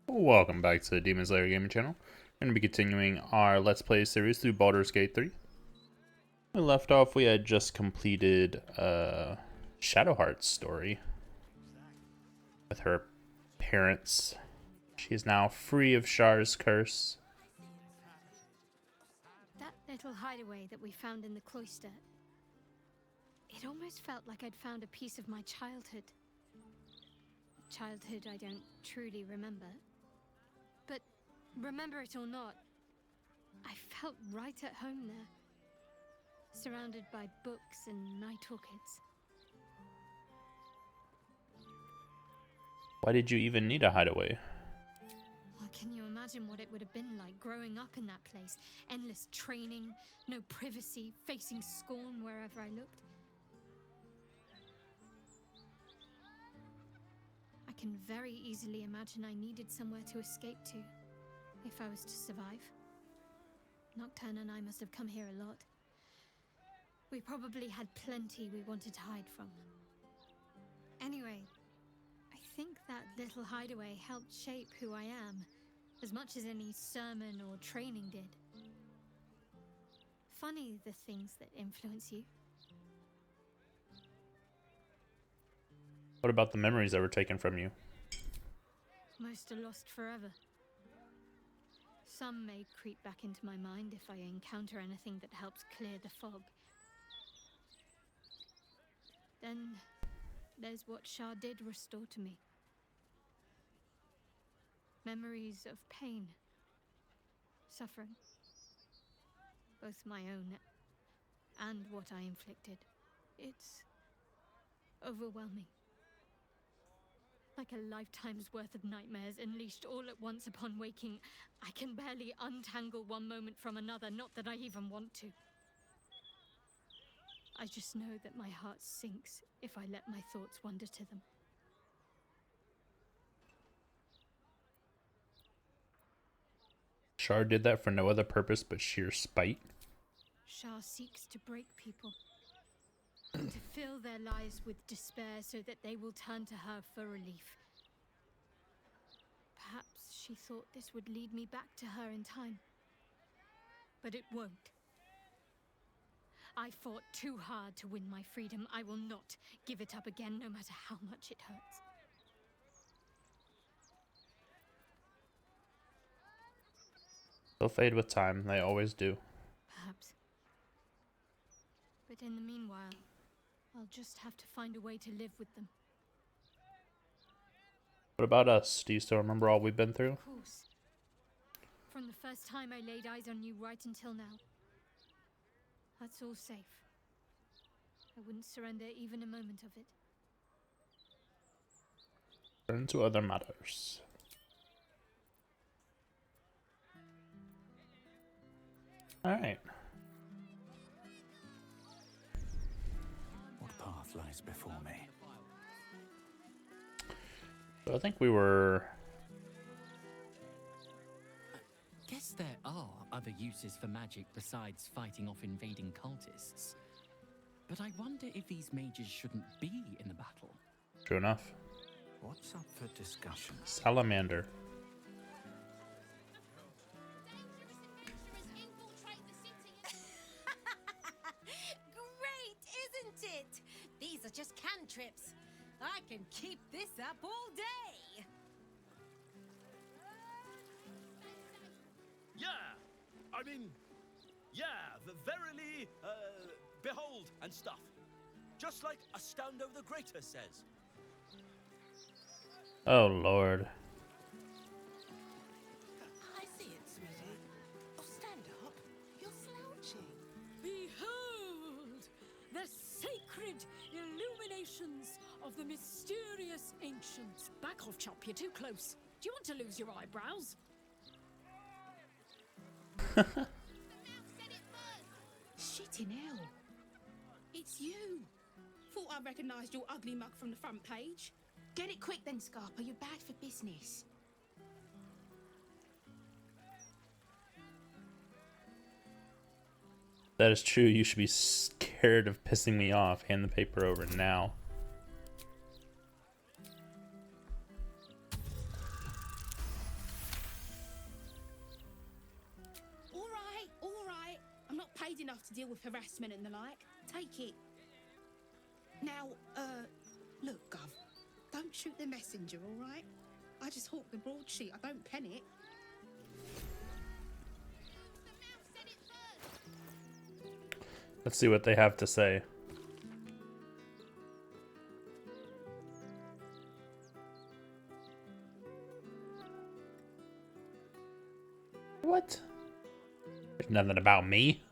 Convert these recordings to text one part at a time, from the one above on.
Welcome back to the Demon Slayer Gaming Channel. We're going to be continuing our Let's Play series through Baldur's Gate 3. We left off, we had just completed Shadowheart's story with her parents. She is now free of Shar's curse. That little hideaway that we found in the cloister, it almost felt like I'd found a piece of my childhood. Childhood I don't truly remember. But remember it or not, I felt right at home there. Surrounded by books and night orchids. Why did you even need a hideaway? Well, can you imagine what it would have been like growing up in that place? Endless training, no privacy, facing scorn wherever I looked. I can very easily imagine I needed somewhere to escape to, if I was to survive. Nocturne and I must have come here a lot. We probably had plenty we wanted to hide from. Anyway, I think that little hideaway helped shape who I am, as much as any sermon or training did. Funny the things that influence you. What about the memories that were taken from you? Most are lost forever. Some may creep back into my mind if I encounter anything that helps clear the fog. Then there's what Shar did restore to me. Memories of pain, suffering, both my own and what I inflicted. It's overwhelming. Like a lifetime's worth of nightmares unleashed all at once upon waking. I can barely untangle one moment from another, not that I even want to. I just know that my heart sinks if I let my thoughts wander to them. Shar did that for no other purpose but sheer spite. Shar seeks to break people. To fill their lives with despair so that they will turn to her for relief. Perhaps she thought this would lead me back to her in time. But it won't. I fought too hard to win my freedom. I will not give it up again, no matter how much it hurts. They'll fade with time, they always do. Perhaps. But in the meanwhile, I'll just have to find a way to live with them. What about us? Do you still remember all we've been through? Of course. From the first time I laid eyes on you right until now. That's all safe. I wouldn't surrender even a moment of it. Turn to other matters. Alright. What path lies before me? So I think we were... Guess there are other uses for magic besides fighting off invading cultists. But I wonder if these mages shouldn't be in the battle. True enough. What's up for discussion? Salamander. Great, isn't it? These are just cantrips. I can keep this up all day. Verily, behold and stuff. Just like Astondo the Greater says. Oh, Lord. I see it, sweetie. Oh, stand up. You're slouching. Behold, the sacred illuminations of the mysterious ancients. Back off, Chop, you're too close. Do you want to lose your eyebrows? Shitting hell. It's you. Thought I recognised your ugly mug from the front page. Get it quick then, Scarpa. You're bad for business. That is true. You should be scared of pissing me off. Hand the paper over now. paid enough to deal with harassment and the like. Take it. Now, look, Gov, don't shoot the messenger, all right? I just hawk the broadsheet, I don't pen it. Let's see what they have to say. What? There's nothing about me.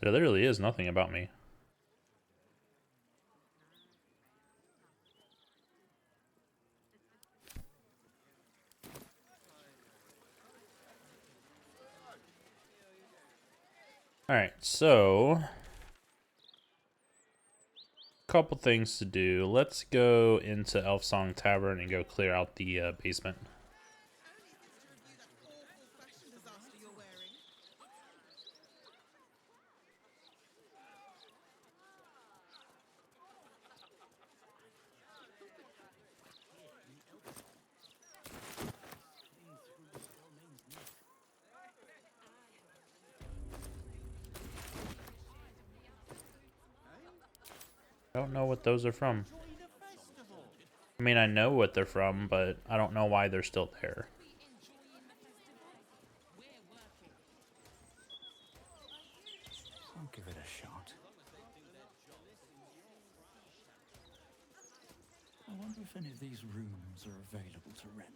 There literally is nothing about me. Alright, so couple things to do. Let's go into Elfsong Tavern and go clear out the basement. I don't know what those are from. I mean, I know what they're from, but I don't know why they're still there. I'll give it a shot. I wonder if any of these rooms are available to rent.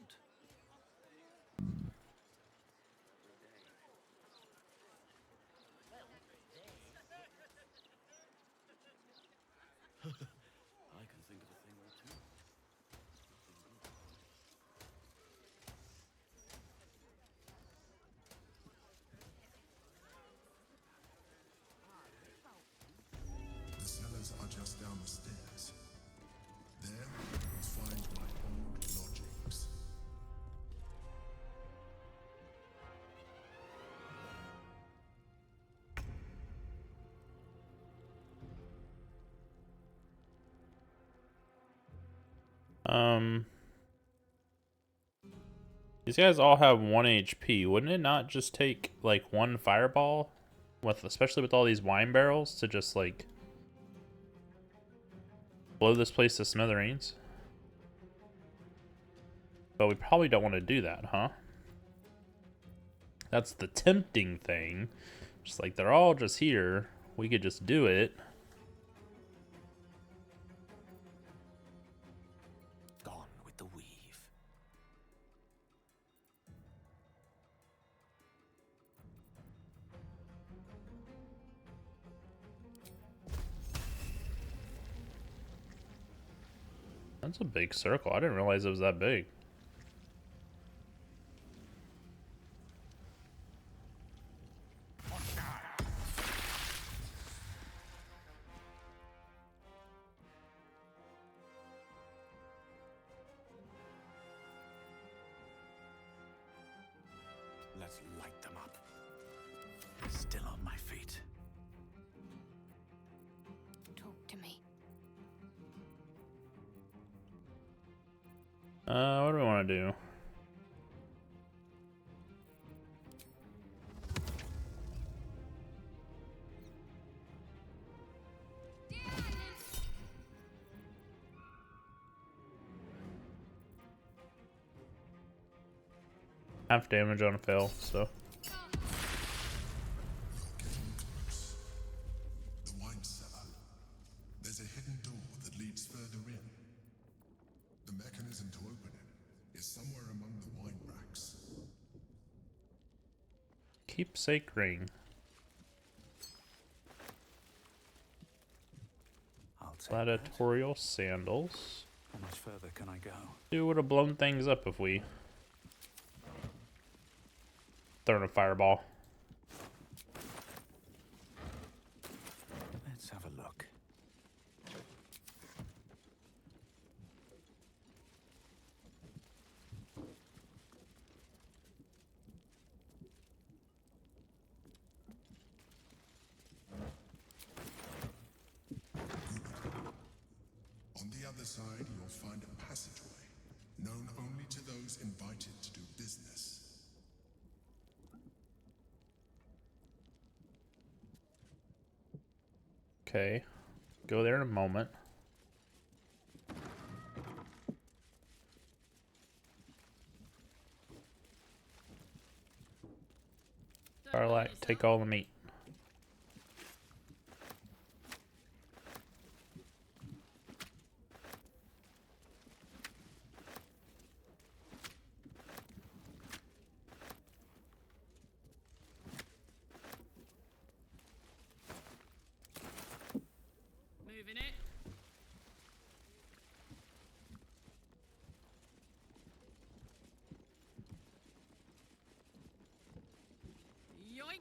I can think of a thing or two. The cellars are just down the stairs. There, you'll find my old lodgings. These guys all have 1 HP. Wouldn't it not just take like 1 fireball, especially with all these wine barrels, to just like blow this place to smithereens? But we probably don't want to do that, huh? That's the tempting thing. Just like they're all just here, we could just do it. Gone with the weave. That's a big circle. I didn't realize it was that big. Let's light them up. Still on my feet. Talk to me. What do we want to do? Half damage on a fail, so. Getting close. The wine cellar. There's a hidden door that leads further in. The mechanism to open it is somewhere among the wine racks. Keepsake ring. I'll take that. Gladiatorial sandals. How much further can I go? Dude would have blown things up if we thrown a fireball. Let's have a look. the other side, you'll find a passageway, known only to those invited to do business. Okay. Go there in a moment. Starlight, take all the meat. Moving it. Yoink.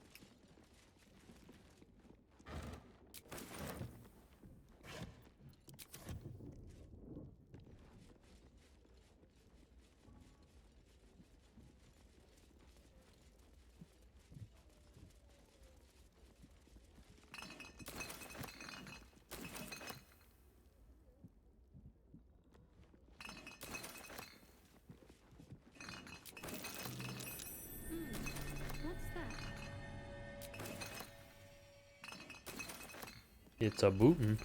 What's that? It's a bootin'.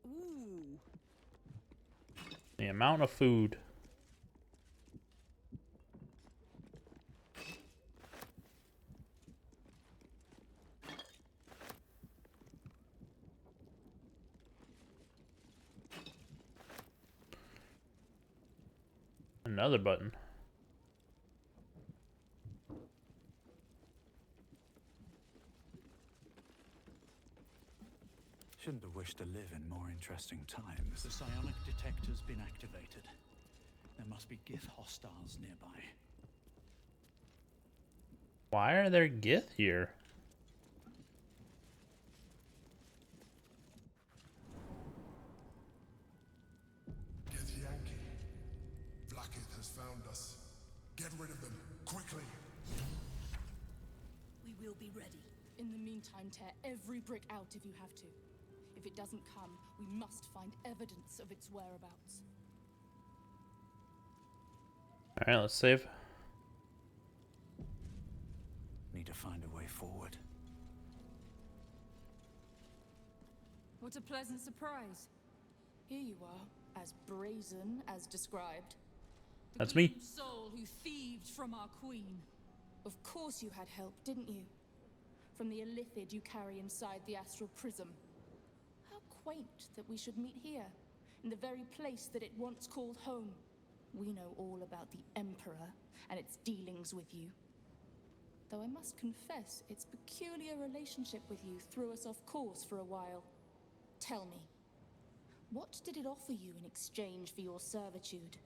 Ooh. The amount of food. Another button. Shouldn't have wished to live in more interesting times. The psionic detector's been activated. There must be Gith hostiles nearby. Why are there Gith here? Get Yankee. Vlaakith has found us. Get rid of them, quickly. We will be ready. In the meantime, tear every brick out if you have to. If it doesn't come, we must find evidence of its whereabouts. Alright, let's save. Need to find a way forward. What a pleasant surprise. Here you are, as brazen as described. The That's me. gleamed soul who thieved from our queen. Of course you had help, didn't you? From the illithid you carry inside the astral prism. How quaint that we should meet here, in the very place that it once called home. We know all about the Emperor and its dealings with you. Though I must confess, its peculiar relationship with you threw us off course for a while. Tell me, what did it offer you in exchange for your servitude?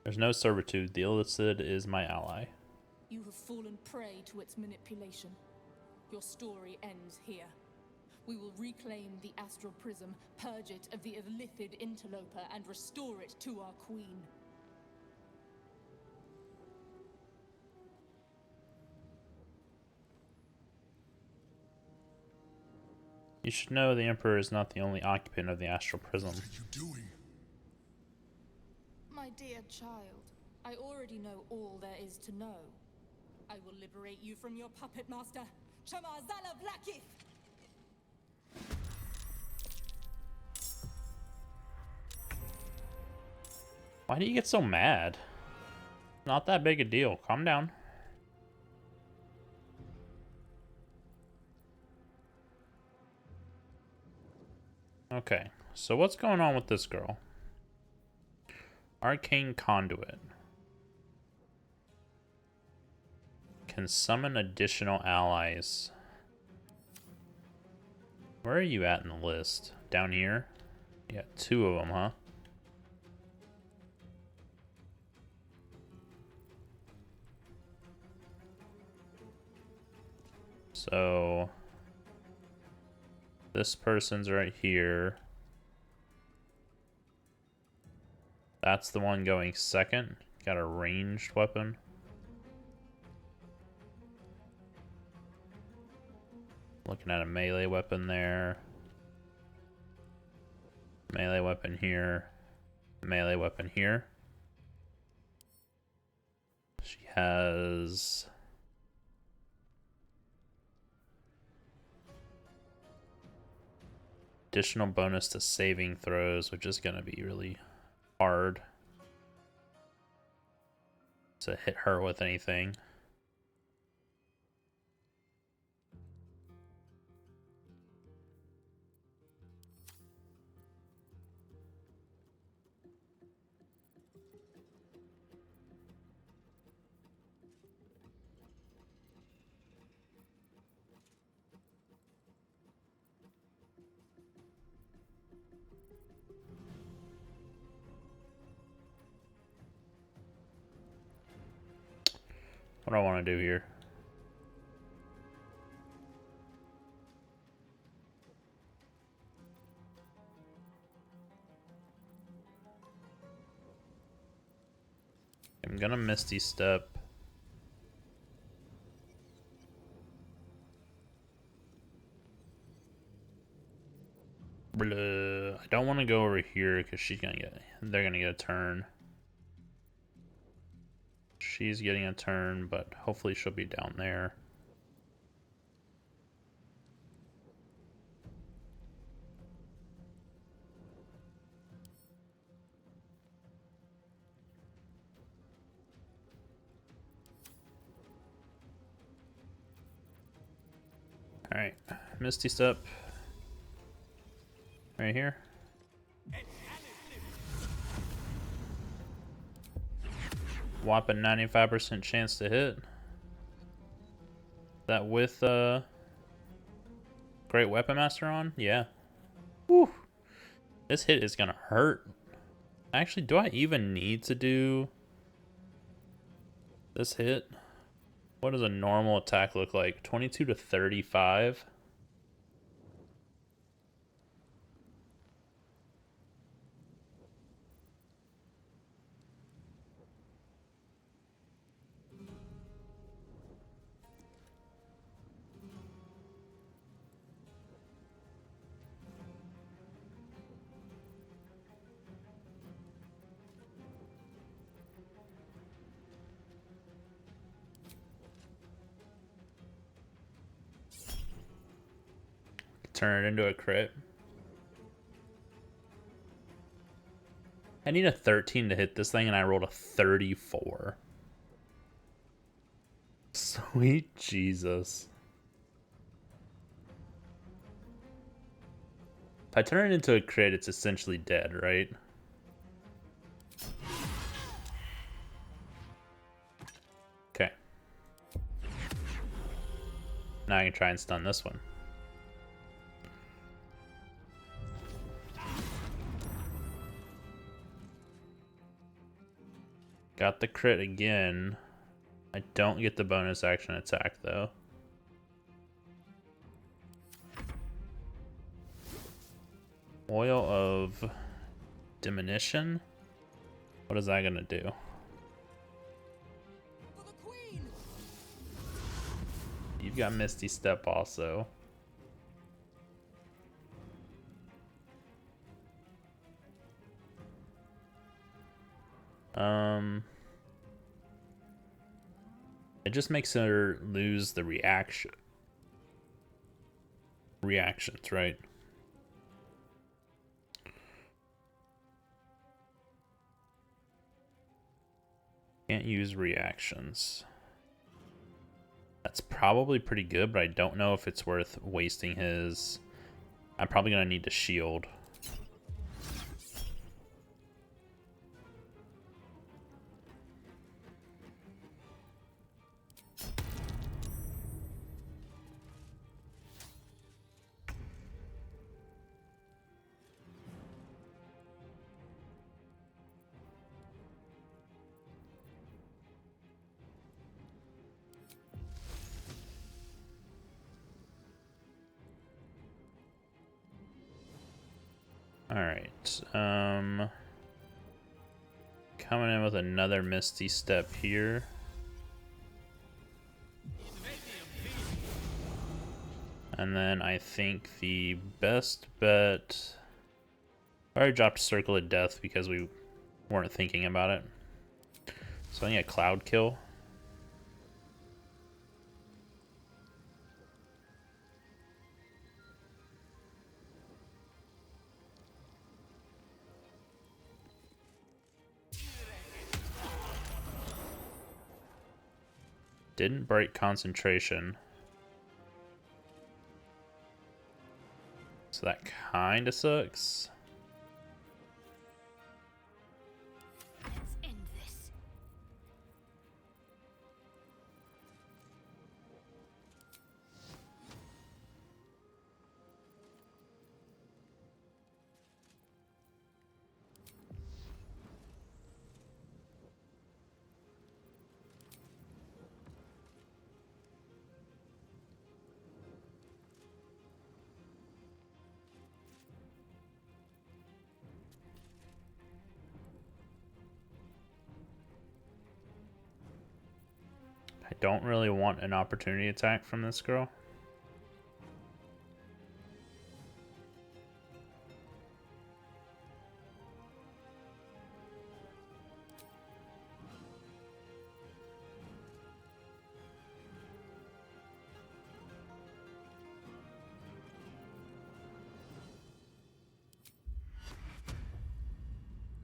There's no servitude. The illicit is my ally. You have fallen prey to its manipulation. Your story ends here. We will reclaim the astral prism, purge it of the illithid interloper, and restore it to our queen. You should know the Emperor is not the only occupant of the astral prism. What are you doing? My dear child, I already know all there is to know. I will liberate you from your puppet master, Chamazala Vlaakith! Why do you get so mad? Not that big a deal. Calm down. Okay, so what's going on with this girl? Arcane Conduit. Can summon additional allies. Where are you at in the list? Down here? Yeah, 2 of them, huh? So this person's right here. That's the one going second. Got a ranged weapon. Looking at a melee weapon there. Melee weapon here. Melee weapon here. She has additional bonus to saving throws, which is going to be really hard to hit her with anything. What do I want to do here? I'm gonna Misty Step. Blah. I don't want to go over here because they're gonna get a turn. She's getting a turn, but hopefully she'll be down there. Alright, Misty Step. Right here. Whopping 95% chance to hit. That with Great Weapon Master on? Yeah. Whew. This hit is gonna hurt. Actually, do I even need to do this hit? What does a normal attack look like? 22 to 35? Turn it into a crit. I need a 13 to hit this thing, and I rolled a 34. Sweet Jesus. If I turn it into a crit, it's essentially dead, right? Okay. Now I can try and stun this one. Got the crit again. I don't get the bonus action attack though. Oil of Diminution? What is that gonna do? You've got Misty Step also. It just makes her lose the reactions, right? Can't use reactions. That's probably pretty good, but I don't know if it's worth wasting his... I'm probably gonna need to shield. Alright. Coming in with another Misty Step here. And then I think the best bet... I already dropped Circle of Death because we weren't thinking about it. So I think a Cloud Kill. Didn't break concentration. So that kinda sucks. Let's end this. I don't really want an opportunity attack from this girl.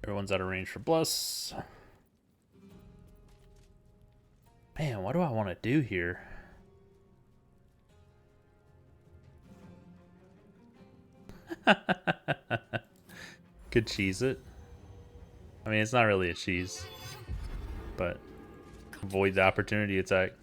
Everyone's out of range for Bless. Man, what do I want to do here? Could cheese it. I mean, it's not really a cheese, but avoid the opportunity attack.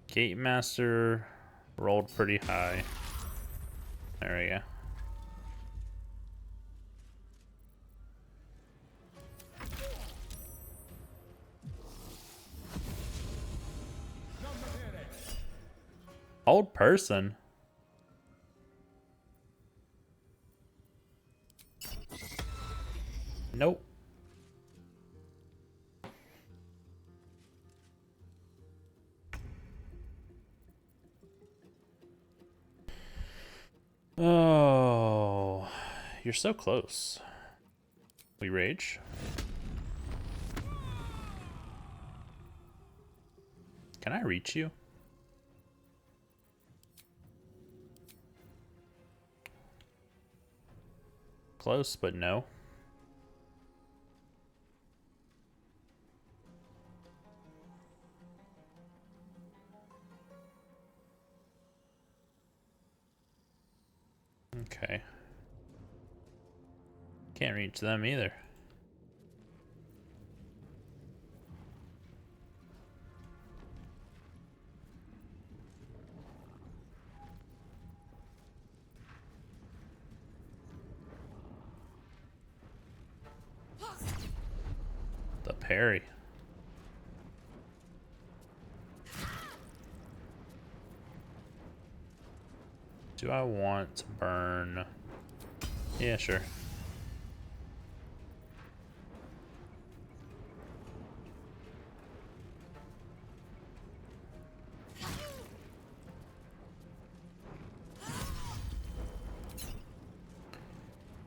Gate Master rolled pretty high. There we go. Old person. Nope. Oh, you're so close. We rage. Can I reach you? Close, but no. Okay. Can't reach them either. The parry. Do I want to burn? Yeah, sure.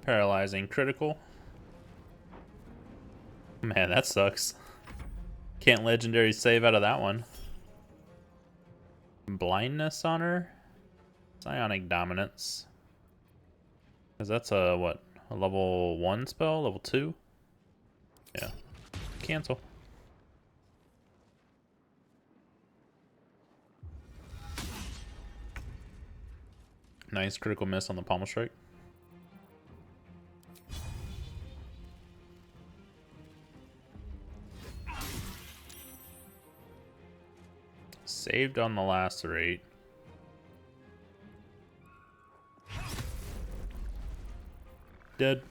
Paralyzing critical. Man, that sucks. Can't legendary save out of that one. Blindness on her? Psionic dominance. Because that's a, what? A level 1 spell? Level 2? Yeah. Cancel. Nice critical miss on the pommel strike. saved on the lacerate. Dead.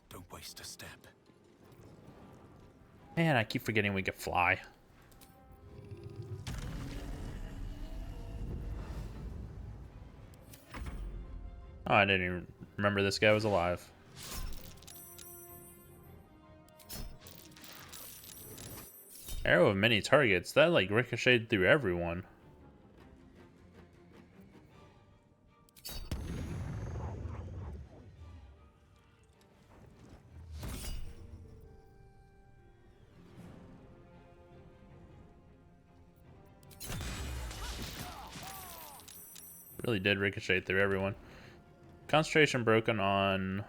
Don't waste a step. Man, I keep forgetting we could fly. Oh, I didn't even remember this guy was alive. Arrow of many targets. That like ricocheted through everyone. Really did ricochet through everyone. Concentration broken on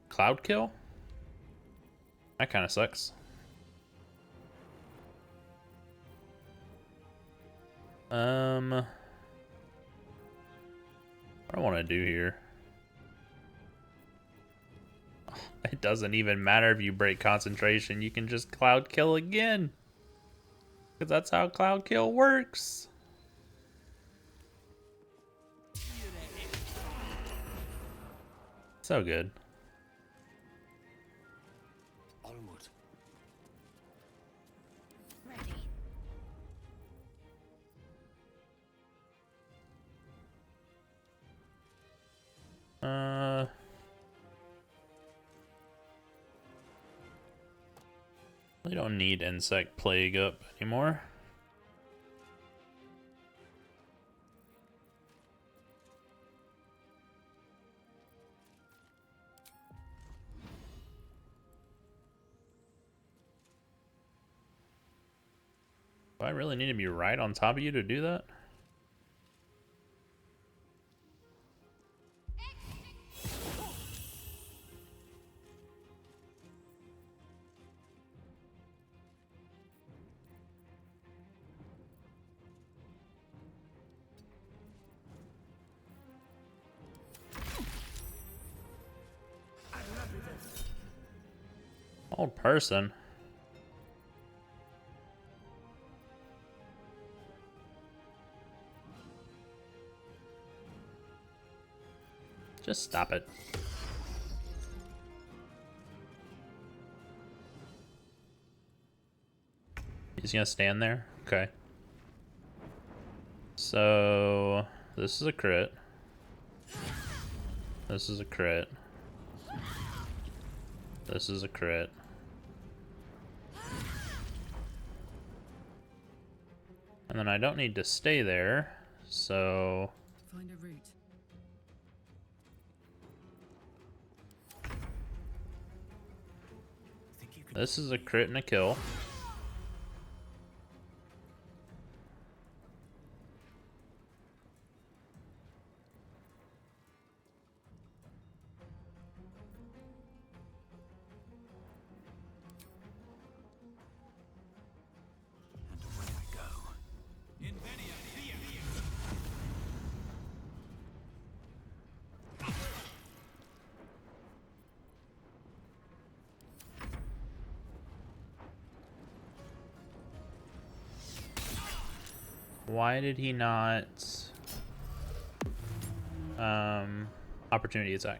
Cloud Kill? That kind of sucks. What do I want to do here? It doesn't even matter if you break concentration. You can just Cloud Kill again. Because that's how Cloud Kill works. So good. Onward. Ready. We don't need Insect Plague up anymore. Do I really need to be right on top of you to do that? Old person. Just stop it. He's gonna stand there? Okay. So, this is a crit. This is a crit. This is a crit. And then I don't need to stay there, so... Find a route. This is a crit and a kill. And away I go. Why did he not... opportunity attack?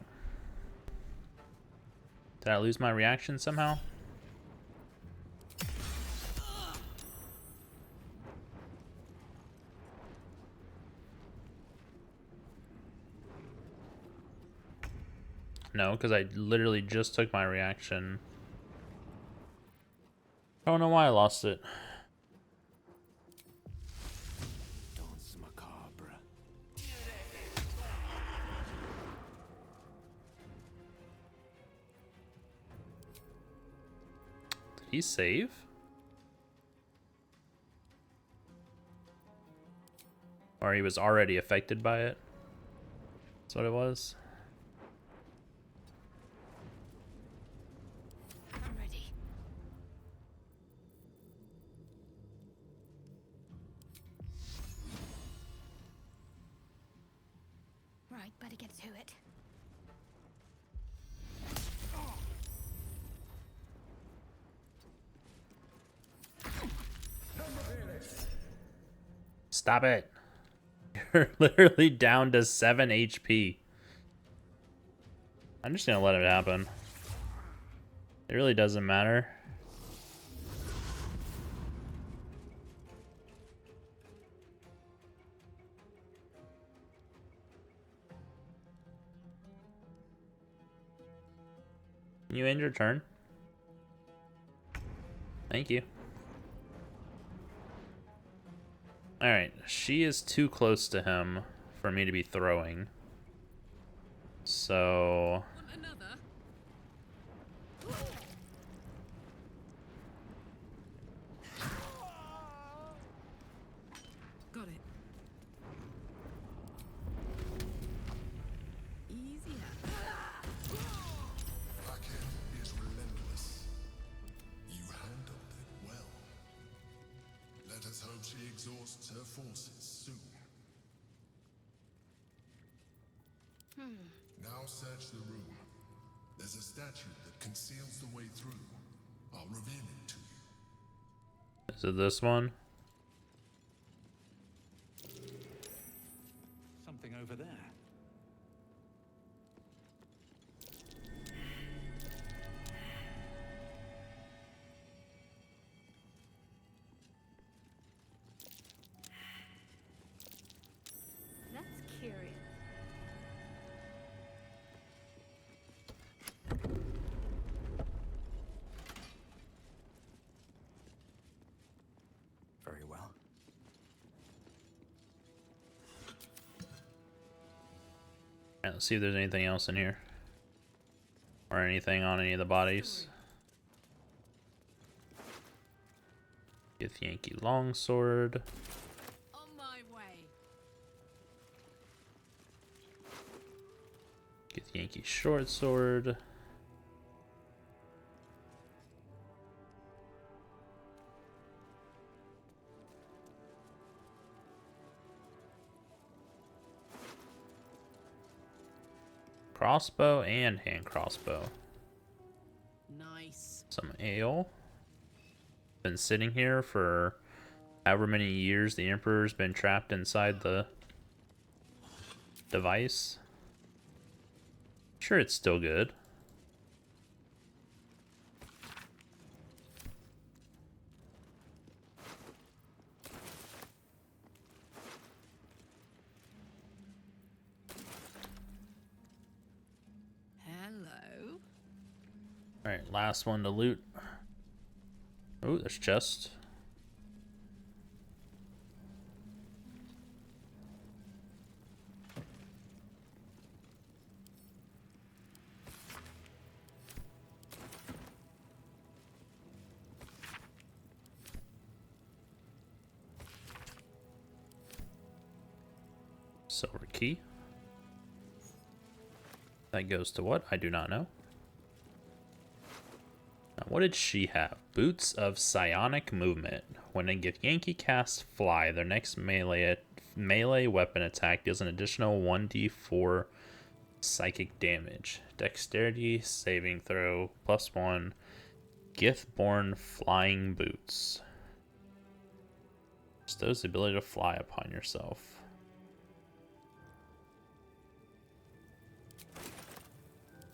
Did I lose my reaction somehow? No, because I literally just took my reaction. I don't know why I lost it. Danse macabre. Did he save? Or he was already affected by it? That's what it was. I'm ready. right, better get to it. Stop it. You're literally down to 7 HP. I'm just gonna let it happen. It really doesn't matter. You end your turn. Thank you. Alright, she is too close to him for me to be throwing. So... Got it. Easy. Pact is relentless. You handled it well. Let us hope she exhausts her forces soon. Now search the room. There's a statue that conceals the way through. I'll reveal it to you. Is it this one? Something over there. That's curious. Very well. Alright, let's see if there's anything else in here. Or anything on any of the bodies. Get the Yankee longsword. On my way. Get the Yankee short sword. Crossbow and hand crossbow. Nice. Some ale. Been sitting here for however many years the Emperor's been trapped inside the device. Sure, it's still good. Hello. Alright, last one to loot. Oh, there's chest. Silver key. That goes to what? I do not know. Now, what did she have? Boots of psionic movement. When they give Yankee cast fly, their next melee weapon attack deals an additional 1d4 psychic damage. Dexterity saving throw +1. Gift-born flying boots. Bestows the ability to fly upon yourself.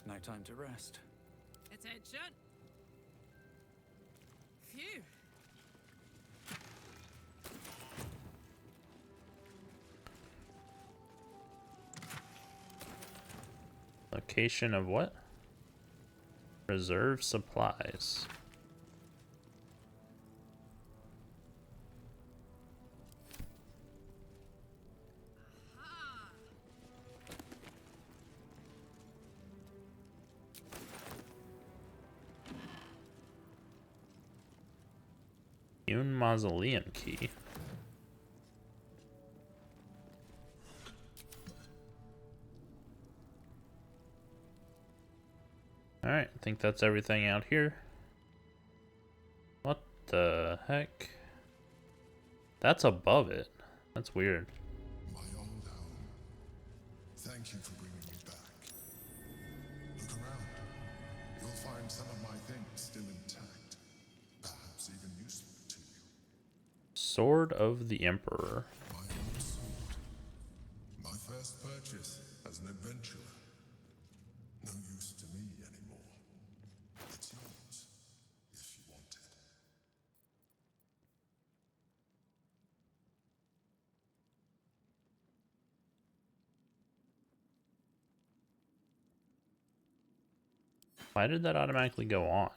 No time to rest. Attention. Phew. Location of what? Reserve supplies. Hewn mausoleum key. Alright, I think that's everything out here. What the heck? That's above it. That's weird. My old home. Thank Thank you for bringing me back. Look around. You'll find some of my things still intact. Perhaps even useful to you. Sword of the Emperor. My old sword. My first purchase as an adventurer. No use to me anymore. It's yours, if you want it. Why did that automatically go on?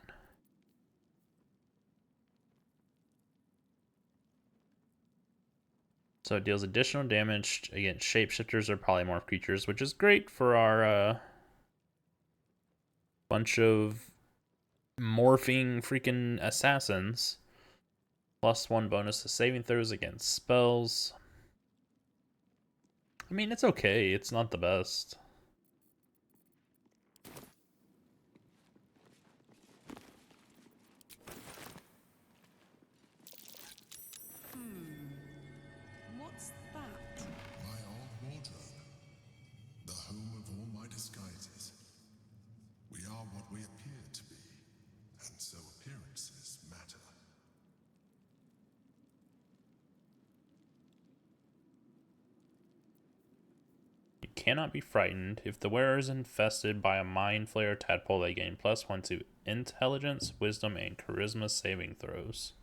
So it deals additional damage against shapeshifters or polymorph creatures, which is great for our bunch of morphing freaking assassins. +1 bonus to saving throws against spells. I mean, it's okay. It's not the best. What's that? My old wardrobe. The home of all my disguises. We are what we appear to be, and so appearances matter. You cannot be frightened. If the wearer is infested by a mind flayer tadpole, they gain +1 to intelligence, wisdom, and charisma saving throws.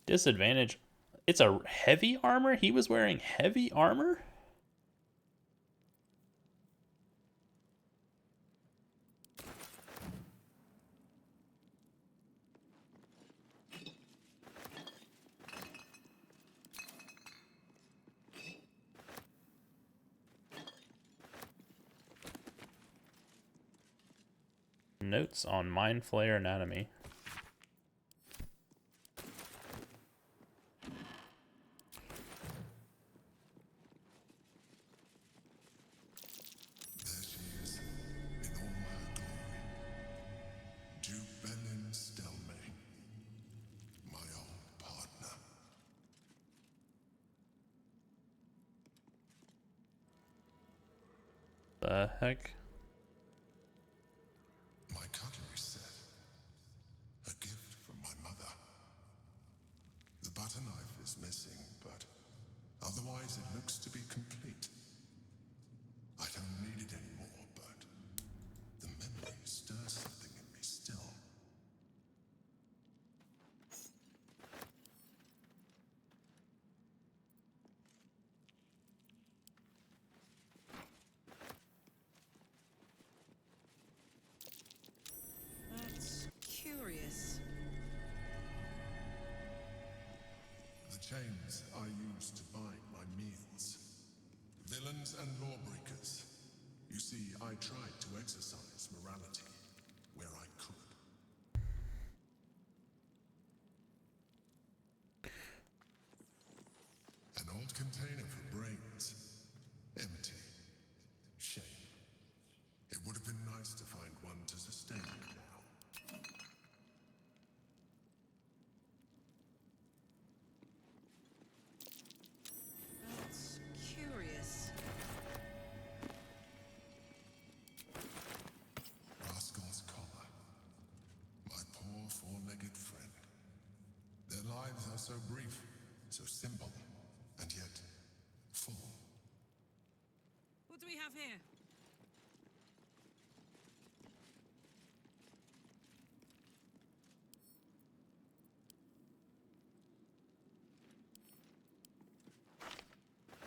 Disadvantage. It's a heavy armor? He was wearing heavy armor? Notes on Mind Flayer anatomy. There she is, in all her glory. Jubalin Stelmane, my old partner. The heck? My cutlery set. A gift from my mother. The butter knife is missing, but otherwise it looks to be complete. I don't need it anymore, but the memory stirs something in me still. That's curious. The chains I use to bind my meals. Villains and lawbreakers. You see, I tried to exercise morality where I could. An old container for brains. Empty. Shame. It would have been nice to find one to sustain me now. That's curious. Rascal's collar. My poor four-legged friend. Their lives are so brief, so simple, and yet full. What do we have here?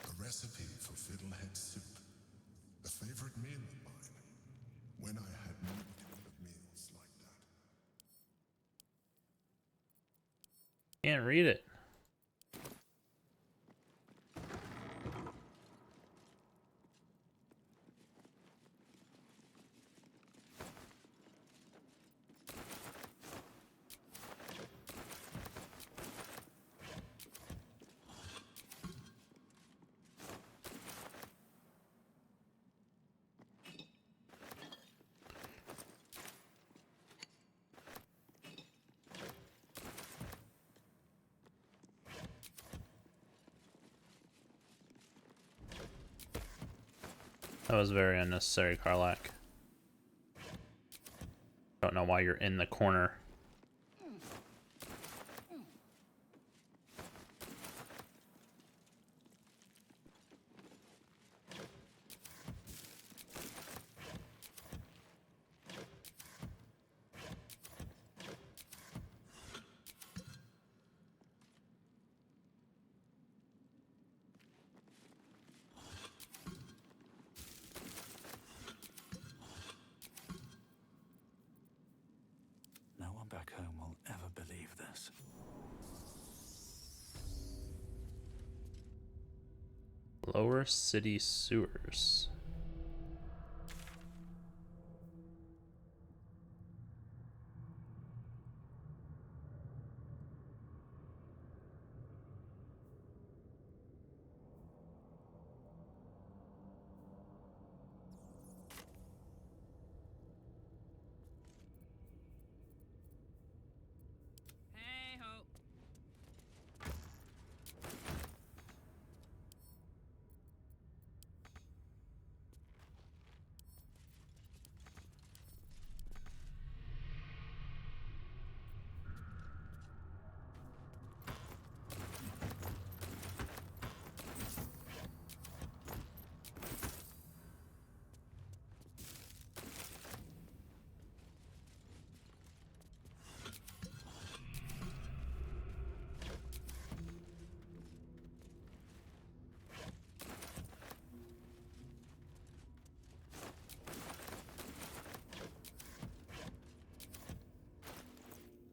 A recipe for fiddlehead soup. A favorite meal of mine. When I had need of meals like that. Can't read it. That was very unnecessary, Karlak. Don't know why you're in the corner. No one back home will ever believe this. Lower city sewers. Hey ho.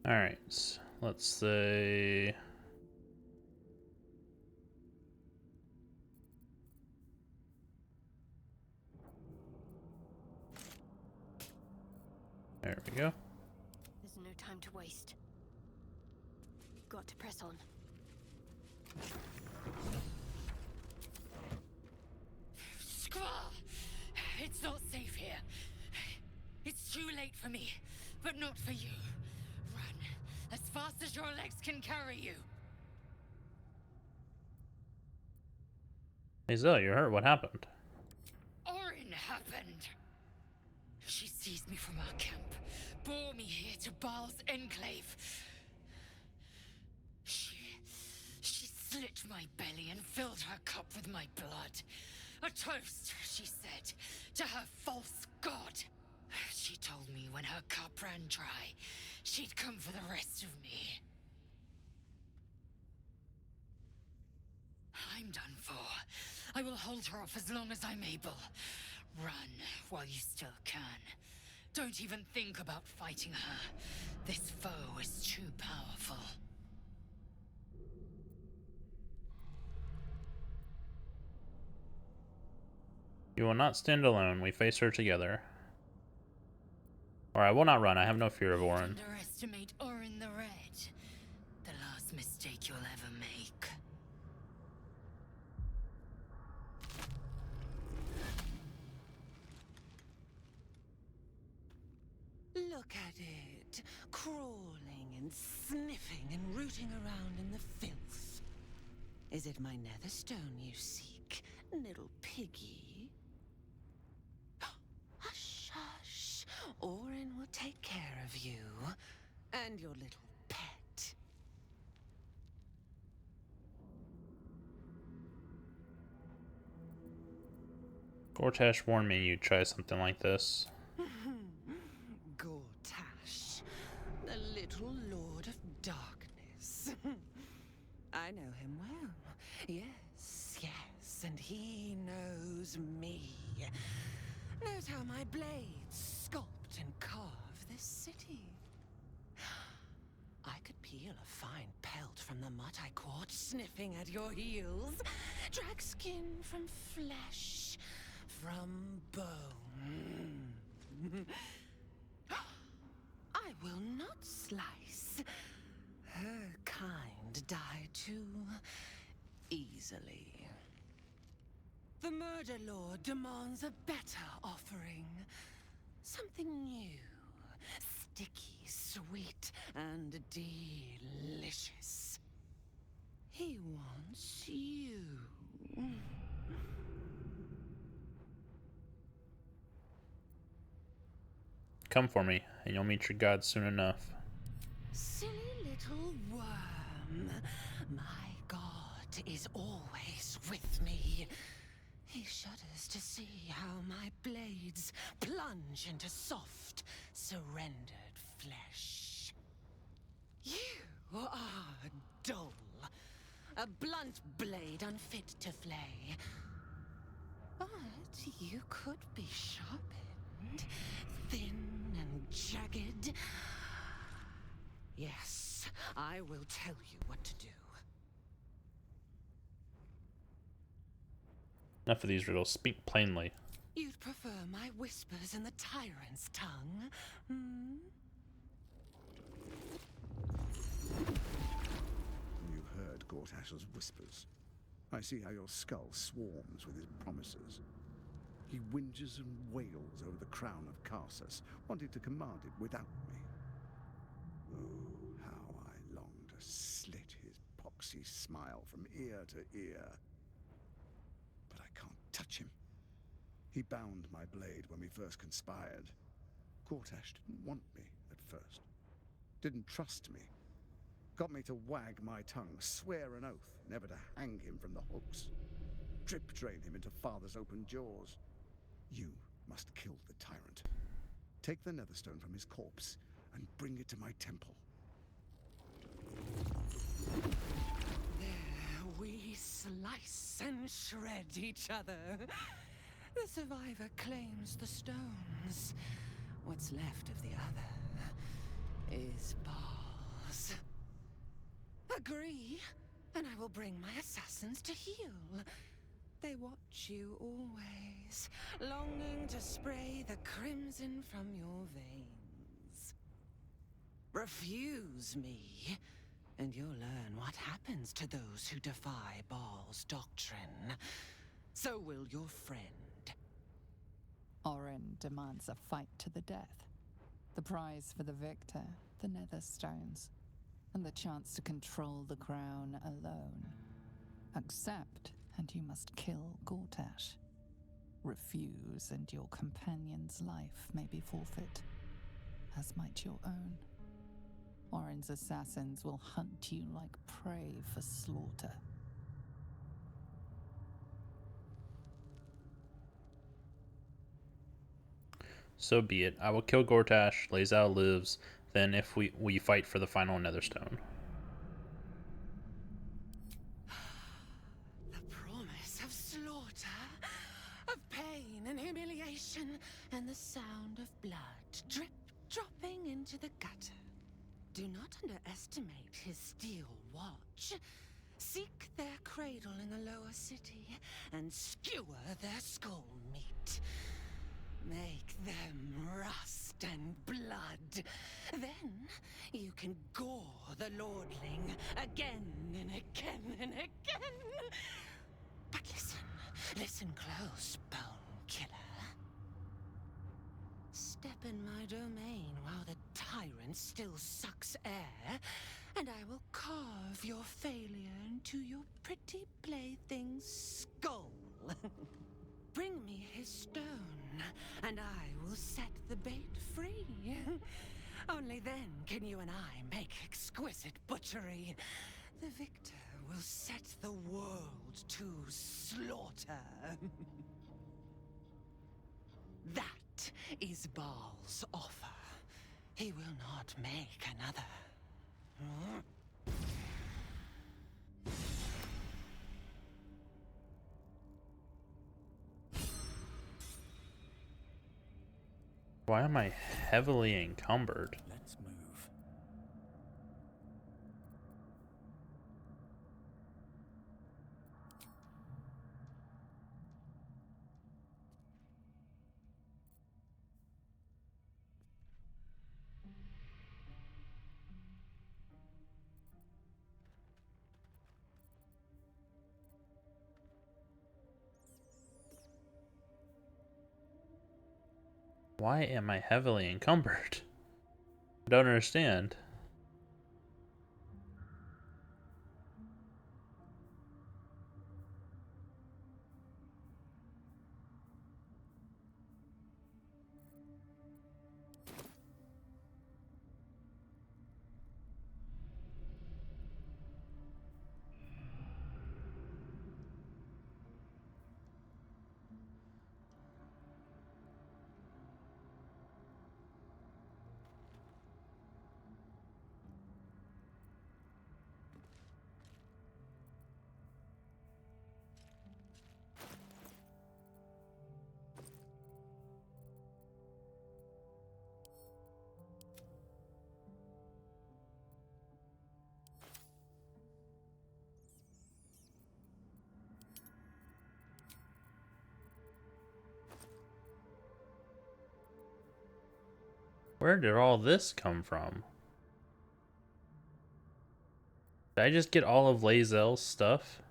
Alright, let's say... There we go. There's no time to waste. We've got to press on. Squall! It's not safe here. It's too late for me, but not for you. Run as fast as your legs can carry you. Hey Zell, you're hurt. What happened? Orin happened. She seized me from our camp, bore me here to Baal's enclave. She slit my belly and filled her cup with my blood. A toast, she said, to her false god. She told me when her cup ran dry, she'd come for the rest of me. I'm done for. I will hold her off as long as I'm able. Run while you still can. Don't even think about fighting her. This foe is too powerful. You will not stand alone. We face her together. Or I will not run. I have no fear of Orin. Underestimate Orin the Red. The last mistake you'll ever make. Look at it, crawling and sniffing and rooting around in the filth. Is it my netherstone you seek, little piggy? Hush, hush. Orin will take care of you and your little pet. Gortash warned me you'd try something like this. Gortash, the little lord of darkness. I know him well. Yes, yes, and he knows me. Knows how my blades sculpt and carve this city. I could peel a fine pelt from the mutt I caught sniffing at your heels. Drag skin from flesh, from bone. I will not slice. Her kind die too easily. The Murder Lord demands a better offering. Something new, sticky, sweet, and delicious. He wants you. Come for me, and you'll meet your god soon enough. Silly little worm. My god is always with me. He shudders to see how my blades plunge into soft, surrendered flesh. You are dull. A blunt blade unfit to flay. But you could be sharpened, thin and jagged. Yes, I will tell you what to do. Enough of these riddles. Speak plainly. You'd prefer my whispers in the tyrant's tongue, hmm? You heard Gortash's whispers. I see how your skull swarms with his promises. He whinges and wails over the crown of Karsus, wanting to command it without me. Oh, how I long to slit his poxy smile from ear to ear. But I can't touch him. He bound my blade when we first conspired. Gortash didn't want me at first. Didn't trust me. Got me to wag my tongue, swear an oath never to hang him from the hooks. Drip drain him into father's open jaws. You must kill the tyrant. Take the netherstone from his corpse and bring it to my temple. There we slice and shred each other. The survivor claims the stones. What's left of the other is bars. Agree, and I will bring my assassins to heal. They watch you always, longing to spray the crimson from your veins. Refuse me, and you'll learn what happens to those who defy Baal's doctrine. So will your friend. Orin demands a fight to the death. The prize for the victor, the Netherstones, and the chance to control the crown alone. Accept, and you must kill Gortash. Refuse, and your companion's life may be forfeit, as might your own. Orin's assassins will hunt you like prey for slaughter. So be it. I will kill Gortash, Lae'zel lives, then if we fight for the final Netherstone. The promise of slaughter, of pain and humiliation, and the sound of blood dropping into the gutter. Do not underestimate his steel watch. Seek their cradle in the lower city and skewer their skull meat. Make them rust and blood. Then you can gore the lordling again and again and again. But listen close, bone killer. Step in my domain while the tyrant still sucks air, and I will carve your failure into your pretty plaything's skull. Bring me his stone, and I will set the bait free. Only then can you and I make exquisite butchery. The victor will set the world to slaughter. That is Baal's offer. He will not make another. Why am I heavily encumbered? Let's move. Why am I heavily encumbered? I don't understand. Where did all this come from? Did I just get all of Lae'zel's stuff?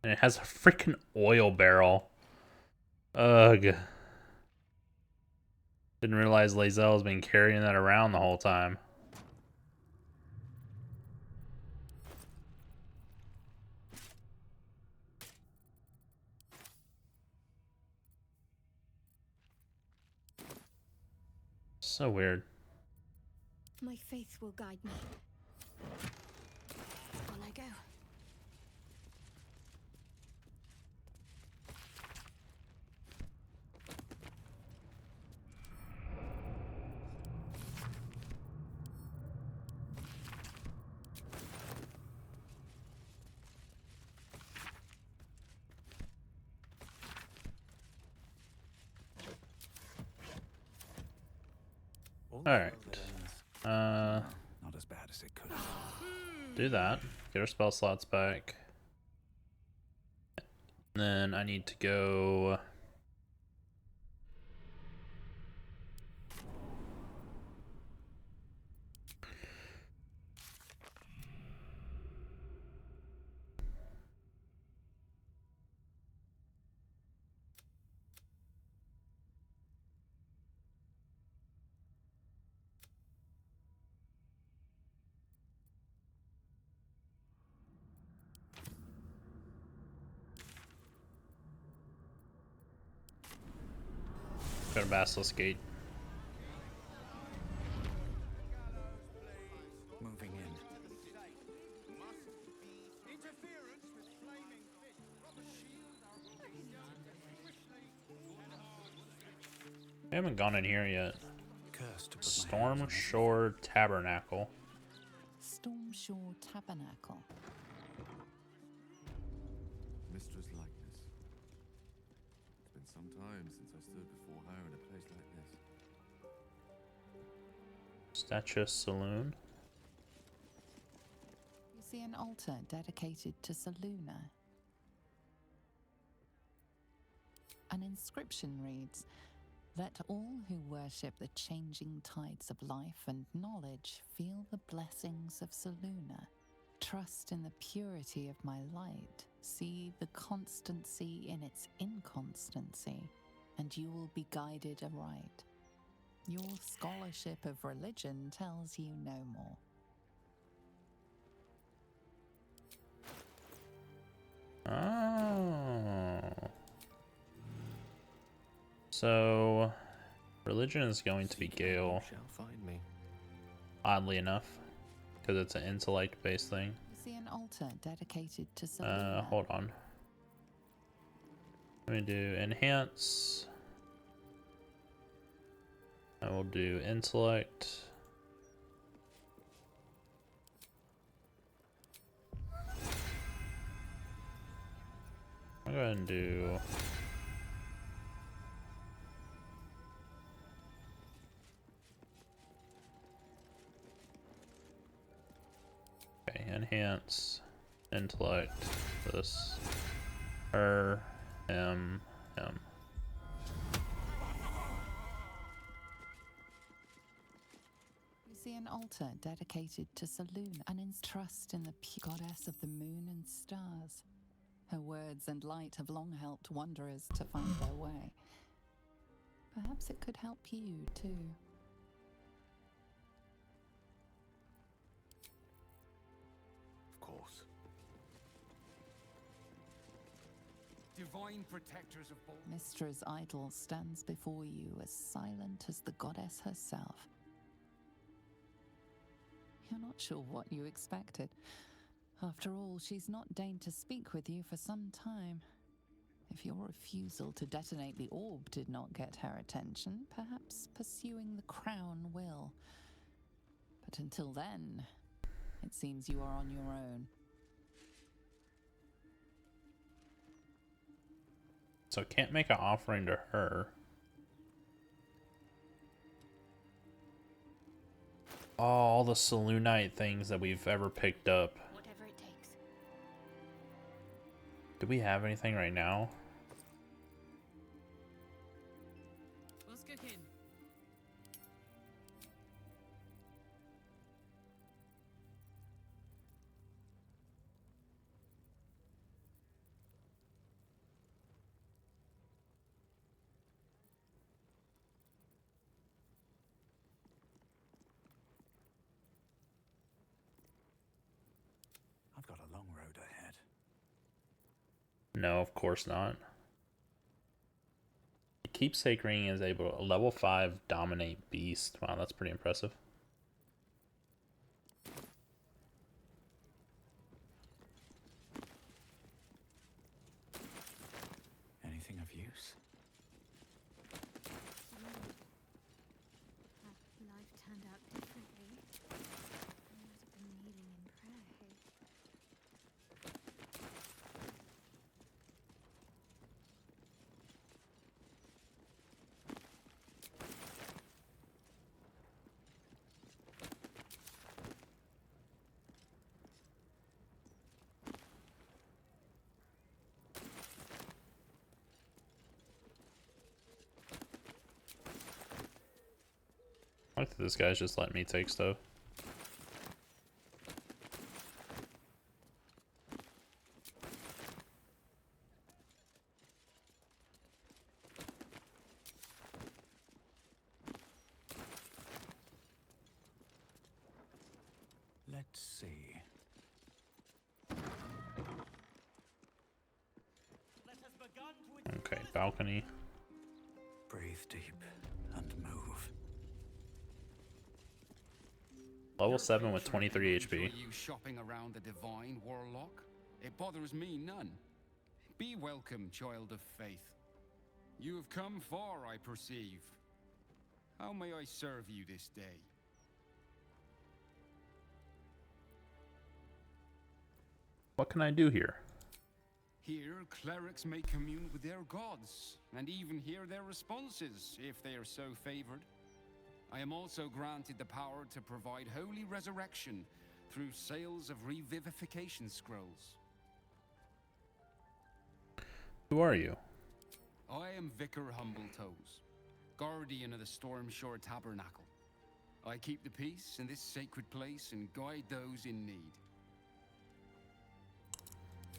And it has a freaking oil barrel. Ugh. Didn't realize Lae'zel's been carrying that around the whole time. So weird. My faith will guide me. On I go. Alright. Not as bad as it could have. Do that. Get our spell slots back. Then I need to go... Go to Basilisk Gate. Moving in. We haven't gone in here yet. Storm Shore Tabernacle. Storm Shore Tabernacle. Mistress likeness. It's been some time since I stood before her in a place like this. Statue Saloon. You see an altar dedicated to Selûne. An inscription reads, "Let all who worship the changing tides of life and knowledge feel the blessings of Selûne. Trust in the purity of my light. See the constancy in its inconstancy, and you will be guided aright. Your scholarship of religion tells you no more." Oh. So, religion is going to be Gale. Shall find me. Oddly enough, because it's an intellect-based thing. You see an altar dedicated to Selûne. Hold on. Let me do enhance. I will do intellect. I'll go ahead and do... Okay, enhance, intellect, this, her, him. You see an altar dedicated to Selûne, and trust in the goddess of the moon and stars. Her words and light have long helped wanderers to find their way. Perhaps it could help you too. Of course. Divine protectors of both. Mistra's idol stands before you as silent as the goddess herself. You're not sure what you expected. After all, she's not deigned to speak with you for some time. If your refusal to detonate the orb did not get her attention, perhaps pursuing the crown will. But until then, It seems you are on your own. So I can't make an offering to her. Oh, all the Saloonite things that we've ever picked up. Whatever it takes. Do we have anything right now? What's cooking? I've got a long road ahead. No, of course not. The Keepsake Ring is able to level 5 dominate beast. Wow, that's pretty impressive. Anything of use? Had life turned out differently, I would have been kneeling in prayer here. I think this guy's just letting me take stuff. Let's see. Okay, balcony. Breathe deep and move. Level 7 with 23 HP. Enjoy you shopping around the divine, Warlock? It bothers me none. Be welcome, child of faith. You have come far, I perceive. How may I serve you this day? What can I do here? Here, clerics may commune with their gods, and even hear their responses, if they are so favored. I am also granted the power to provide holy resurrection through sales of revivification scrolls. Who are you? I am Vicar Humbletoes, guardian of the Stormshore Tabernacle. I keep the peace in this sacred place and guide those in need.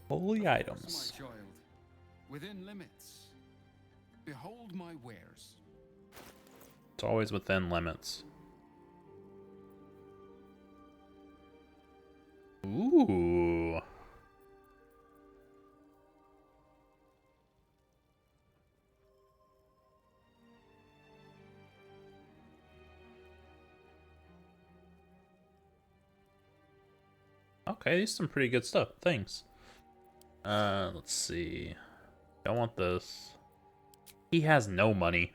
Holy items. My child, within limits, behold my wares. It's always within limits. Ooh. Okay, these are some pretty good stuff. Thanks. Let's see. Don't want this. He has no money.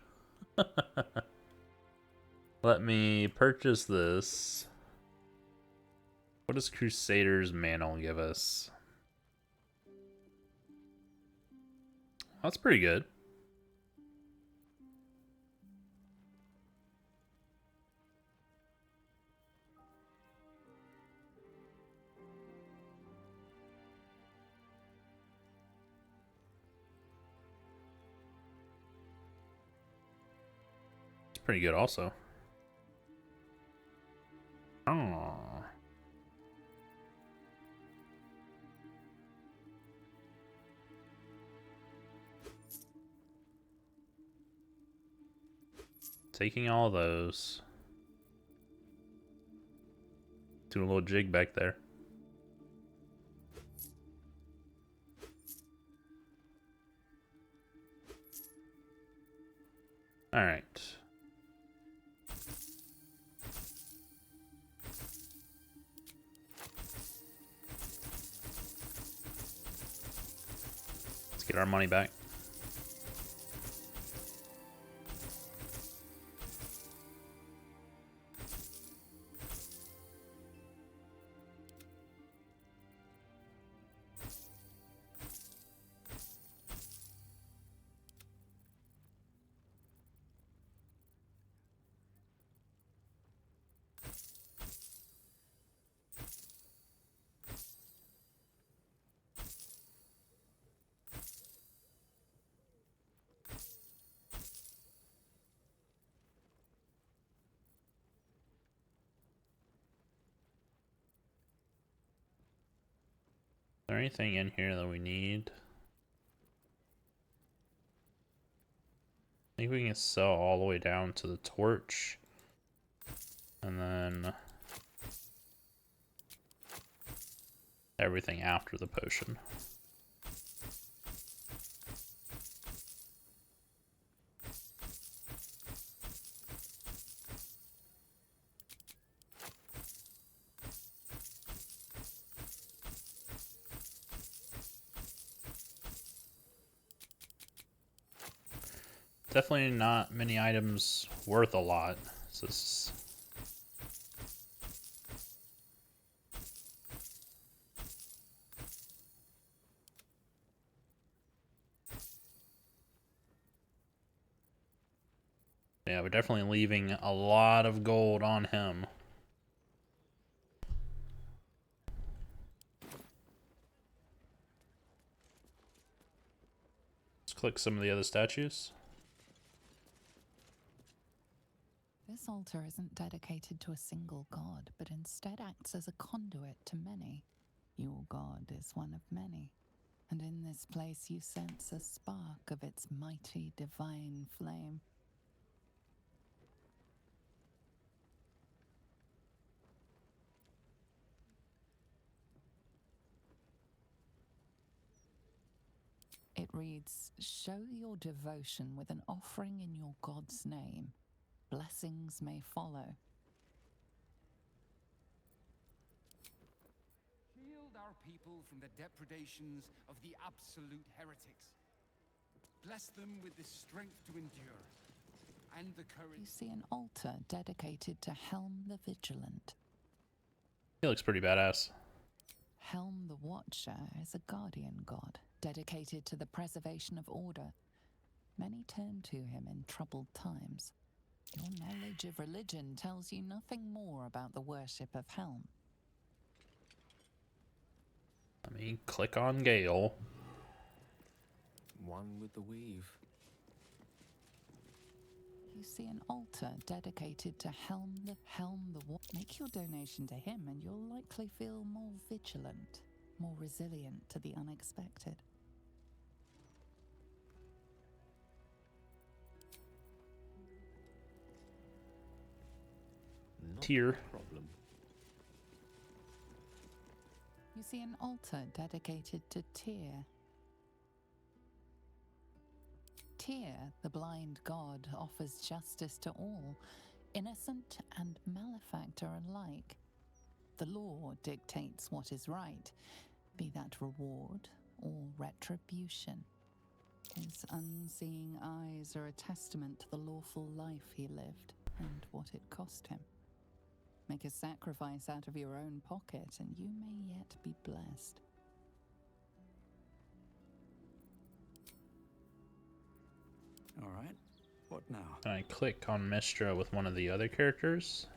Let me purchase this. What does Crusader's Mantle give us? That's pretty good. It's pretty good also. Oh. Taking all those. Doing a little jig back there. All right. Let's get our money back. there anything in here that we need? I think we can sell all the way down to the torch. And then everything after the potion. Definitely not many items worth a lot. It's just... yeah, we're definitely leaving a lot of gold on him. Let's click some of the other statues. This altar isn't dedicated to a single god, but instead acts as a conduit to many. Your god is one of many, and in this place you sense a spark of its mighty divine flame. It reads, "Show your devotion with an offering in your god's name. Blessings may follow." Shield our people from the depredations of the absolute heretics. Bless them with the strength to endure and the courage. You see an altar dedicated to Helm the Vigilant. He looks pretty badass. Helm the Watcher is a guardian god, dedicated to the preservation of order. Many turn to him in troubled times. Your knowledge of religion tells you nothing more about the worship of Helm. I mean, click on Gale. One with the weave. You see an altar dedicated to Helm the Watcher. Make your donation to him and you'll likely feel more vigilant, more resilient to the unexpected. Tier. Problem. You see an altar dedicated to Tyr. Tyr, the blind god, offers justice to all, innocent and malefactor alike. The law dictates what is right, be that reward or retribution. His unseeing eyes are a testament to the lawful life he lived and what it cost him. Make a sacrifice out of your own pocket and you may yet be blessed. All right. What now? Can I click on Mistra with one of the other characters?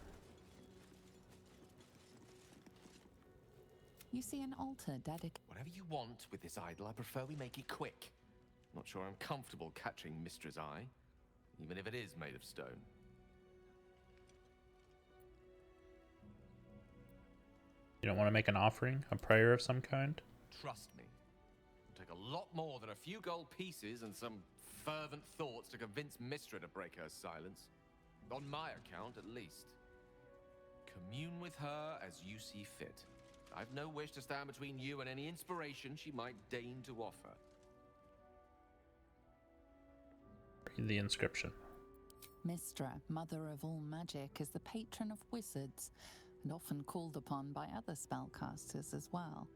You see an altar dedicated. Whatever you want with this idol, I prefer we make it quick. Not sure I'm comfortable catching Mistra's eye, even if it is made of stone. You don't want to make an offering? A prayer of some kind? Trust me. It'll take a lot more than a few gold pieces and some fervent thoughts to convince Mistra to break her silence. On my account, at least. Commune with her as you see fit. I've no wish to stand between you and any inspiration she might deign to offer. Read the inscription. Mistra, mother of all magic, is the patron of wizards and often called upon by other spellcasters as well.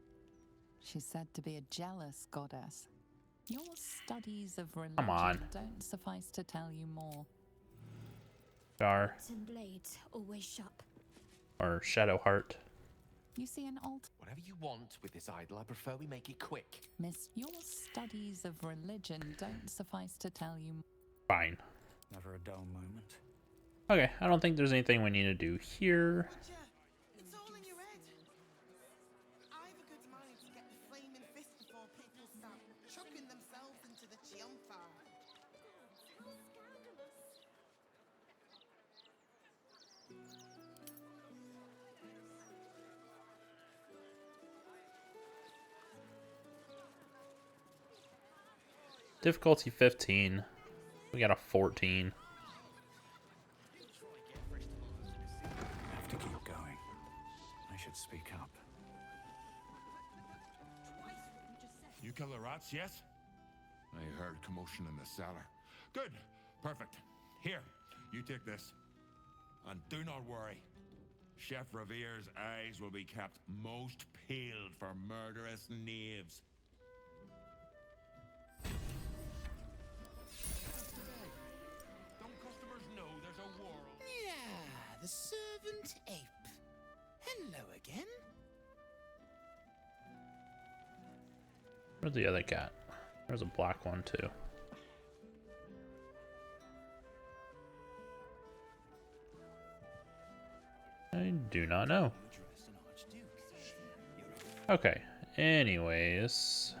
She's said to be a jealous goddess. Your studies of religion don't suffice to tell you more. Star. And blades always sharp. Or Shadow Heart. You see an altar. Whatever you want with this idol, I prefer we make it quick. Miss, your studies of religion don't suffice to tell you more. Fine. Never a dull moment. Okay, I don't think there's anything we need to do here. It's all in your head. I've a good mind to get the flaming fist before people start chucking themselves into the chiompa. Difficulty 15. We got a 14. I have to keep going. I should speak up. You kill the rats, yes? I heard commotion in the cellar. Good. Perfect. Here, you take this. And do not worry. Chef Revere's eyes will be kept most peeled for murderous knaves. Don't customers know there's a world? Yeah, the servant ape. Hello again. Where's the other cat? There's a black one too. I do not know. Okay, anyways.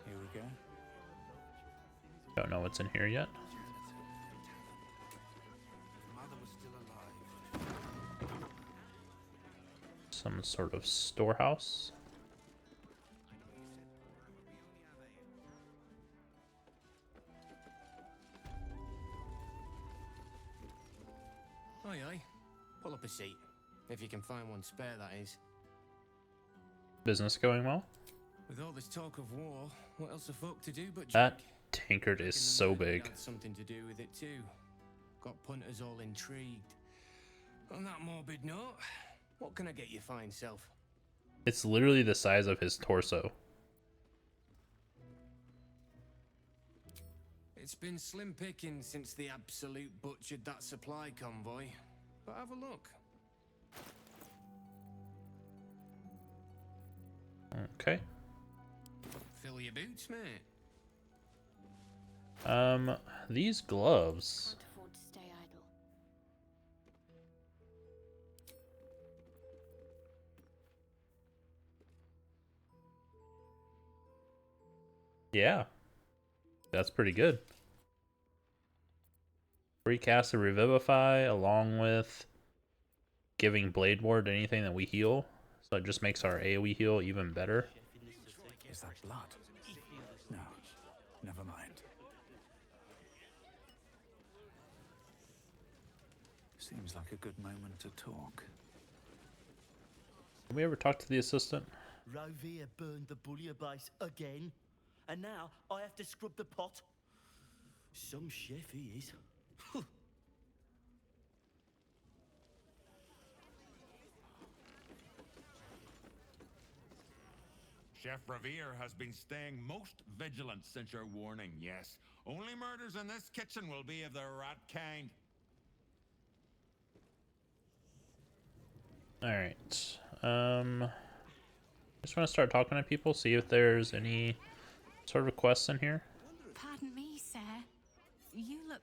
Here we go. Don't know what's in here yet. Some sort of storehouse. Aye, aye. Pull up a seat. If you can find one spare, that is. Business going well? With all this talk of war, what else are folk to do but That drink? tankard is so big. Had something to do with it too. Got punters all intrigued. On that morbid note, what can I get you fine self? It's literally the size of his torso. It's been slim picking since the Absolute butchered that supply convoy. But have a look. Okay. Fill your boots, mate. These gloves. Can't afford to stay idle. Yeah. That's pretty good. Recast and Revivify along with giving Blade Ward anything that we heal. So it just makes our AoE heal even better. Is that blood? No, never mind. Seems like a good moment to talk. Did we ever talk to the assistant? Rovere burned the bullier base again, and now I have to scrub the pot. Some chef he is. Chef Revere has been staying most vigilant since your warning, yes. Only murders in this kitchen will be of the rat kind. Alright. Just want to start talking to people, see if there's any sort of quests in here. Pardon me, sir. You look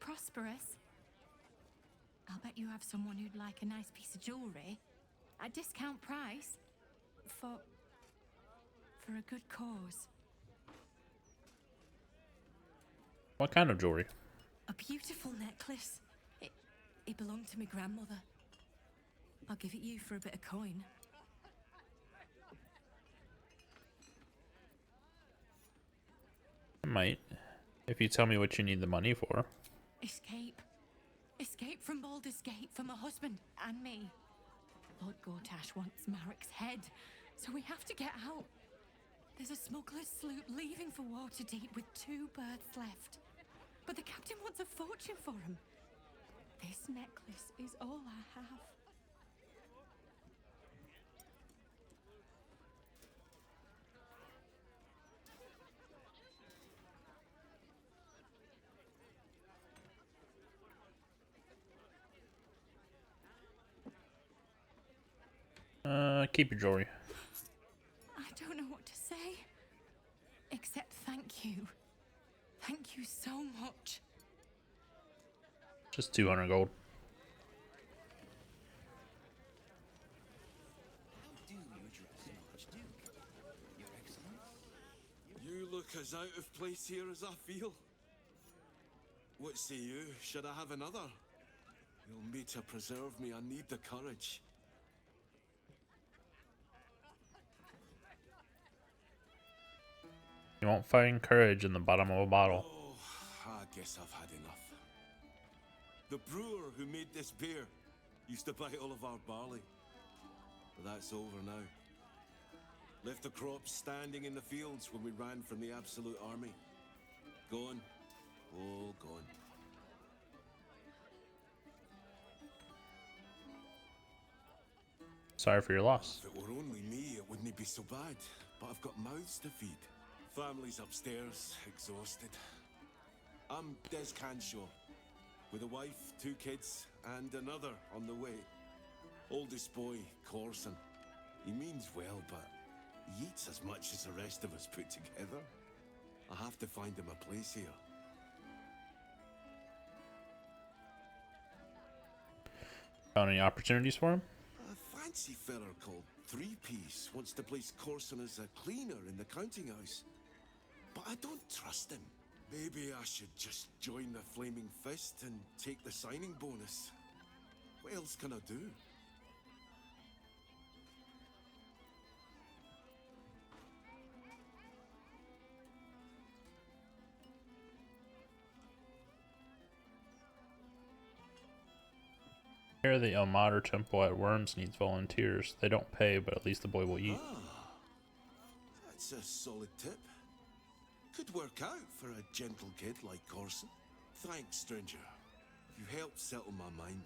prosperous. I'll bet you have someone who'd like a nice piece of jewelry at discount price for a good cause. What kind of jewelry? A beautiful necklace. It belonged to my grandmother. I'll give it you for a bit of coin. I might. If you tell me what you need the money for. Escape. Escape from Baldur's Gate for my husband and me. Lord Gortash wants Marek's head, so we have to get out. There's a smuggler's sloop leaving for Waterdeep with 2 berths left. But the captain wants a fortune for him. This necklace is all I have. Keep your jewelry. I don't know what to say, except thank you. Thank you so much. Just 200 gold. You look as out of place here as I feel. What say you? Should I have another? You'll meet to preserve me. I need the courage. You won't find courage in the bottom of a bottle. Oh, I guess I've had enough. The brewer who made this beer used to buy all of our barley. But that's over now. Left the crops standing in the fields when we ran from the Absolute Army. Gone. All gone. Sorry for your loss. If it were only me, it wouldn't be so bad. But I've got mouths to feed. Family's upstairs, exhausted. I'm Des Canshaw, with a wife, 2 kids, and another on the way. Oldest boy, Corson. He means well, but he eats as much as the rest of us put together. I have to find him a place here. Found any opportunities for him? A fancy feller called Three Piece wants to place Corson as a cleaner in the counting house. But I don't trust him. Maybe I should just join the Flaming Fist and take the signing bonus. What else can I do? Here, the Elmater Temple at Worms needs volunteers. They don't pay, but at least the boy will eat. Ah, that's a solid tip. Could work out for a gentle kid like Corson. Thanks, stranger. You helped settle my mind.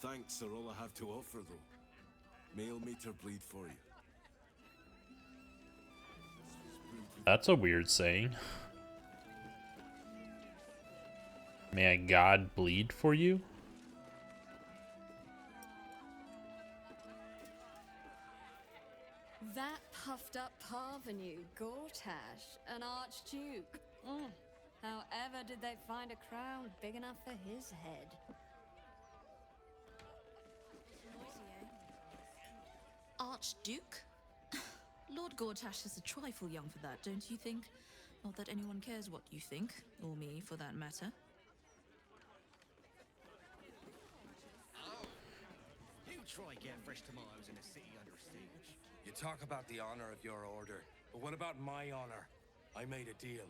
Thanks are all I have to offer, though. Mail meter bleed for you. That's a weird saying. May I God bleed for you? That puffed up parvenu, Gortash, an archduke. However did they find a crown big enough for his head? Archduke? Lord Gortash is a trifle young for that, don't you think? Not that anyone cares what you think, or me for that matter. You try get fresh tomatoes in a city under siege. You talk about the honor of your order, but what about my honor? I made a deal.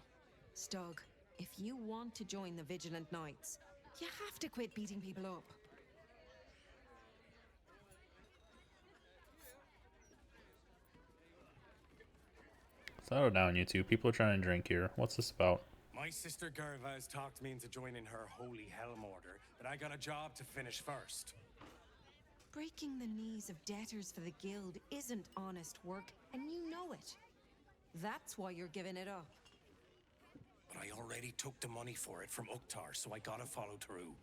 Stug, if you want to join the Vigilant Knights, you have to quit beating people up. Settle down, you two. People are trying to drink here. What's this about? My sister Gerva has talked me into joining her Holy Helm Order, but I got a job to finish first. Breaking the knees of debtors for the guild isn't honest work, and you know it. That's why you're giving it up. But I already took the money for it from Uktar, so I gotta follow through.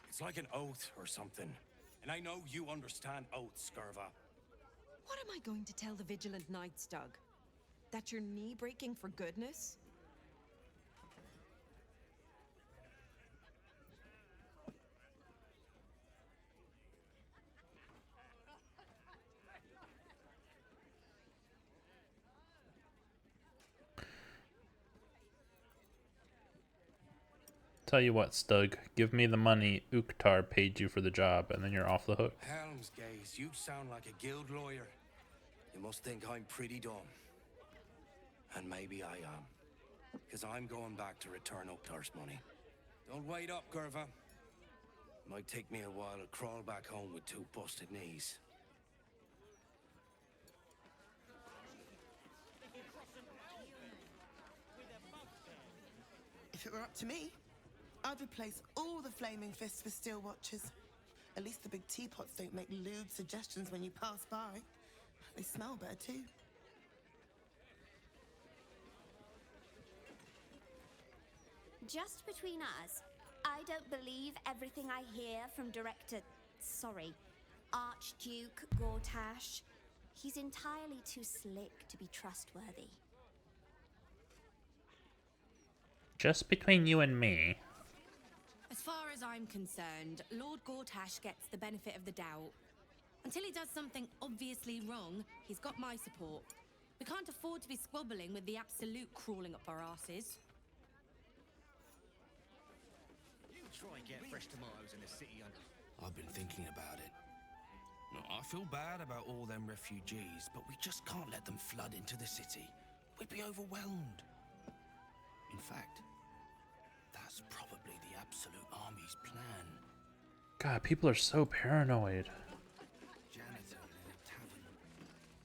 It's like an oath or something. And I know you understand oaths, Gerva. What am I going to tell the Vigilant Knights, Doug? That you're knee-breaking for goodness? Tell you what, Stug. Give me the money Uktar paid you for the job, and then you're off the hook. Helm's Gaze, you sound like a guild lawyer. You must think I'm pretty dumb. And maybe I am. Because I'm going back to return Uktar's money. Don't wait up, Gerva. Might take me a while to crawl back home with 2 busted knees. If it were up to me, I'd replace all the flaming fists with steel watchers. At least the big teapots don't make lewd suggestions when you pass by. They smell better too. Just between us, I don't believe everything I hear from Archduke Gortash. He's entirely too slick to be trustworthy. Just between you and me. As far as I'm concerned, Lord Gortash gets the benefit of the doubt. Until he does something obviously wrong, he's got my support. We can't afford to be squabbling with the Absolute crawling up our asses. You try get fresh tomatoes in the city under. I've been thinking about it. No, I feel bad about all them refugees, but we just can't let them flood into the city. We'd be overwhelmed. In fact, that's probably the Absolute Army's plan. God, people are so paranoid. Janitor in a tavern.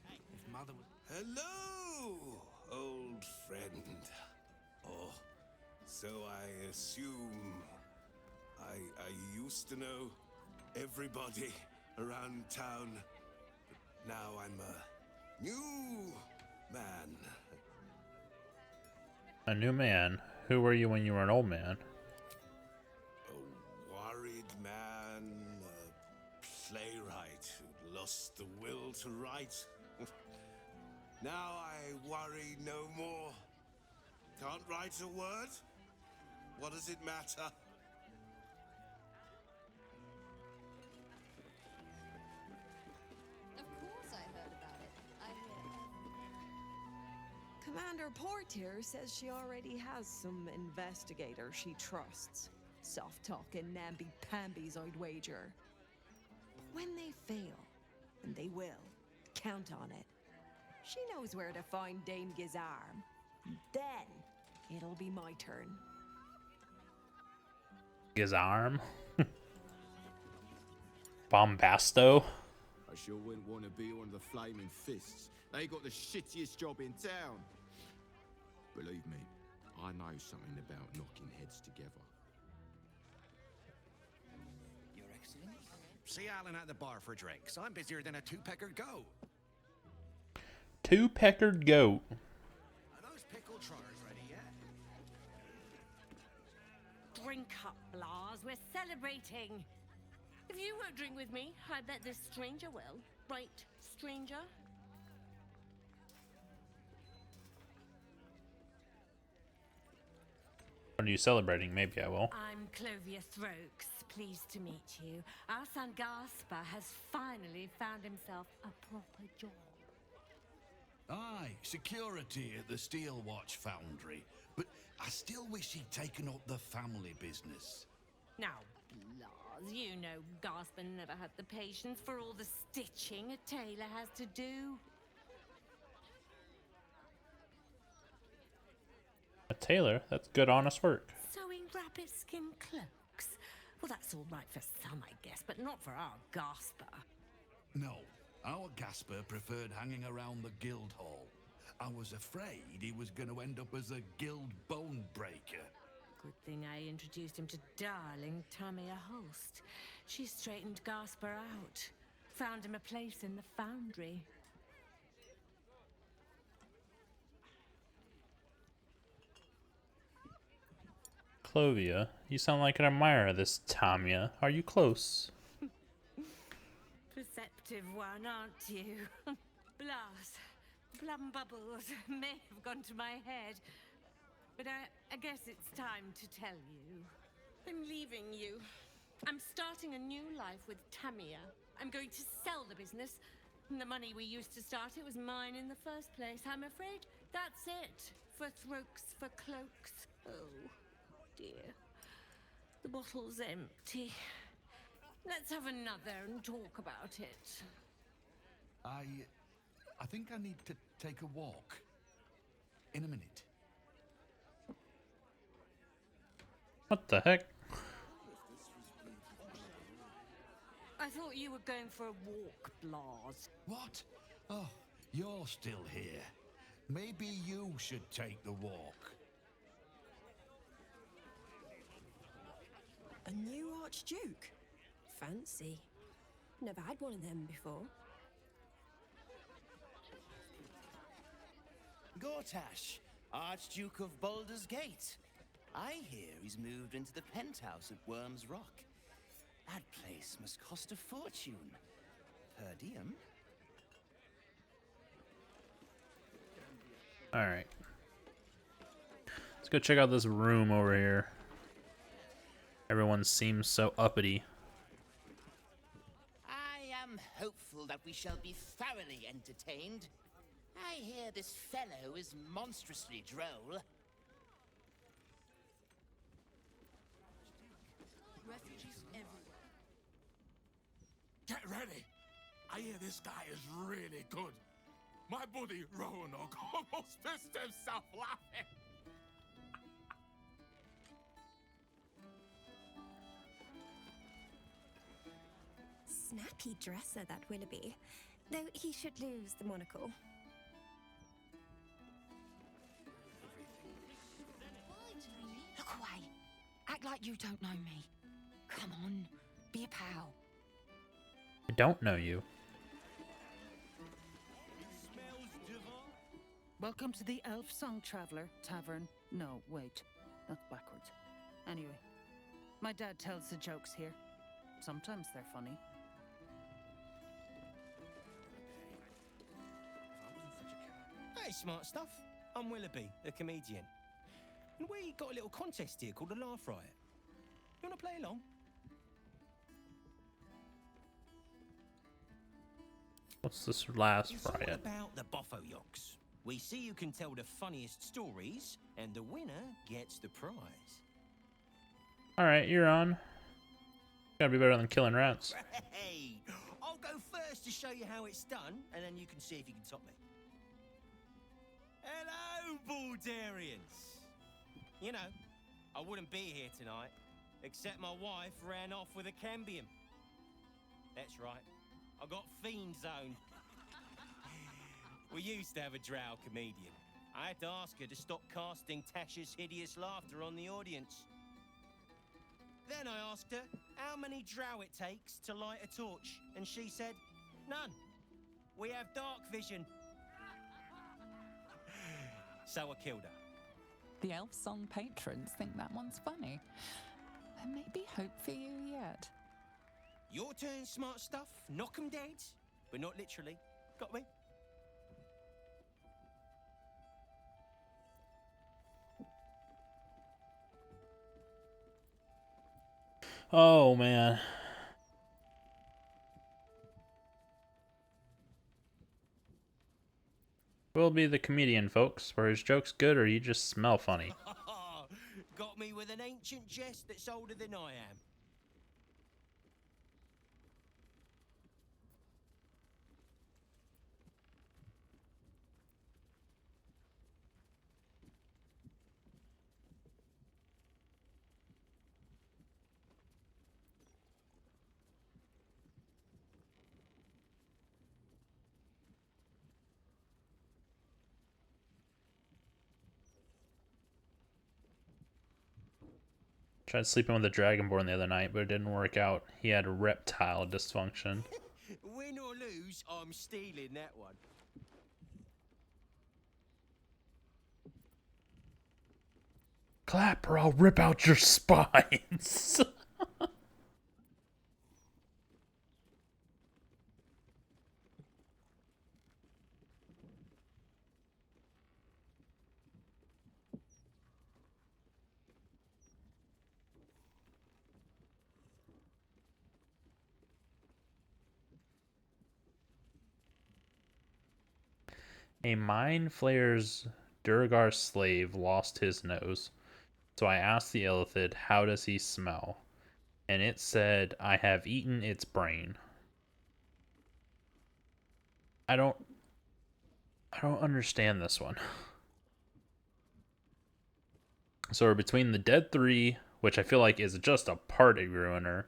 If Mother was... Hello, old friend. Oh, so I assume I used to know everybody around town, but now I'm a new man. A new man? Who were you when you were an old man? A worried man, a playwright who lost the will to write. Now I worry no more. Can't write a word? What does it matter? Of course I heard about it. I hear. Commander Portier says she already has some investigator she trusts. Soft-talking namby-pambies, I'd wager. But when they fail, and they will, count on it. She knows where to find Dame Gizarm. Then, it'll be my turn. Gizarm? Bombasto? I sure wouldn't want to be one of the Flaming Fists. They got the shittiest job in town. Believe me, I know something about knocking heads together. Your Excellency? See Alan at the bar for drinks. I'm busier than a two-peckered goat. Two-peckered goat. Are those pickled trotters ready yet? Drink up, Blas. We're celebrating. If you won't drink with me, I bet this stranger will. Right, stranger? What are you celebrating? Maybe I will. I'm Clovia Throaks. Pleased to meet you. Our son Gaspar has finally found himself a proper job. Aye, security at the Steel Watch Foundry. But I still wish he'd taken up the family business. Now, Blas, you know Gaspar never had the patience for all the stitching a tailor has to do. A tailor? That's good, honest work. Sewing rabbit skin cloaks. Well, that's all right for some, I guess, but not for our Gaspar. No, our Gaspar preferred hanging around the guild hall. I was afraid he was going to end up as a guild bone breaker. Good thing I introduced him to darling Tamia Holst. She straightened Gaspar out. Found him a place in the foundry. Clovia, you sound like an admirer of this Tamia. Are you close? Perceptive one, aren't you? Blas, plum bubbles may have gone to my head, but I guess it's time to tell you. I'm leaving you. I'm starting a new life with Tamia. I'm going to sell the business. The money we used to start it was mine in the first place. I'm afraid that's it for Throaks for Cloaks. Oh, dear. The bottle's empty. Let's have another and talk about it. I think I need to take a walk. In a minute. What the heck? I thought you were going for a walk, Blas. What? Oh, you're still here. Maybe you should take the walk. A new Archduke? Fancy. Never had one of them before. Gortash, Archduke of Baldur's Gate. I hear he's moved into the penthouse at Worm's Rock. That place must cost a fortune. Per diem. Alright. Let's go check out this room over here. Everyone seems so uppity. I am hopeful that we shall be thoroughly entertained. I hear this fellow is monstrously droll. ready. I hear this guy is really good. My buddy Roanoke almost pissed himself laughing. Snappy dresser, that Willoughby. Though he should lose the monocle. Look away. Act like you don't know me. Come on, be a pal. I don't know you. Welcome to the Elf Song Traveler Tavern. No, wait. That's backwards. Anyway, my dad tells the jokes here. Sometimes they're funny. Hey, smart stuff. I'm Willoughby, a comedian. And we got a little contest here called the Laugh Riot. You want to play along? What's this last It's all riot? about the Boffo Yocks. We see who can tell the funniest stories, and the winner gets the prize. Alright, you're on. Gotta be better than killing rats. Hey, I'll go first to show you how it's done, and then you can see if you can top me. Hello, Baldurians! You know, I wouldn't be here tonight, except my wife ran off with a cambion. That's right, I got fiend zone. We used to have a drow comedian. I had to ask her to stop casting Tasha's hideous laughter on the audience. Then I asked her how many drow it takes to light a torch, and she said, none. We have dark vision. So I killed her. The Elf Song patrons think that one's funny. There may be hope for you yet. Your turn, smart stuff. Knock 'em dead, but not literally. Got me? Oh man. Will be the comedian, folks. Were his jokes good or you just smell funny? Got me with an ancient jest that's older than I am. Tried sleeping with a dragonborn the other night, but it didn't work out. He had reptile dysfunction. Win or lose, I'm stealing that one. Clap or I'll rip out your spines. A Mind Flayer's Durgar slave lost his nose. So I asked the Illithid, how does he smell? And it said, I have eaten its brain. I don't understand this one. So we're between the Dead 3, which I feel like is just a party ruiner,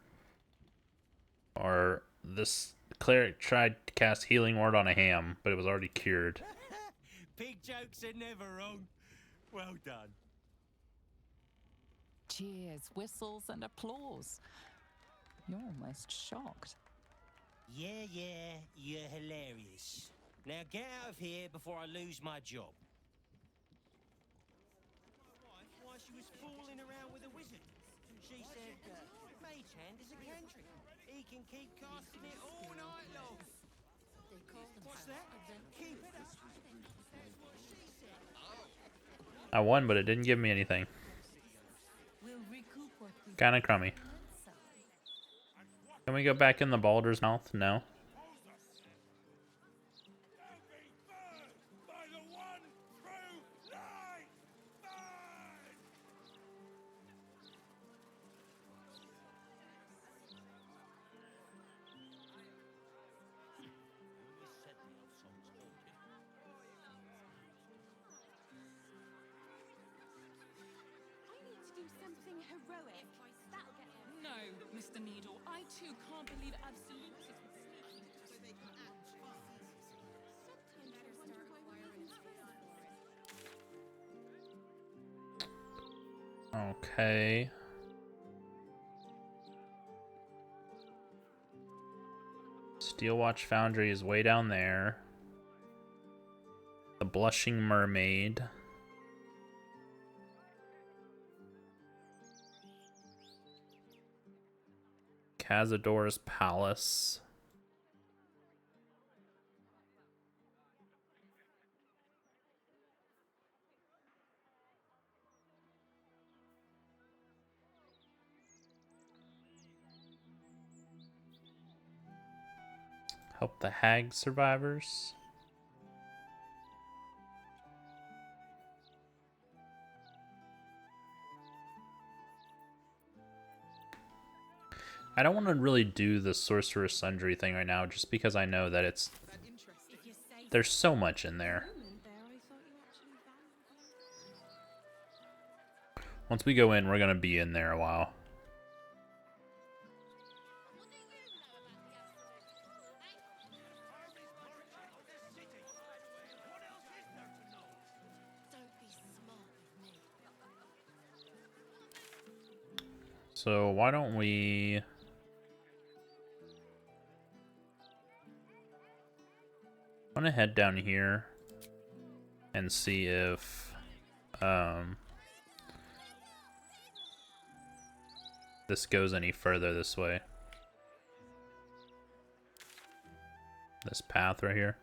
or this cleric tried to cast Healing Word on a ham, but it was already cured. Big jokes are never wrong. Well done. Cheers, whistles, and applause. You're almost shocked. Yeah, you're hilarious. Now get out of here before I lose my job. My wife, while she was fooling around with a wizard, she said, Mage Hand is a cantrip. He can keep casting it all night long. What's that? Keep it up. That's what she said. I won, but it didn't give me anything. Kinda crummy. Can we go back in the Baldur's mouth? No. something heroic. That'll get them. No, Mr. Needle, I too can't believe absolutists would sneak Where they can act fast. Sometimes I wonder why we even fight. Okay. Steelwatch Foundry is way down there. The Blushing Mermaid. Cazador's Palace. Help the Hag survivors. I don't want to really do the Sorcerer's Sundry thing right now, just because I know that it's... There's so much in there. Once we go in, we're going to be in there a while. So why don't we... I'm gonna head down here and see if this goes any further this way. This path right here.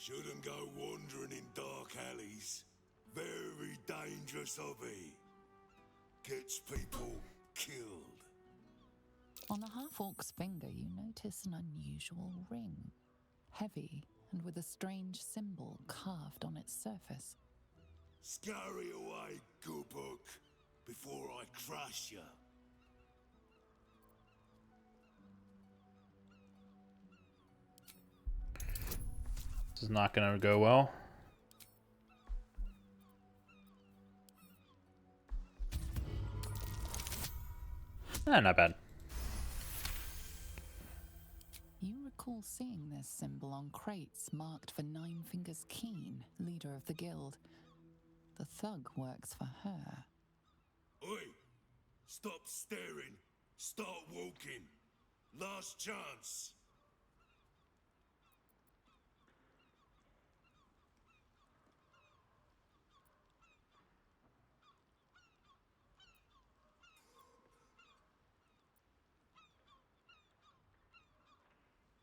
Shouldn't go wandering in dark alleys. Very dangerous hobby. Gets people killed. On the half-orc's finger, you notice an unusual ring. Heavy and with a strange symbol carved on its surface. Scurry away, good book, before I crush you. This is not gonna go well. Not bad. You recall seeing this symbol on crates marked for Nine Fingers Keen, leader of the guild. The thug works for her. Oi! Stop staring. Start walking. Last chance.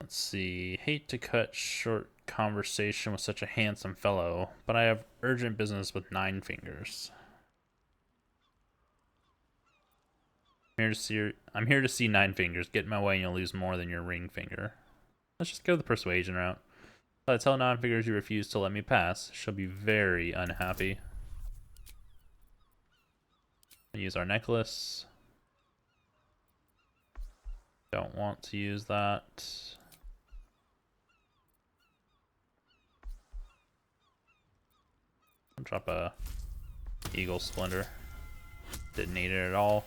Let's see. Hate to cut short conversation with such a handsome fellow, but I have urgent business with Nine Fingers. I'm here to see Nine Fingers. Get in my way and you'll lose more than your ring finger. Let's just go the persuasion route. If I tell Nine Fingers you refuse to let me pass, she'll be very unhappy. Use our necklace. Don't want to use that. Drop a Eagle Splendor. Didn't need it at all.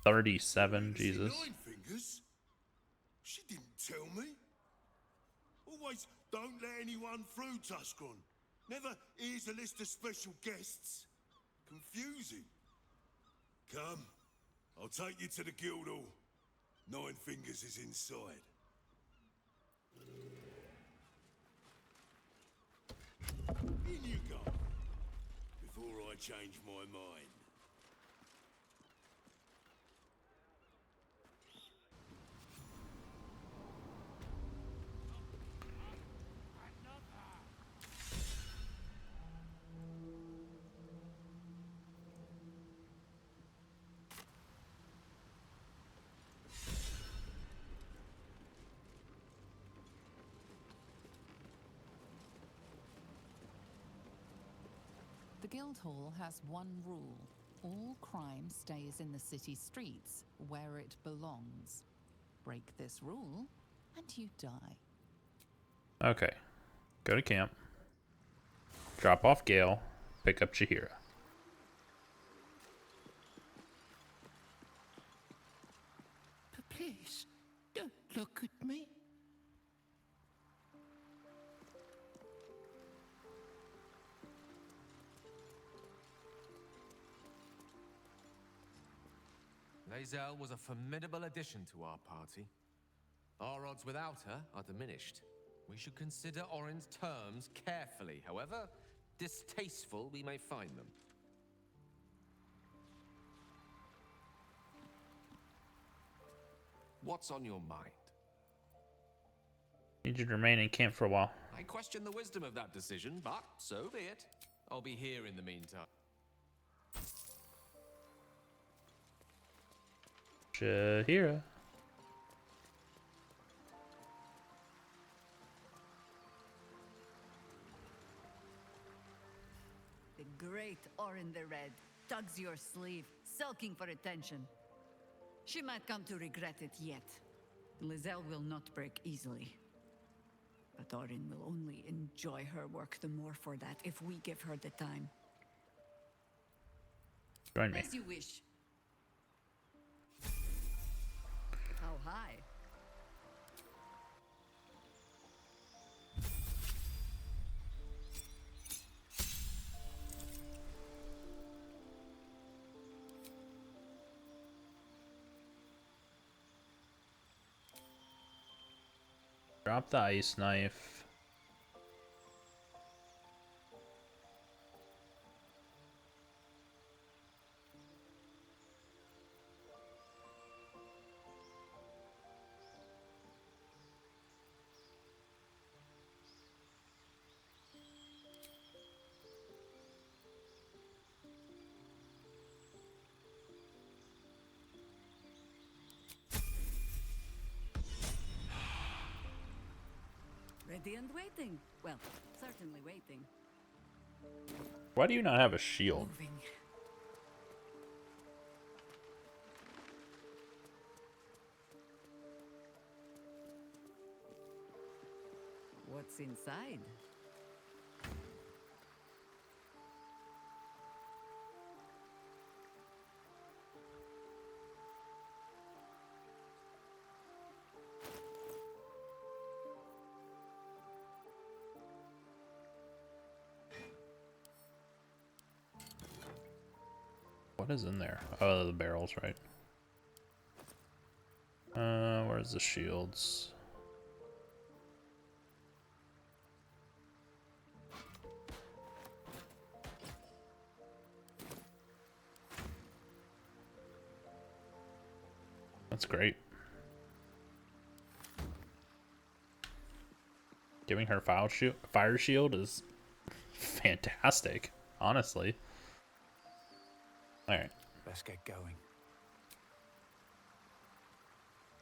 37, Jesus. Nine Fingers? She didn't tell me. Always don't let anyone through, Tuskron. Never here's a list of special guests. Confusing. Come, I'll take you to the guild hall. Nine Fingers is inside. In you go, before I change my mind. Guildhall has one rule. All crime stays in the city streets, where it belongs. Break this rule, and you die. Okay. Go to camp. Drop off Gale. Pick up Chihira. But please, don't look at me. Lae'zel was a formidable addition to our party. Our odds without her are diminished. We should consider Orin's terms carefully, however distasteful we may find them. What's on your mind? Need you to remain in camp for a while. I question the wisdom of that decision, but so be it. I'll be here in the meantime. Chihira. The great Orin the Red tugs your sleeve, sulking for attention. She might come to regret it yet. Lae'zel will not break easily. But Orin will only enjoy her work the more for that if we give her the time. Join me. As you wish. How high? Drop the ice knife. Ready and waiting. Well, certainly waiting. Why do you not have a shield? Moving. What's inside? What is in there? Oh, the barrels, right? Where's the shields? That's great. Giving her fire shield is fantastic, honestly. Alright. Let's get going.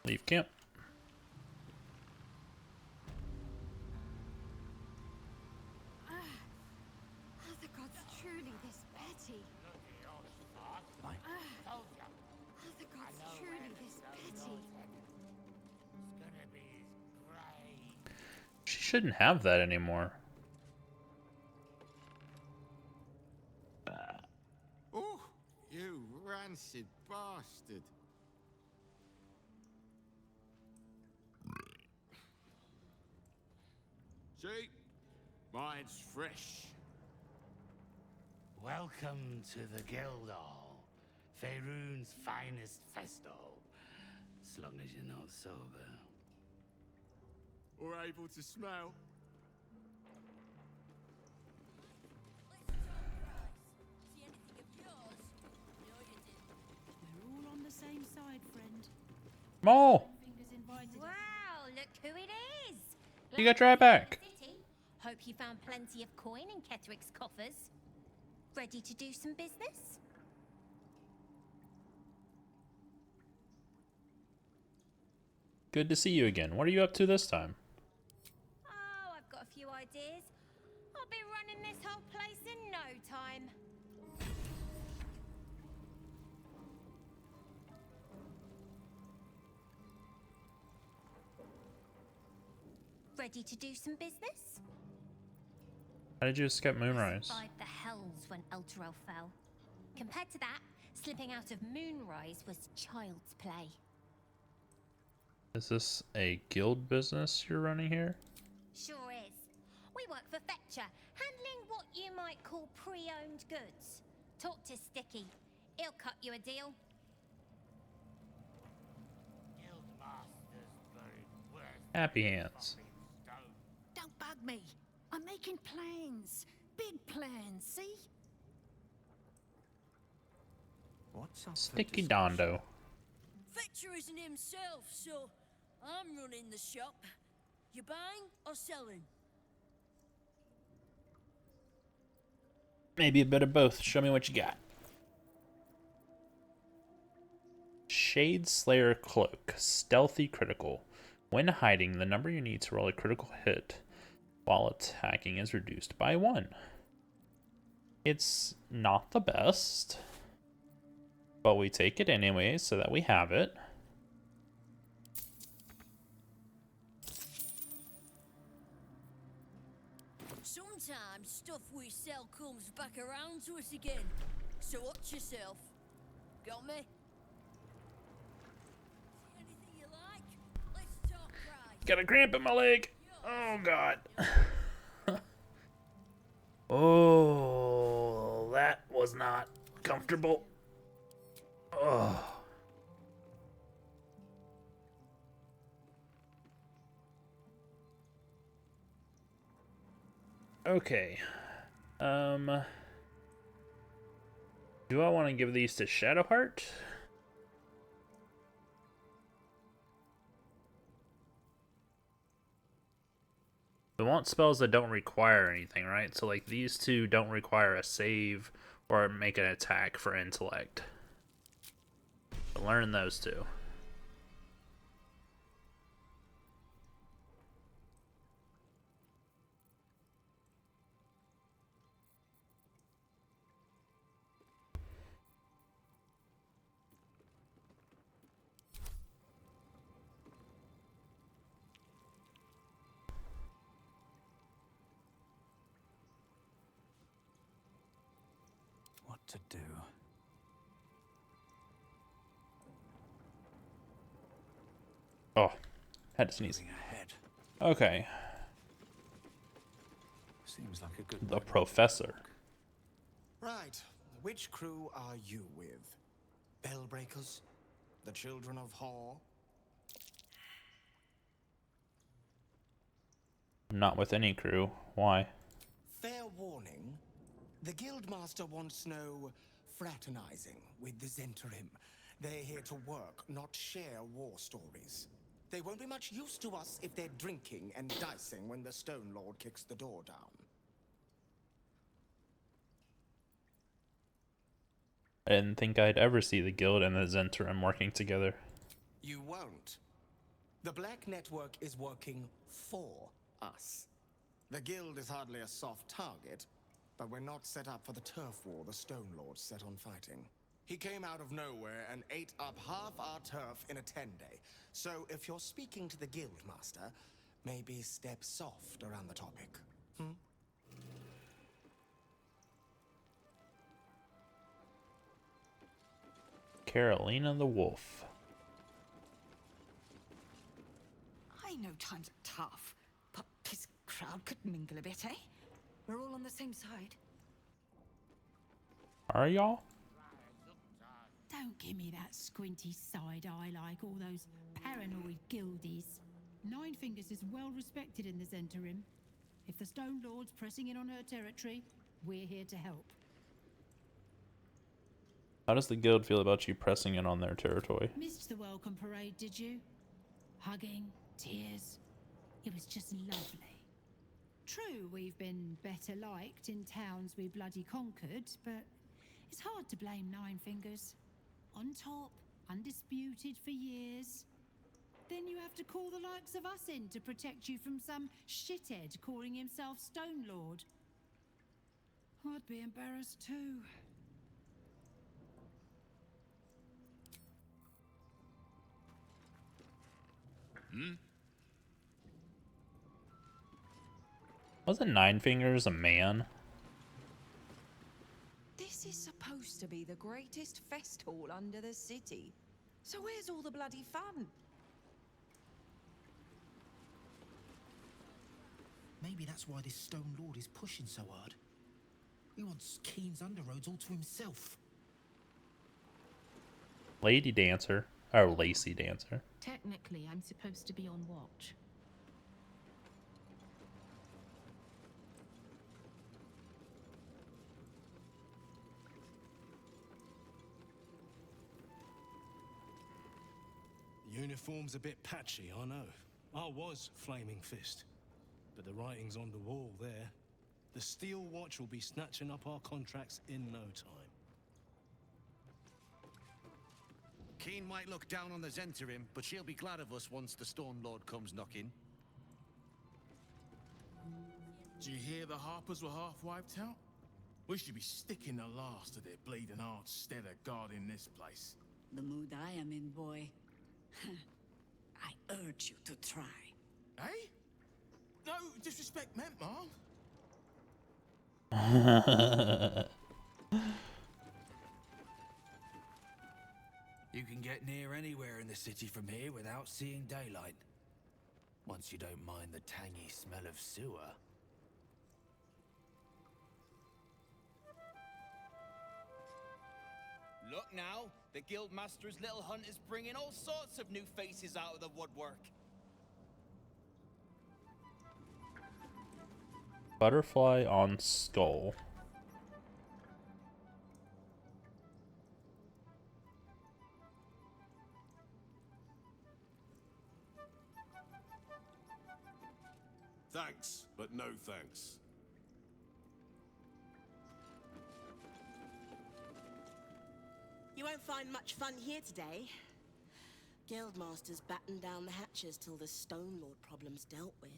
Leave camp. Are the gods truly this petty? Are the gods truly this petty? She shouldn't have that anymore. Oh, you rancid bastard. See? Mine's fresh. Welcome to the Guildhall, Faerun's finest festo. As long as you're not sober. Or able to smell. We're all on the same side, friend. Mo! Wow, look who it is! You got your eye back. City. Hope you found plenty of coin in Kettrick's coffers. Ready to do some business? Good to see you again. What are you up to this time? Oh, I've got a few ideas. I'll be running this whole place in no time. Ready to do some business? How did you escape Moonrise? Survived the hells when Elturel fell. Compared to that, slipping out of Moonrise was child's play. Is this a guild business you're running here? Sure is. We work for Fetcher, handling what you might call pre-owned goods. Talk to Sticky. He'll cut you a deal. Happy hands. Don't bug me. I'm making plans. Big plans, see? What's up? Sticky Dondo. Fetcher isn't himself, so I'm running the shop. You buying or selling? Maybe a bit of both. Show me what you got. Shade Slayer Cloak. Stealthy critical. When hiding, the number you need to roll a critical hit while attacking is reduced by 1. It's not the best, but we take it anyway so that we have it. Sometimes stuff we sell comes back around to us again. So watch yourself. Got me? Anything you like? Let's talk price. Got a cramp in my leg. Oh god. Oh, that was not comfortable. Oh. Okay. Do I want to give these to Shadowheart? We want spells that don't require anything, right? So like these two don't require a save or make an attack for intellect. So learn those two. To do. Oh, had to sneeze. Okay. Seems like a good. The Professor. Right. Which crew are you with? Bellbreakers? The Children of Hor? Not with any crew. Why? Fair warning. The Guildmaster wants no fraternizing with the Zentrim. They're here to work, not share war stories. They won't be much use to us if they're drinking and dicing when the Stone Lord kicks the door down. I didn't think I'd ever see the Guild and the Zentrim working together. You won't. The Black Network is working for us. The Guild is hardly a soft target, but we're not set up for the turf war the Stone Lord set on fighting. He came out of nowhere and ate up half our turf in a 10-day. So if you're speaking to the Guildmaster, maybe step soft around the topic. Carolina the Wolf. I know times are tough, but this crowd could mingle a bit, eh? We're all on the same side. Are y'all? Don't give me that squinty side eye like all those paranoid guildies. Nine Fingers is well respected in the Zentrim. If the Stone Lord's pressing in on her territory, we're here to help. How does the Guild feel about you pressing in on their territory? Missed the welcome parade, did you? Hugging, tears. It was just lovely. True, we've been better liked in towns we bloody conquered, but it's hard to blame Nine Fingers. On top, undisputed for years. Then you have to call the likes of us in to protect you from some shithead calling himself Stone Lord. I'd be embarrassed too. Wasn't Nine Fingers a man? This is supposed to be the greatest fest hall under the city. So where's all the bloody fun? Maybe that's why this Stone Lord is pushing so hard. He wants Keen's underroads all to himself. Lady Dancer. Or Lacey Dancer. Technically, I'm supposed to be on watch. The uniform's a bit patchy, I know. I was Flaming Fist. But the writing's on the wall there. The Steel Watch will be snatching up our contracts in no time. Keen might look down on the Zentarim, but she'll be glad of us once the Stone Lord comes knocking. Do you hear the Harpers were half wiped out? We should be sticking the last of their bleeding hearts instead of guarding this place. The mood I am in, boy. I urge you to try. Eh? No disrespect meant, Mom. You can get near anywhere in the city from here without seeing daylight. Once you don't mind the tangy smell of sewer. Look now, the Guildmaster's little hunt is bringing all sorts of new faces out of the woodwork. Butterfly on skull. Thanks, but no thanks. You won't find much fun here today. Guildmasters batten down the hatches till the Stone Lord problem's dealt with.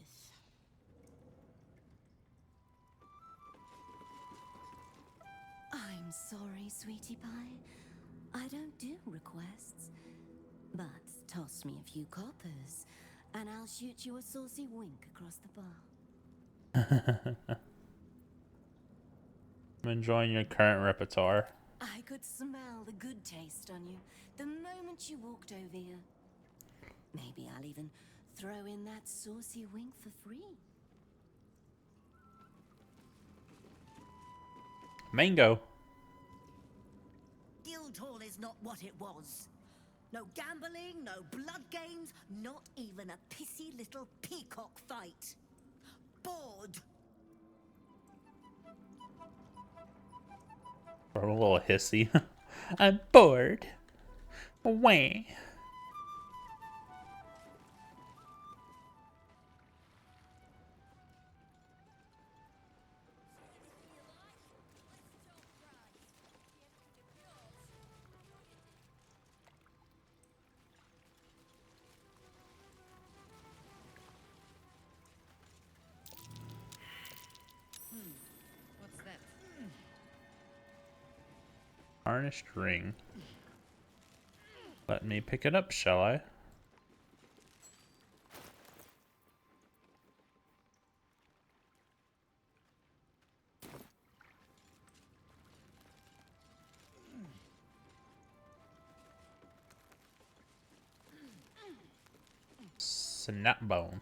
I'm sorry, sweetie pie. I don't do requests. But toss me a few coppers, and I'll shoot you a saucy wink across the bar. I'm enjoying your current repertoire. I could smell the good taste on you the moment you walked over here. Maybe I'll even throw in that saucy wink for free. Mango. Guildhall is not what it was. No gambling, no blood games, not even a pissy little peacock fight. Bored. I'm a little hissy. I'm bored. Wah. What's that? Tarnished ring. Let me pick it up, shall I? Snapbone.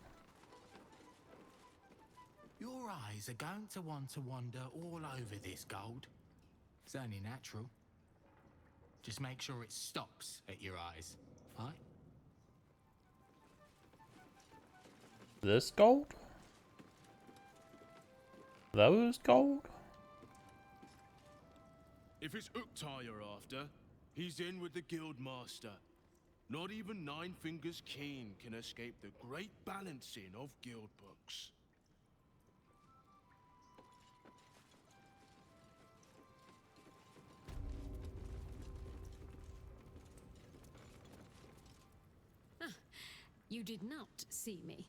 Your eyes are going to want to wander all over this gold. It's only natural. Just make sure it stops at your eyes, right? This gold? Those gold? If it's Uktar you're after, he's in with the Guildmaster. Not even Nine Fingers Keen can escape the great balancing of guild books. You did not see me.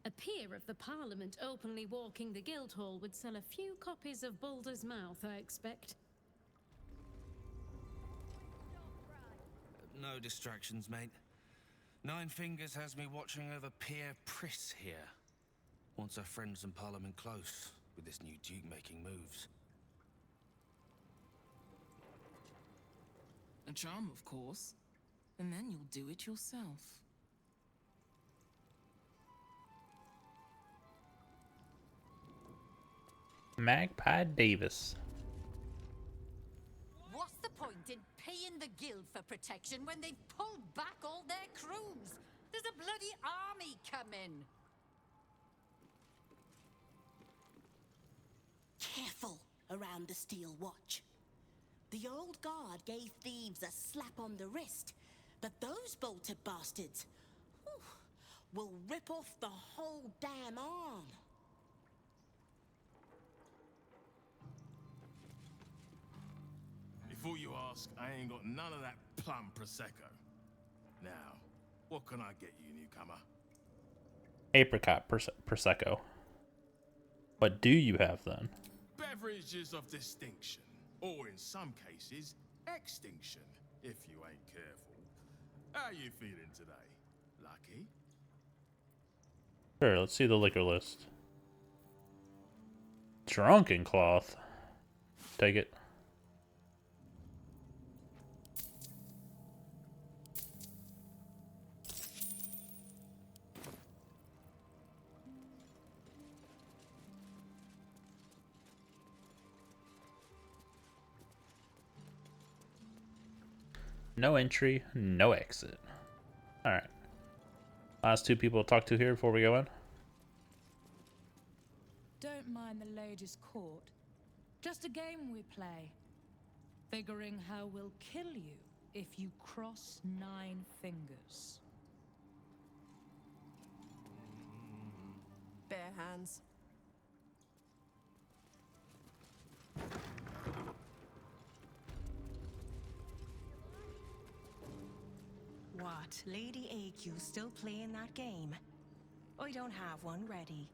A peer of the Parliament openly walking the Guildhall would sell a few copies of Baldur's Mouth, I expect. No distractions, mate. Nine Fingers has me watching over Pierre Priss here. Wants her friends and Parliament close, with this new Duke making moves. A charm, of course. And then you'll do it yourself. Magpie Davis. What's the point in paying the guild for protection when they've pulled back all their crews? There's a bloody army coming. Careful around the Steel Watch. The old guard gave thieves a slap on the wrist, but those bolted bastards will rip off the whole damn arm. Before you ask, I ain't got none of that plum prosecco. Now, what can I get you, newcomer? Apricot Prosecco. What do you have then? Beverages of distinction, or in some cases, extinction, if you ain't careful. How you feeling today? Lucky? Sure, let's see the liquor list. Drunken cloth. Take it. No entry, no exit. Alright. Last two people to talk to here before we go in. Don't mind the ladies' court. Just a game we play. Figuring how we'll kill you if you cross 9 fingers. Bare hands. What? Lady AQ still playing that game? I don't have one ready.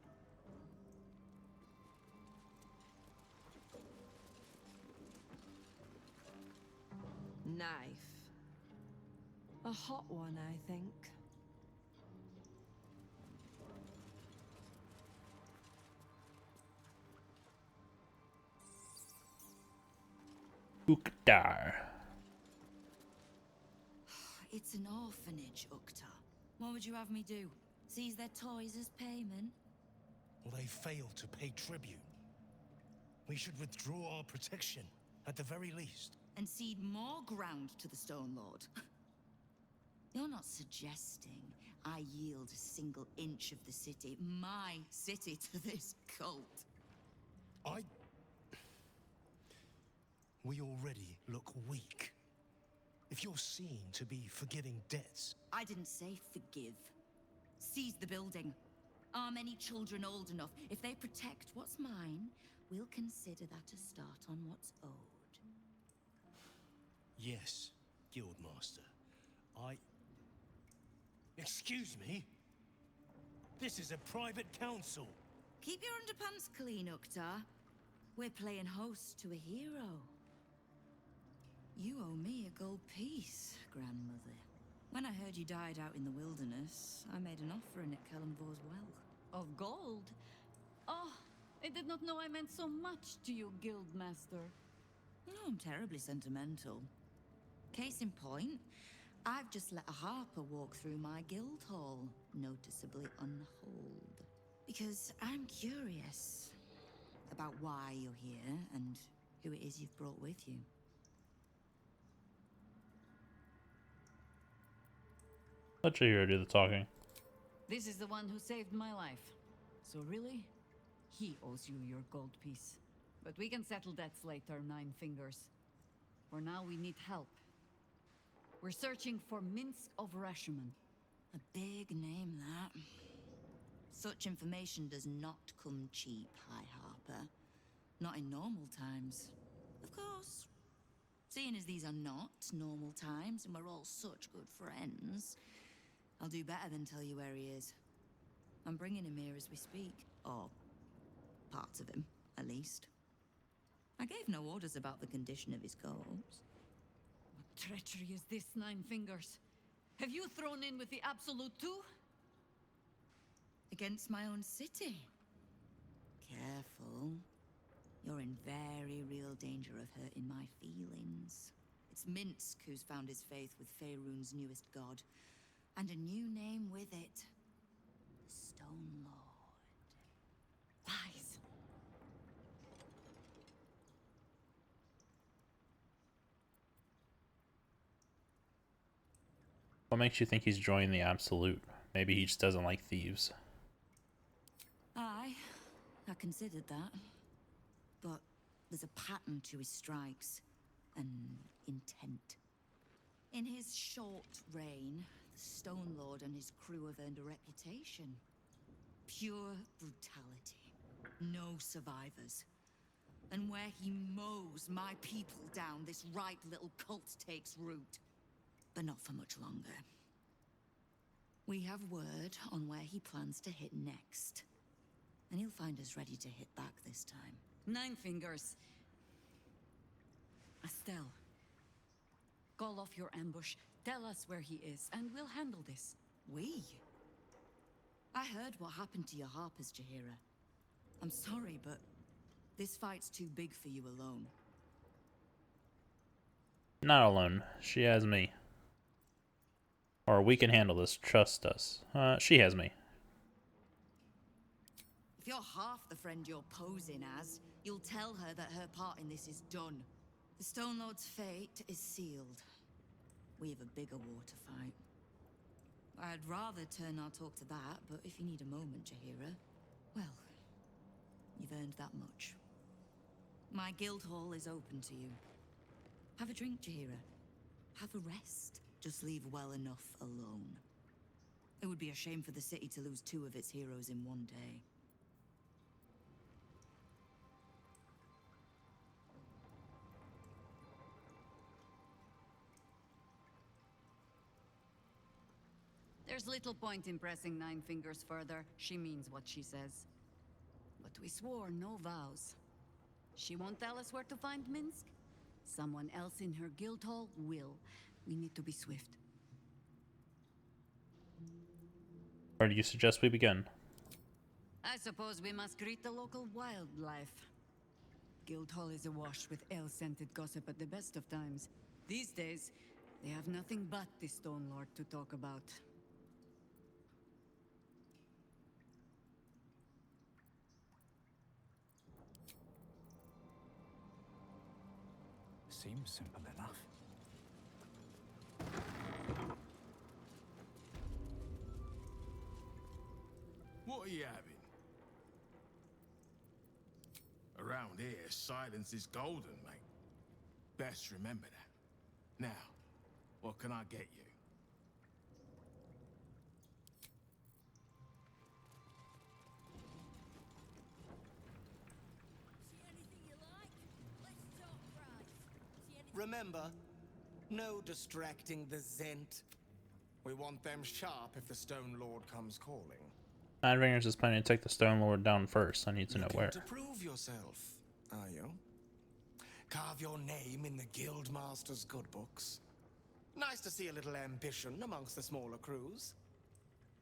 Knife. A hot one, I think. Ukdar. It's an orphanage, Ukta. What would you have me do? Seize their toys as payment? Well, they failed to pay tribute. We should withdraw our protection, at the very least. And cede more ground to the Stone Lord? You're not suggesting I yield a single inch of the city, my city, to this cult? We already look weak. If you're seen to be forgiving debts... I didn't say forgive. Seize the building. Arm any children old enough. If they protect what's mine, we'll consider that a start on what's owed. Yes, Guildmaster. Excuse me? This is a private council. Keep your underpants clean, Uktar. We're playing host to a hero. You owe me a gold piece, grandmother. When I heard you died out in the wilderness, I made an offering at Kellamvor's well. Of gold? Oh, I did not know I meant so much to you, Guildmaster. You know, I'm terribly sentimental. Case in point, I've just let a harper walk through my guild hall, noticeably unholed. Because I'm curious about why you're here and who it is you've brought with you. Let your hero do the talking. This is the one who saved my life. So really, he owes you your gold piece. But we can settle debts later, Nine Fingers. For now, we need help. We're searching for Minsk of Rashomon. A big name, that. Such information does not come cheap, High Harper. Not in normal times. Of course. Seeing as these are not normal times and we're all such good friends, I'll do better than tell you where he is. I'm bringing him here as we speak. Or parts of him, at least. I gave no orders about the condition of his corpse. What treachery is this, Nine Fingers? Have you thrown in with the Absolute too? Against my own city. Careful. You're in very real danger of hurting my feelings. It's Minsk who's found his faith with Faerun's newest god. And a new name with it. The Stone Lord. Lies. What makes you think he's joining the Absolute? Maybe he just doesn't like thieves. Aye, I considered that. But there's a pattern to his strikes. An intent. In his short reign, the Stone Lord and his crew have earned a reputation. Pure brutality. No survivors. And where he mows my people down, this right little cult takes root. But not for much longer. We have word on where he plans to hit next. And he'll find us ready to hit back this time. Nine Fingers. Estelle. Call off your ambush. Tell us where he is, and we'll handle this. We? I heard what happened to your harpers, Jaheira. I'm sorry, but this fight's too big for you alone. Not alone. She has me. Or we can handle this. Trust us. She has me. If you're half the friend you're posing as, you'll tell her that her part in this is done. The Stone Lord's fate is sealed. We have a bigger war to fight. I'd rather turn our talk to that, but if you need a moment, Jaheira, well, you've earned that much. My guild hall is open to you. Have a drink, Jaheira. Have a rest. Just leave well enough alone. It would be a shame for the city to lose 2 of its heroes in one day. There's little point in pressing Nine Fingers further. She means what she says. But we swore no vows. She won't tell us where to find Minsk. Someone else in her guild hall will. We need to be swift. Where do you suggest we begin? I suppose we must greet the local wildlife. Guildhall is awash with ale-scented gossip at the best of times. These days, they have nothing but the Stone Lord to talk about. Seems simple enough. What are you having? Around here, silence is golden, mate. Best remember that. Now, what can I get you? Remember, no distracting the Zent. We want them sharp if the Stone Lord comes calling. Nine Fingers is planning to take the Stone Lord down first. I need to know where. To prove yourself, are you? Carve your name in the Guildmaster's good books. Nice to see a little ambition amongst the smaller crews.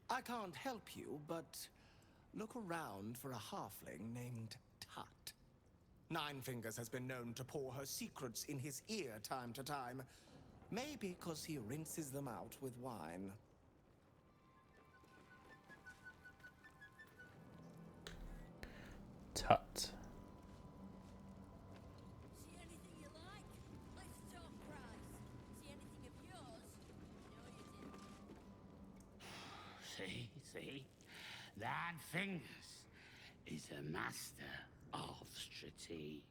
I can't help you, but look around for a halfling named Tut. Nine Fingers has been known to pour her secrets in his ear time to time. Maybe because he rinses them out with wine. Tut. See? Nine Fingers is a master of strategic.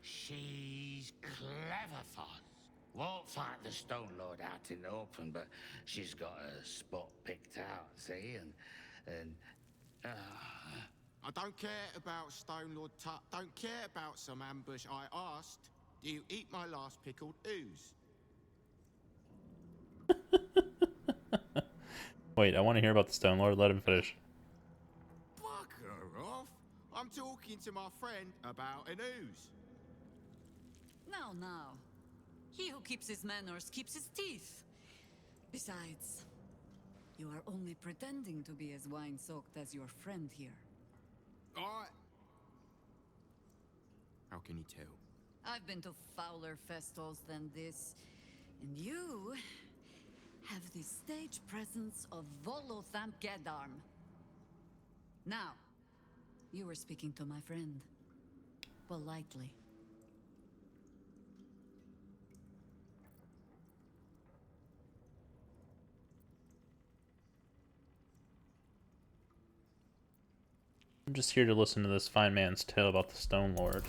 She's clever, Foz. Won't fight the Stone Lord out in the open, but she's got a spot picked out, see? I don't care about Stone Lord Tut. Don't care about some ambush. I asked, do you eat my last pickled ooze? Wait, I want to hear about the Stone Lord. Let him finish. Bugger off! I'm talking to my friend about an ooze. Now. He who keeps his manners keeps his teeth. Besides, you are only pretending to be as wine-soaked as your friend here. How can you tell? I've been to fouler festivals than this, and you have the stage presence of Volothamp Gedarm. Now, you were speaking to my friend. Politely. I'm just here to listen to this fine man's tale about the Stone Lord.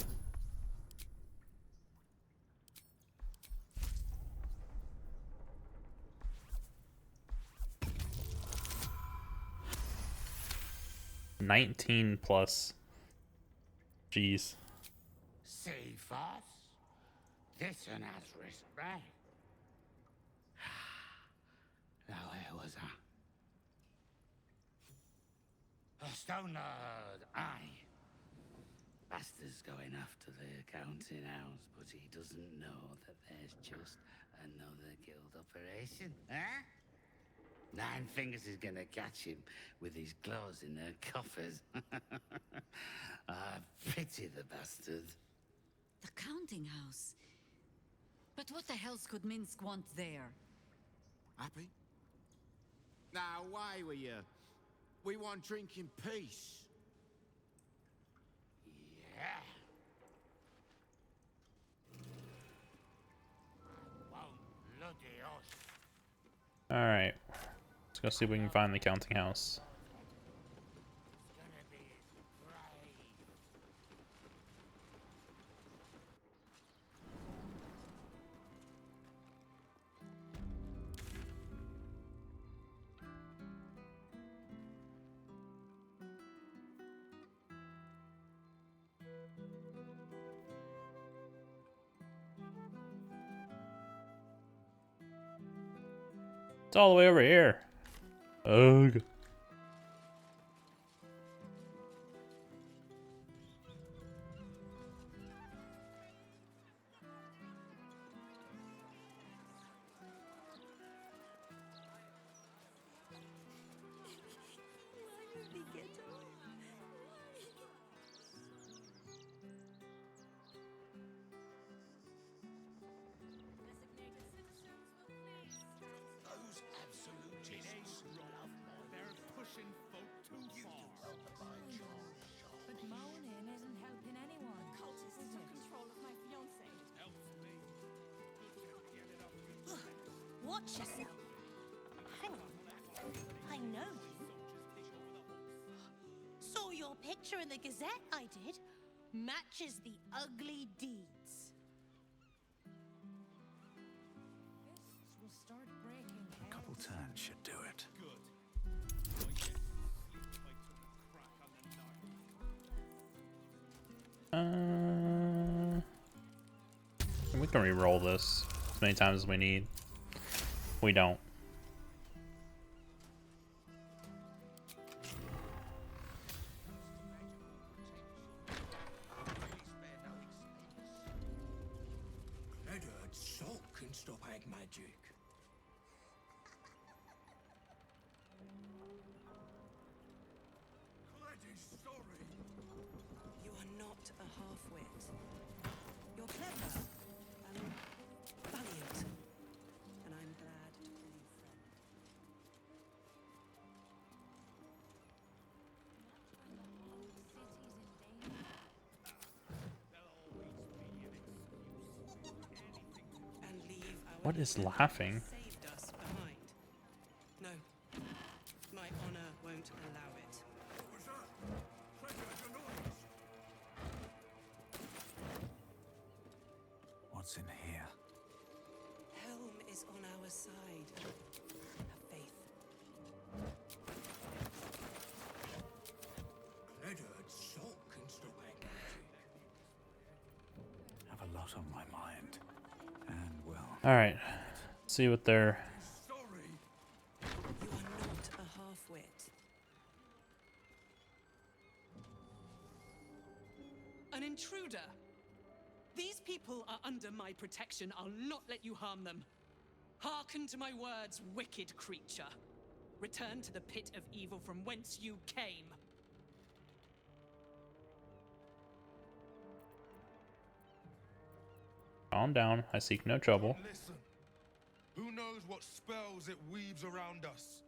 $19 plus. Jeez. See, Foss? This one has respect. Now, where was I? The Stone Lord, aye. Bastard's going after the accounting house, but he doesn't know that there's just another guild operation, eh? Nine Fingers is gonna catch him with his claws in their coffers. I pity the bastard. The counting house? But what the hells could Minsk want there? Happy? Now, away with you. We want drink in peace. Yeah. I won't bloody us. Alright. Let's go see if we can find the counting house. It's all the way over here. Ugh. Those absolutists. They're pushing folk too far. But moaning isn't helping anyone. Cultists took control of my fiancé. Helps me. Watch yourself. Hang on. I know you. Saw your picture in the Gazette, I did. Matches the ugly deeds. We'll start breaking A couple turns should do it. We can re-roll this as many times as we need. We don't. Edward Salt can stop ag magic. You are not a half-wit. You're clever and valiant, and I'm glad to call you friend. And leave our What is leader laughing? saved us behind. No, my honor won't allow it. What's in here? Helm is on our side. Have faith. Edward Salt can stop ag magic. Have a lot on my mind. And well. Alright. See what they're. You are not a These people are under my protection. I'll not let you harm them. Hearken to my words, wicked creature. Return to the pit of evil from whence you came. Calm down. I seek no trouble. Listen. Who knows what spells it weaves around us?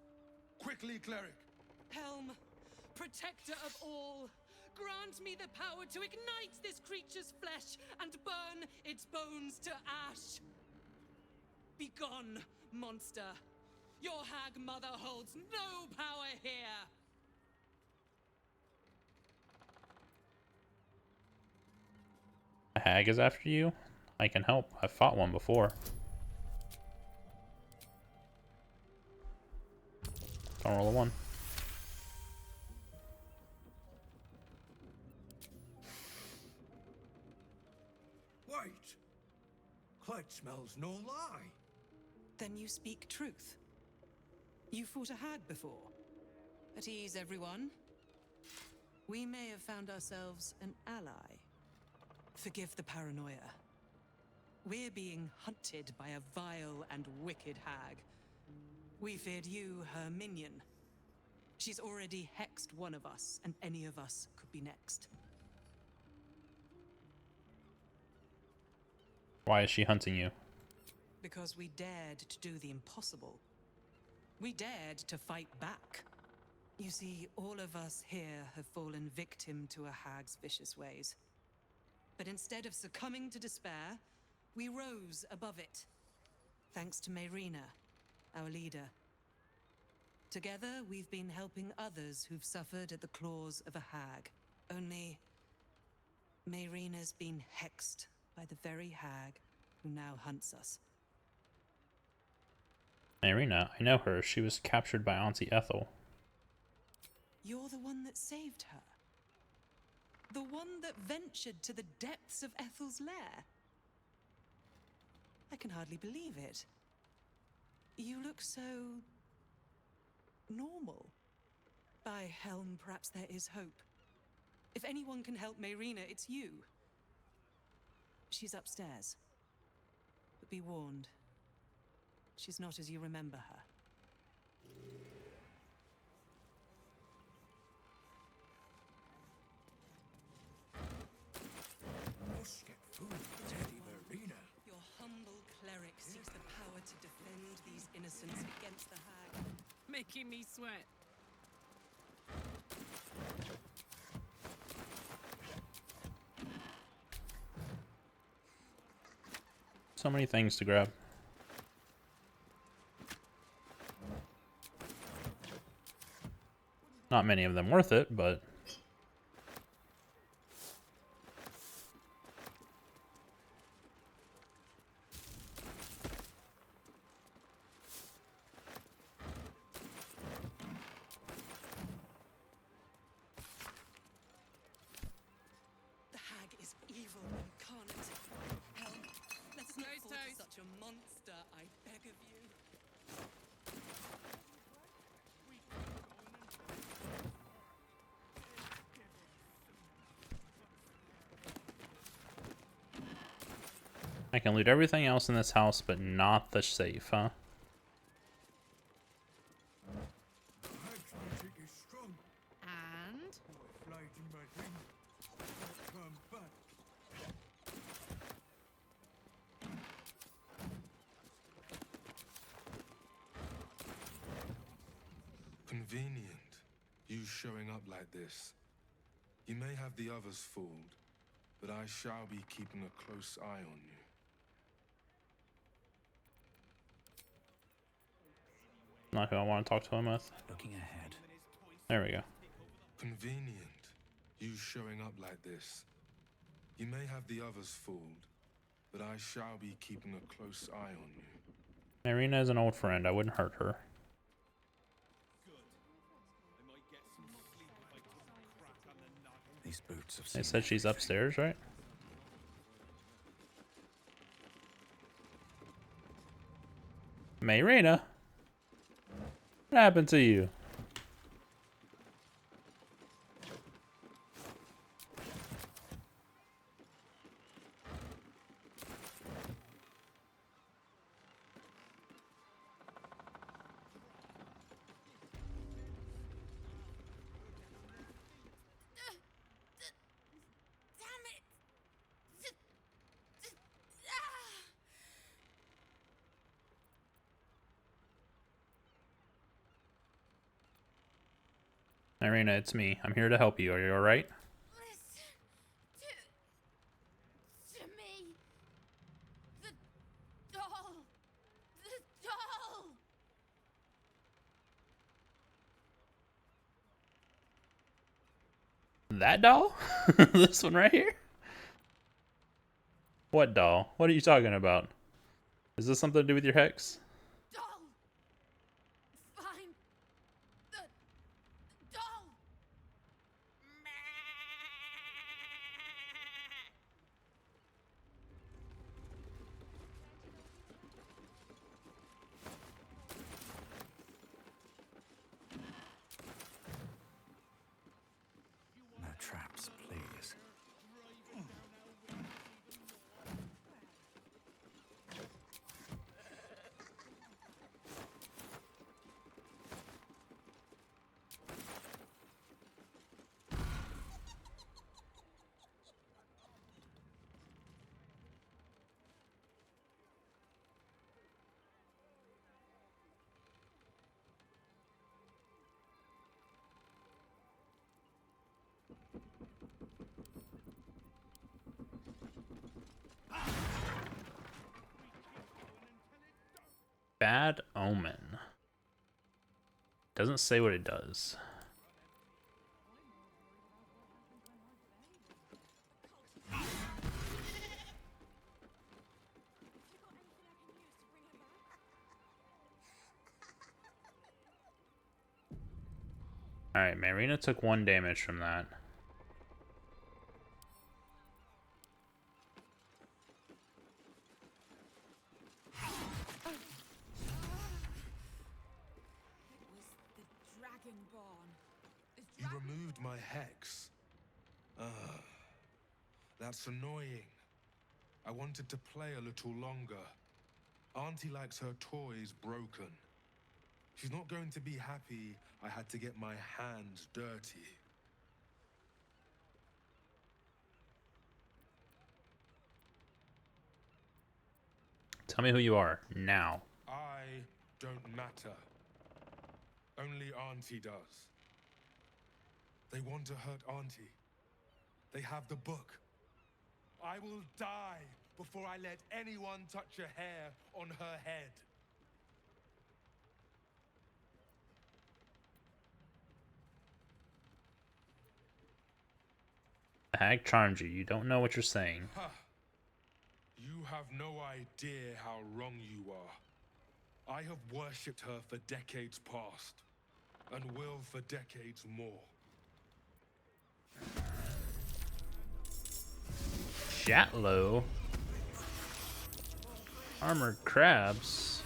Quickly, cleric. Helm, protector of all, grant me the power to ignite this creature's flesh and burn its bones to ash. Begone, monster. Your hag mother holds no power here. A hag is after you? I can help. I've fought one before. Don't roll a 1. Wait! Clyde smells no lie. Then you speak truth. You fought a hag before. At ease, everyone. We may have found ourselves an ally. Forgive the paranoia. We're being hunted by a vile and wicked hag. We feared you, her minion. She's already hexed one of us, and any of us could be next. Why is she hunting you? Because we dared to do the impossible. We dared to fight back. You see, all of us here have fallen victim to a hag's vicious ways. But instead of succumbing to despair, we rose above it. Thanks to Mayrina, our leader. Together, we've been helping others who've suffered at the claws of a hag. Only, Mayrina's been hexed by the very hag who now hunts us. Mayrina, I know her. She was captured by Auntie Ethel. You're the one that saved her. The one that ventured to the depths of Ethel's lair. I can hardly believe it. You look so normal. By Helm, perhaps there is hope. If anyone can help Mayrina, it's you. She's upstairs. But be warned, she's not as you remember her. Must get food for Teddy Mayrina. Your humble cleric seeks the power to defend these innocents against the hag. Making me sweat. So many things to grab. Not many of them worth it, but... The hag is evil incarnate. Helm, let's not fall to such a monster, I beg of you. I can loot everything else in this house, but not the safe, huh? And? Convenient, you showing up like this. You may have the others fooled, but I shall be keeping a close eye on you. Not who I want to talk to him with. Looking ahead. There we go. Convenient, you showing up like this. You may have the others fooled, but I shall be keeping a close eye on you. Mayrina is an old friend. I wouldn't hurt her. These boots have They said she's upstairs, right? Mayrina? What happened to you? Irina, it's me. I'm here to help you. Are you alright? Listen to me. The doll. The doll. That doll? This one right here? What doll? What are you talking about? Is this something to do with your hex? Doll. Find the doll. No traps, please. Bad Omen. Doesn't say what it does. Alright, Marina took 1 damage from that. You removed my hex. That's annoying. I wanted to play a little longer. Auntie likes her toys broken. She's not going to be happy I had to get my hands dirty. Tell me who you are, now. I don't matter. Only Auntie does. They want to hurt Auntie. They have the book. I will die before I let anyone touch a hair on her head. The hag charms you. You don't know what you're saying. Huh. You have no idea how wrong you are. I have worshipped her for decades past, and will for decades more. Shatlow. Armored crabs.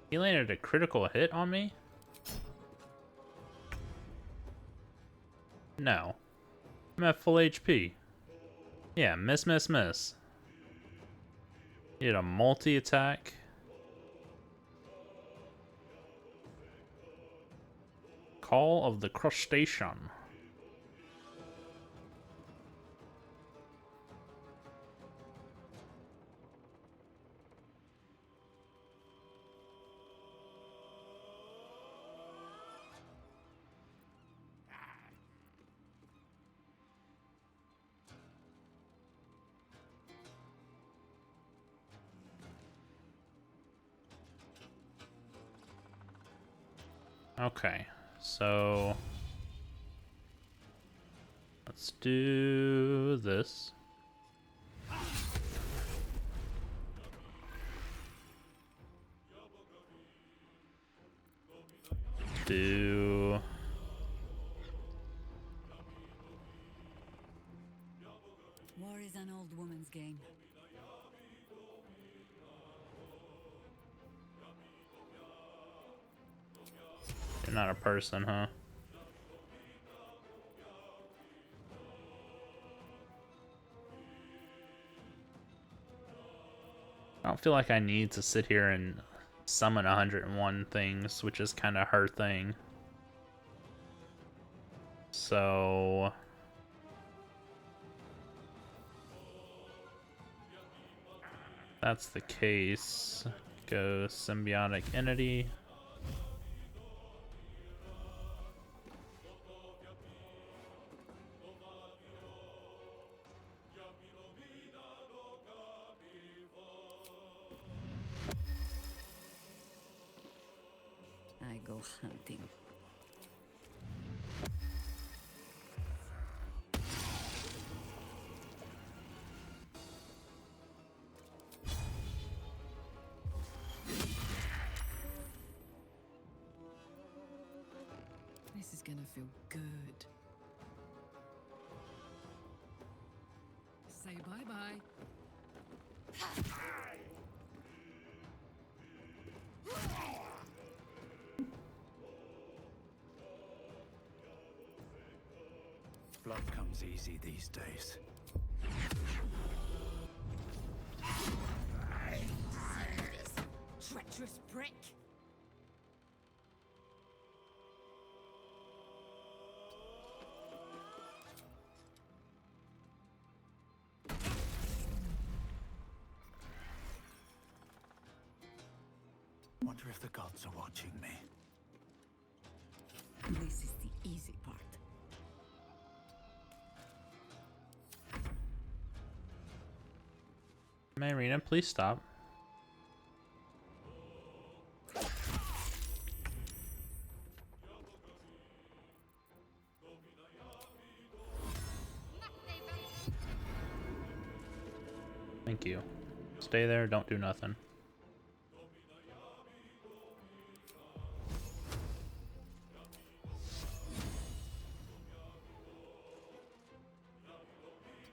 He landed a critical hit on me? No. I'm at full HP. Yeah, miss, miss, miss. He had a multi-attack. Call of the Crustacean. Okay, so let's do this. Do War is an old woman's game. you're not a person, huh? I don't feel like I need to sit here and summon 101 things, which is kind of her thing. So that's the case. Go symbiotic entity. I go hunting. This is gonna feel good. Say bye-bye. Blood comes easy these days. Treacherous prick! Wonder if the gods are watching me. This is the easy part. Marina, please stop. Thank you. Stay there, don't do nothing.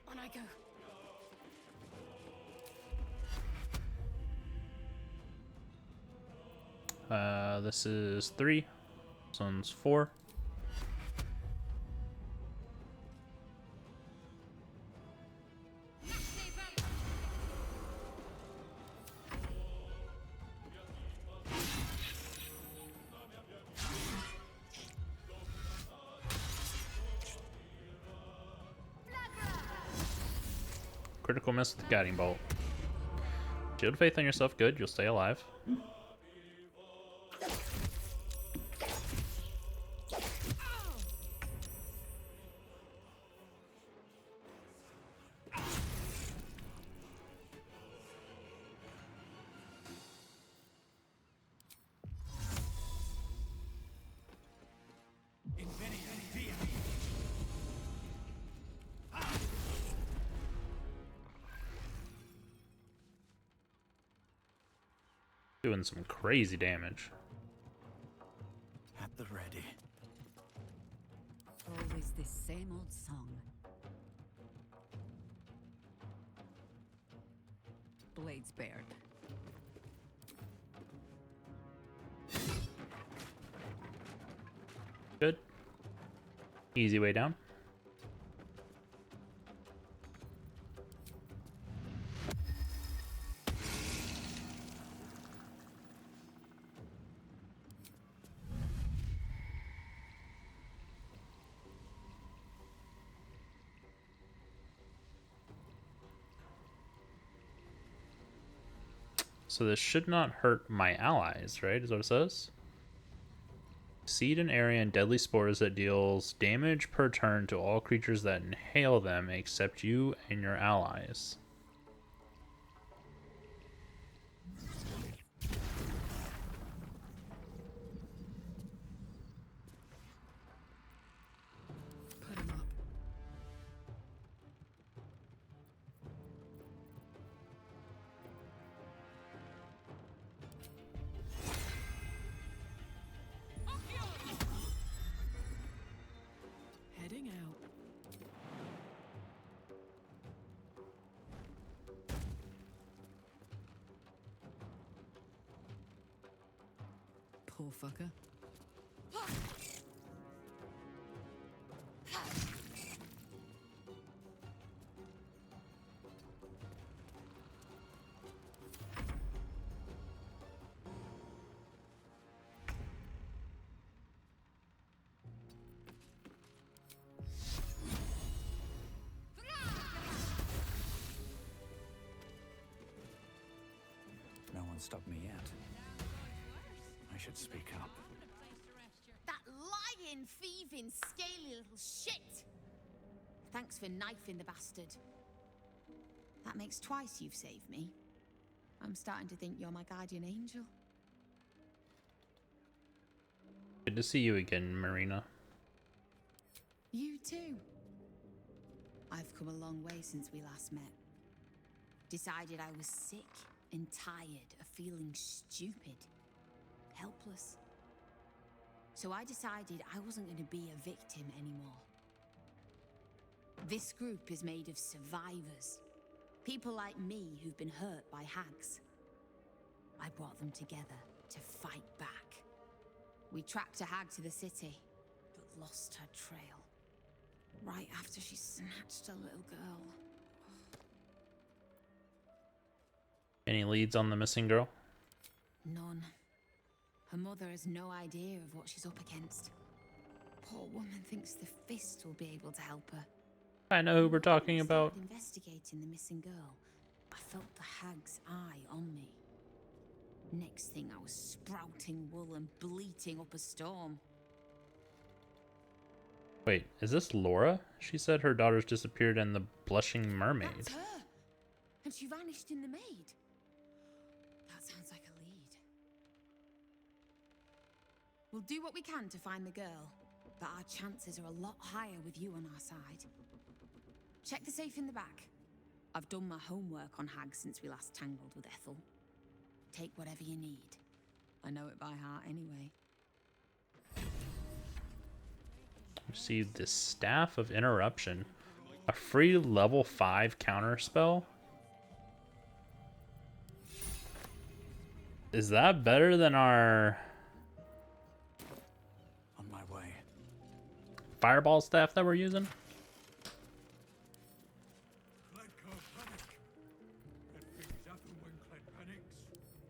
On I go. This is 3. This one's 4. Critical miss with the guiding bolt. Shield faith on yourself, good, you'll stay alive. Doing some crazy damage. At the ready. Always the same old song. Blades bared. Good. Easy way down. So this should not hurt my allies, right? Is what it says. Seed an area and deadly spores that deals damage per turn to all creatures that inhale them except you and your allies. Put him up. Heading out. Poor fucker. No one's can't stop me yet. I should speak up. That lying, thieving, scaly little shit! Thanks for knifing the bastard. That makes twice you've saved me. I'm starting to think you're my guardian angel. Good to see you again, Marina. You too. I've come a long way since we last met. Decided I was sick and tired of feeling stupid, helpless. So I decided I wasn't going to be a victim anymore. This group is made of survivors. People like me who've been hurt by hags. I brought them together to fight back. We tracked a hag to the city, but lost her trail. Right after she snatched a little girl. Any leads on the missing girl? None. Her mother has no idea of what she's up against. Poor woman thinks the Fist will be able to help her. I know who we're talking about. Investigating the missing girl, I felt the hag's eye on me. Next thing, I was sprouting wool and bleating up a storm. Wait, is this Laura? She said her daughters disappeared in the Blushing Mermaid. That's her! And she vanished in the maid. That sounds like a lead. We'll do what we can to find the girl, but our chances are a lot higher with you on our side. Check the safe in the back. I've done my homework on hags since we last tangled with Ethel. Take whatever you need. I know it by heart anyway. Received the Staff of Interruption. A free level 5 counter spell? Is that better than our On my way. fireball staff that we're using?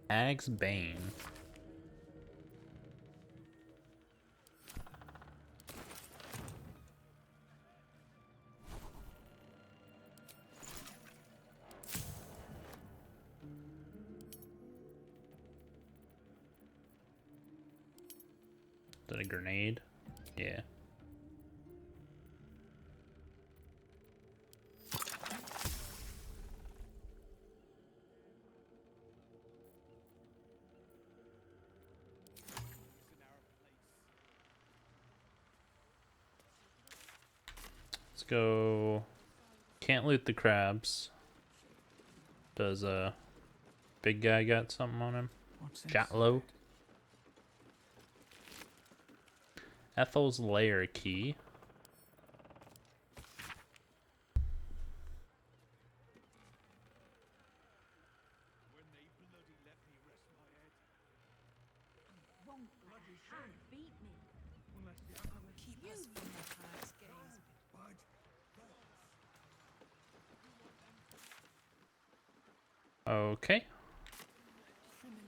Hag's Bane. Is that a grenade? Yeah. Let's go. Can't loot the crabs. Does a big guy got something on him? Jatlow. Ethel's lair key. Okay.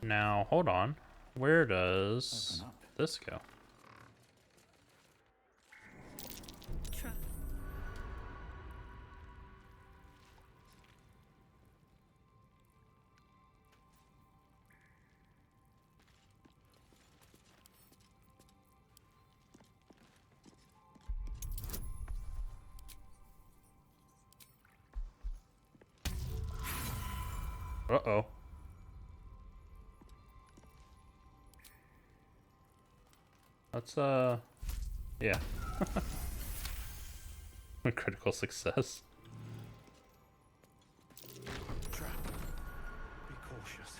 Now, hold on. Where does this go? Uh-oh. Let's, yeah. A critical success. Trap. Be cautious.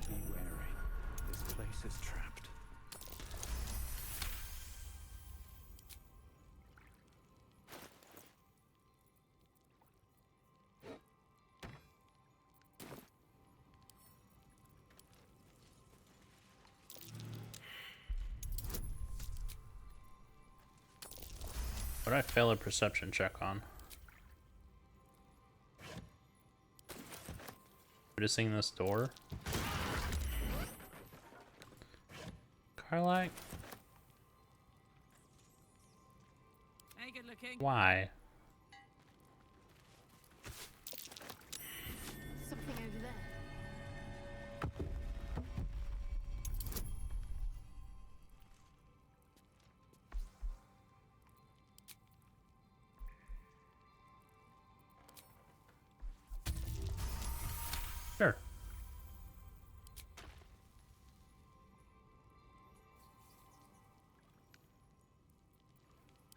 Be wary. This place is trapped. What did I fail a perception check on? Noticing this door? Carlac? Hey, good looking. Why? Something over there. Sure.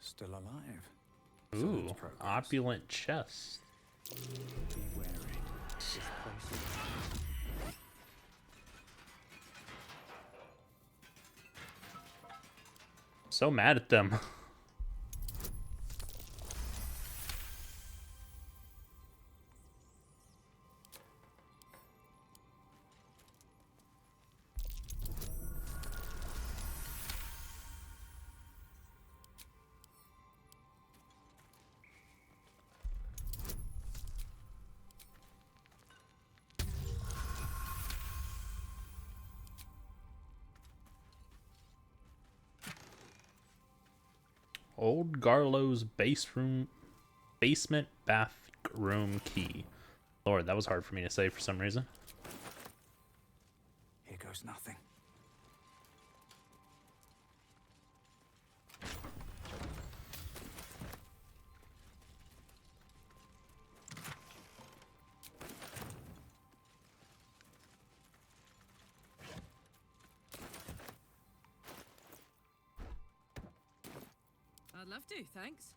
Still alive. Ooh, opulent chest. Be wary. This place is... So mad at them. Old Garlow's basement bathroom key. Lord, that was hard for me to say for some reason. Here goes nothing. I'd love to, thanks.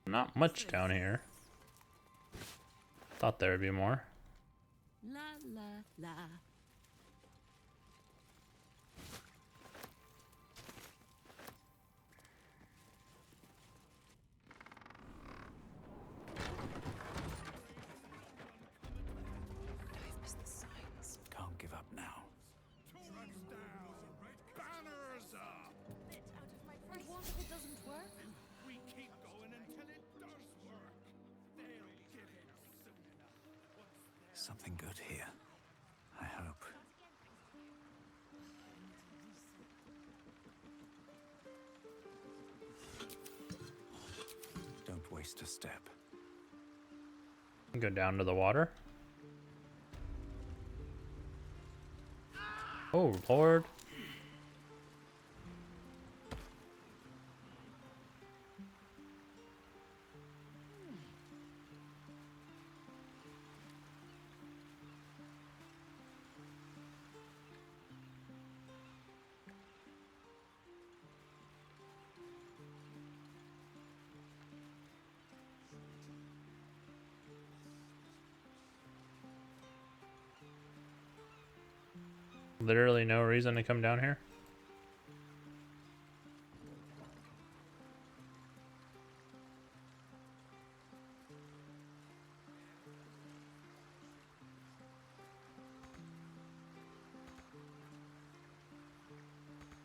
Not much down here. Thought there would be more. La la la. Can't give up now. Banners up! And what if it doesn't work? We keep going until it does work. They'll get it soon enough. Something good here. I hope. Don't waste a step. Go down to the water. Oh, Lord. Literally no reason to come down here.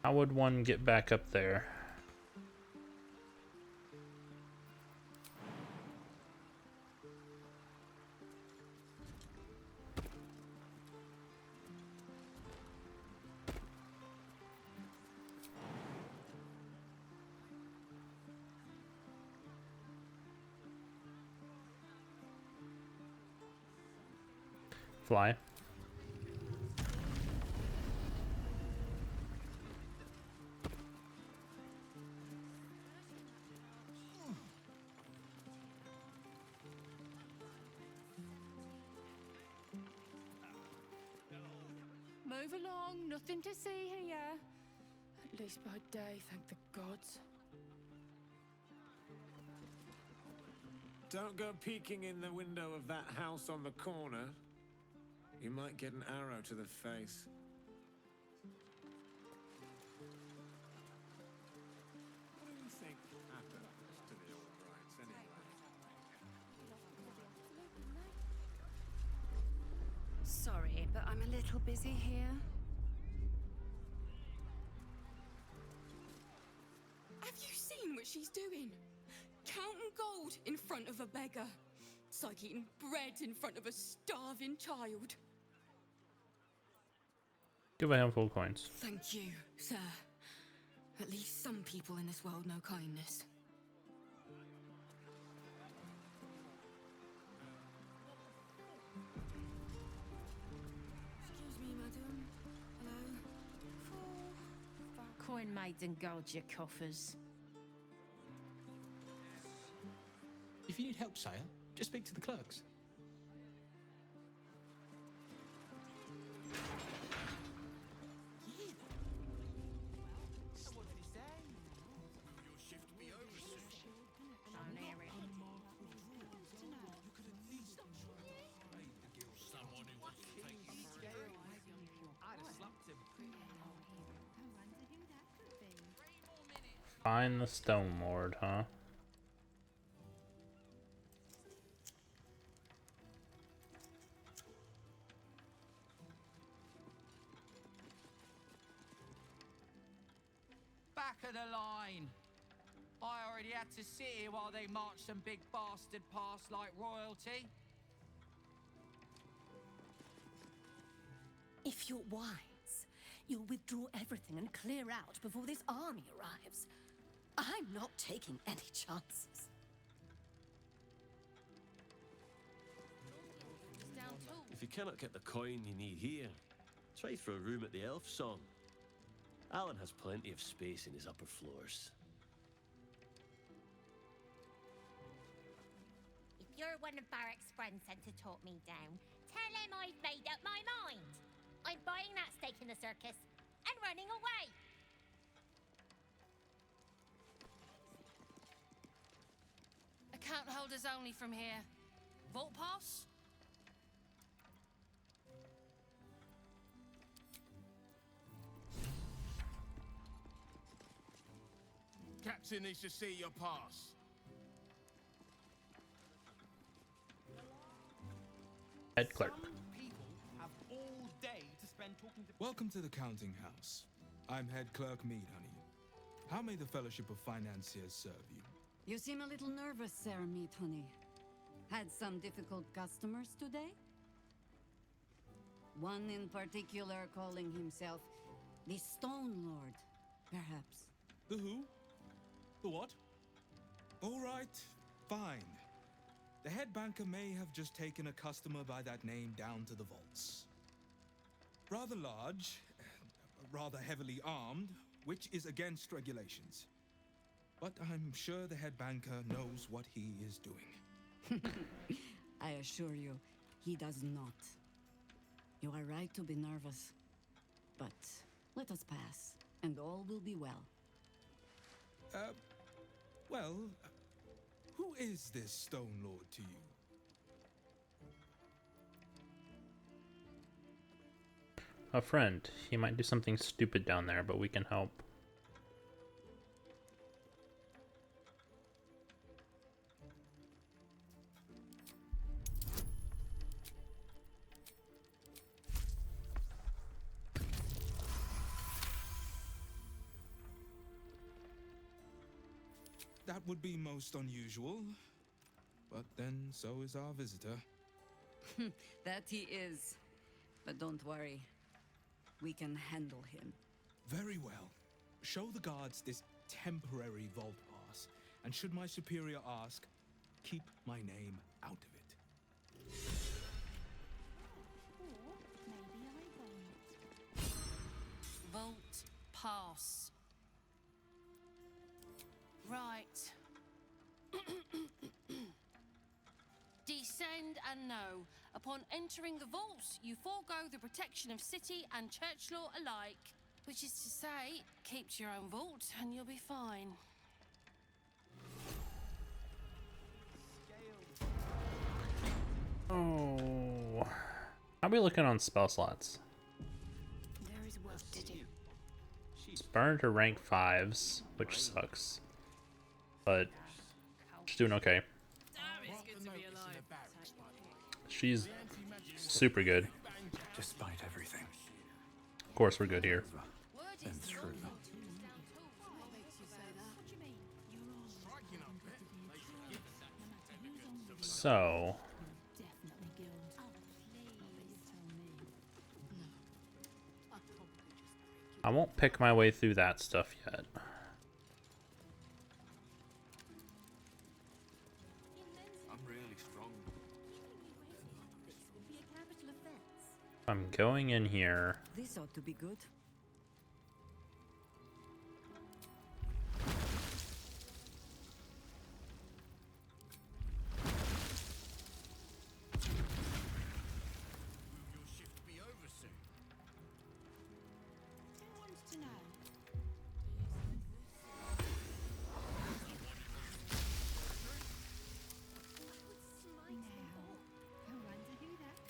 How would one get back up there? Fly. move along. Nothing to see here. At least by day, thank the gods. Don't go peeking in the window of that house on the corner. You might get an arrow to the face. What do you think happens to the old brides anyway? Sorry, but I'm a little busy here. Have you seen what she's doing? Counting gold in front of a beggar. It's like eating bread in front of a starving child. Give a handful of coins. Thank you, sir. At least some people in this world know kindness. Excuse me, madam. Hello? Coin maiden guard your coffers. If you need help, sire, just speak to the clerks. Find the Stone Lord, huh? Back of the line. I already had to sit here while they marched some big bastard past like royalty. If you're wise, you'll withdraw everything and clear out before this army arrives. I'm not taking any chances. If you cannot get the coin you need here, try for a room at the Elf Song. Alan has plenty of space in his upper floors. If you're one of Barrack's friends sent to talk me down, tell him I've made up my mind. I'm buying that stake in the circus and running away. Account holders only from here. Vault pass? Captain needs to see your pass. Head clerk. Have all day to spend talking to... Welcome to the counting house. I'm head clerk Mead, honey. How may the Fellowship of Financiers serve you? You seem a little nervous, Sir Meat Honey. Had some difficult customers today? One in particular calling himself the Stone Lord, perhaps. The who? The what? All right, fine. The head banker may have just taken a customer by that name down to the vaults. Rather large, rather heavily armed, which is against regulations. But I'm sure the head banker knows what he is doing. I assure you, he does not. You are right to be nervous. But let us pass, and all will be well. Well, who is this Stone Lord to you? A friend. He might do something stupid down there, but we can help. That would be most unusual. But then so is our visitor. That he is. But don't worry. We can handle him. Very well. Show the guards this temporary vault pass, and should my superior ask, keep my name out of it. Vault pass. Right. Descend defend and know. Upon entering the vaults, you forego the protection of city and church law alike. Which is to say, keep to your own vault and you'll be fine. Oh, how are we looking on spell slots? There is work to do. It's burned to rank 5s, which sucks. But she's doing okay. She's super good. Despite everything. Of course, we're good here. And through. So I won't pick my way through that stuff yet. I'm really strong. I'm going in here. This ought to be good.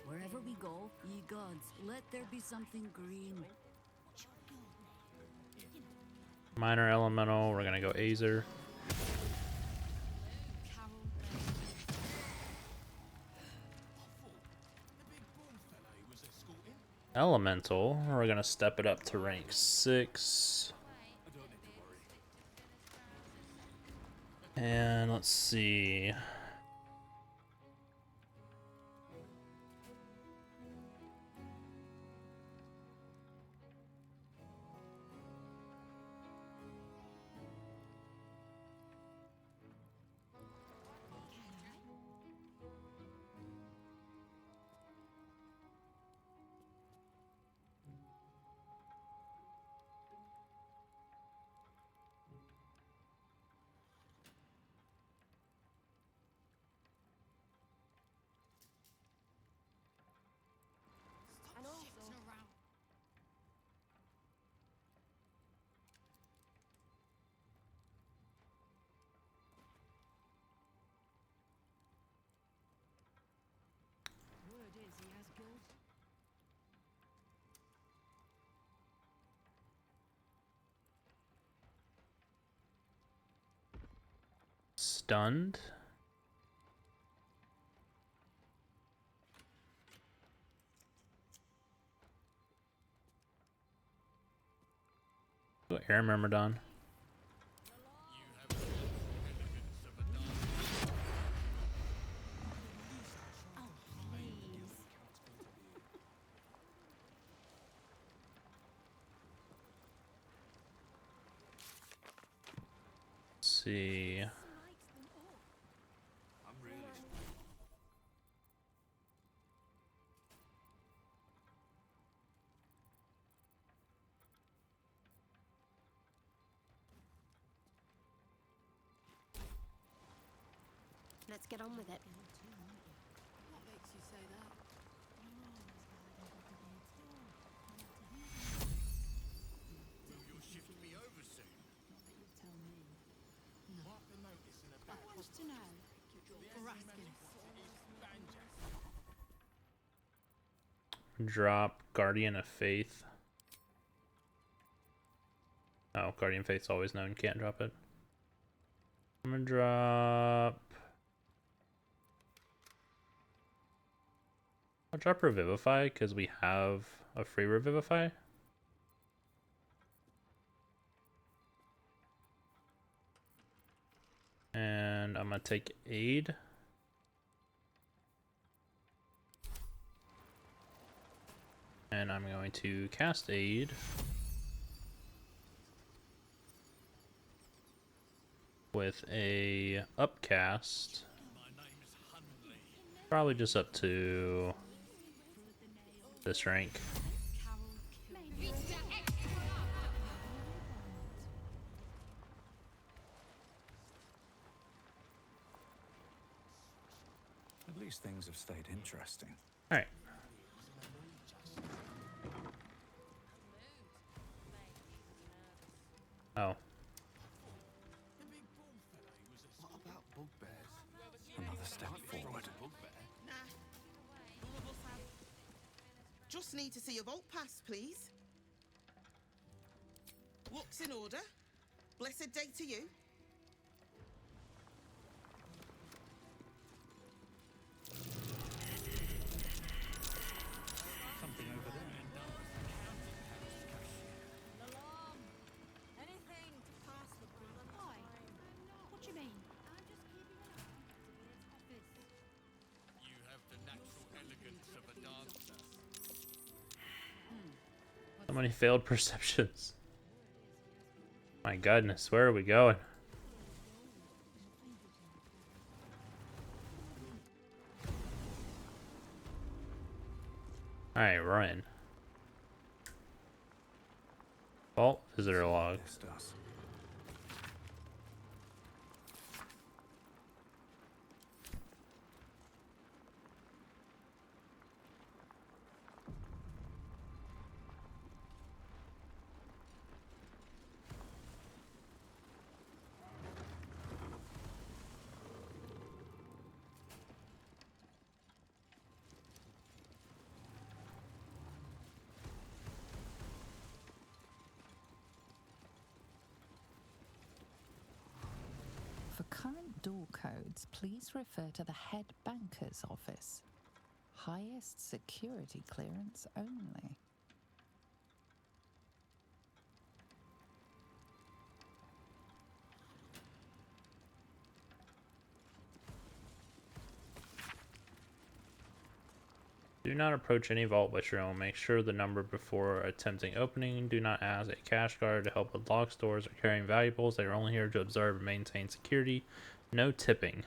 Wherever we go, ye gods, let there be something green. Minor elemental, we're gonna go Azer. Elemental, we're gonna step it up to rank 6. And let's see. Stunned. Oh, Air Myrmidon. Let's see. Let's get on with it. What makes you say that? Will your shift be over soon? Tell me. Mark the notice in the back. Who wants to know? For asking. Drop Guardian of Faith. Oh, Guardian of Faith's always known. Can't drop it. I'm gonna drop. I'll drop Revivify because we have a free Revivify. And I'm gonna take Aid. And I'm going to cast Aid. With a upcast. Probably just up to this rank. At least things have stayed interesting. All right. Oh. What about bugbears? Another step forward. Nah. None of us have. Just need to see a vault pass, please. Looks in order. Blessed day to you. Something over there. Alarm! Anything to pass the bullet time. What do you mean? I'm just keeping an eye on its office. You have the natural elegance of a dancer. So many failed perceptions. My goodness, where are we going? Alright, run. Vault visitor log. For current door codes, please refer to the head banker's office. Highest security clearance only. Do not approach any vault with your own. Make sure the number before attempting opening. Do not ask a cash guard to help with locked stores or carrying valuables. They are only here to observe and maintain security. No tipping.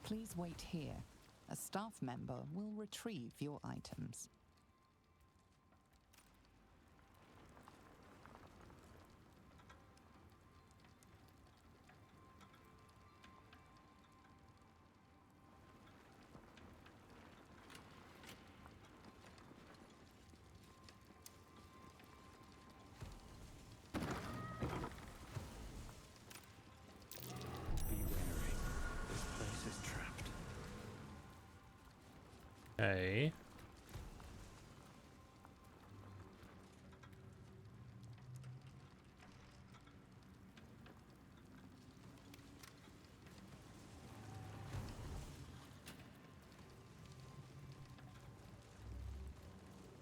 Please wait here. A staff member will retrieve your items. Okay.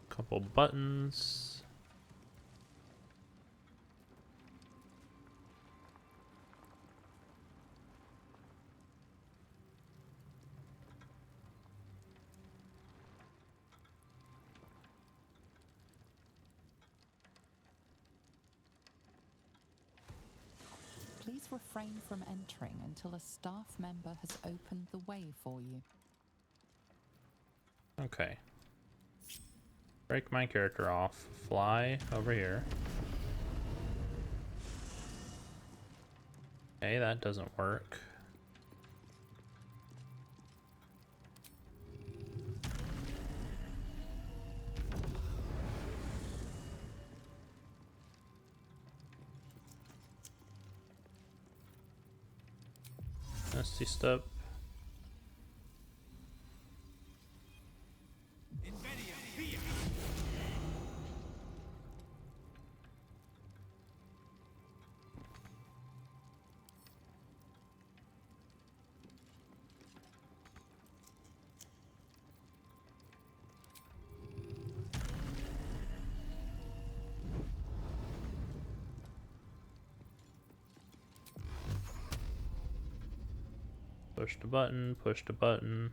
Couple buttons. Please refrain from entering until a staff member has opened the way for you. Okay. Break my character off. Fly over here. Okay, that doesn't work. Nasty step. Push the button, push the button.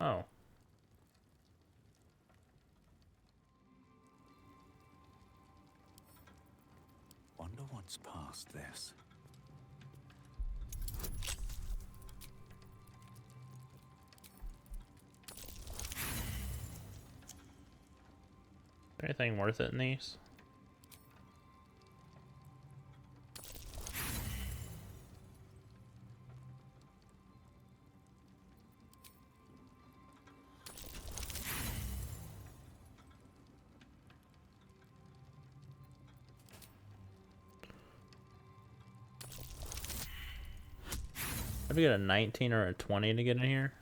Oh. Wonder what's past this. Anything worth it in these? Have we got a 19 or a 20 to get in here?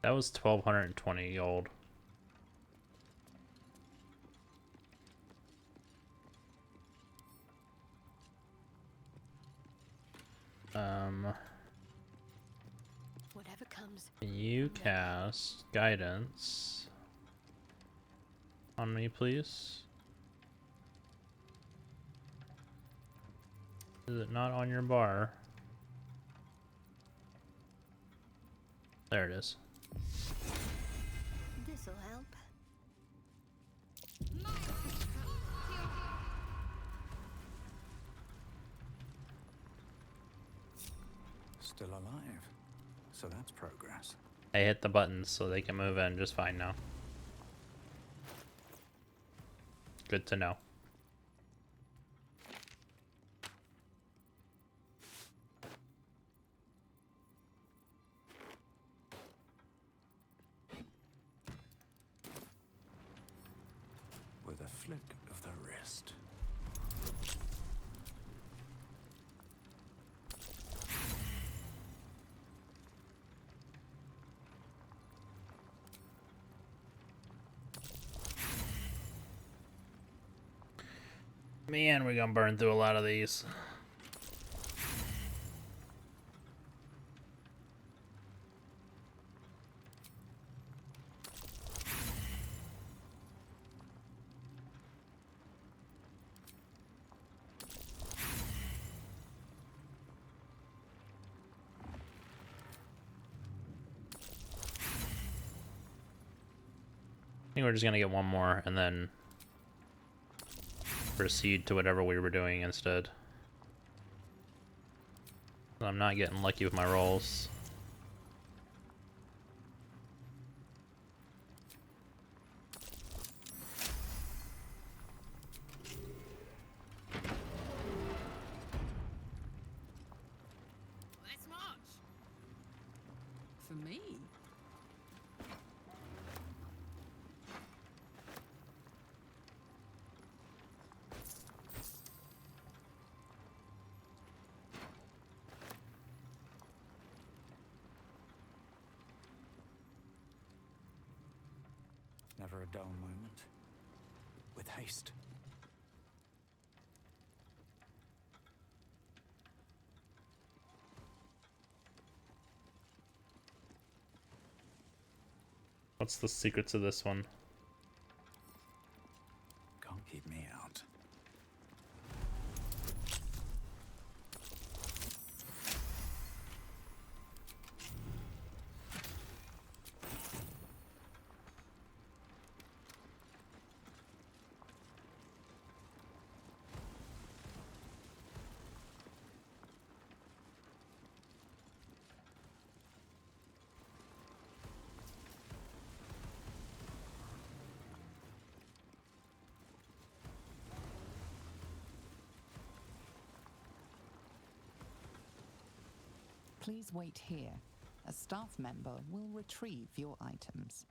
That was 1,220 gold. Whatever comes. Can you cast guidance on me, please? Is it not on your bar? There it is. This'll help. Still alive. So that's progress. I hit the buttons so they can move in just fine now. Good to know. With a flick of the wrist. Man, we're gonna burn through a lot of these. think we're just gonna get one more and then proceed to whatever we were doing instead. I'm not getting lucky with my rolls. Let's march. For me? Never a dull moment. With haste. What's the secret to this one? Can't keep me out. Please wait here. A staff member will retrieve your items.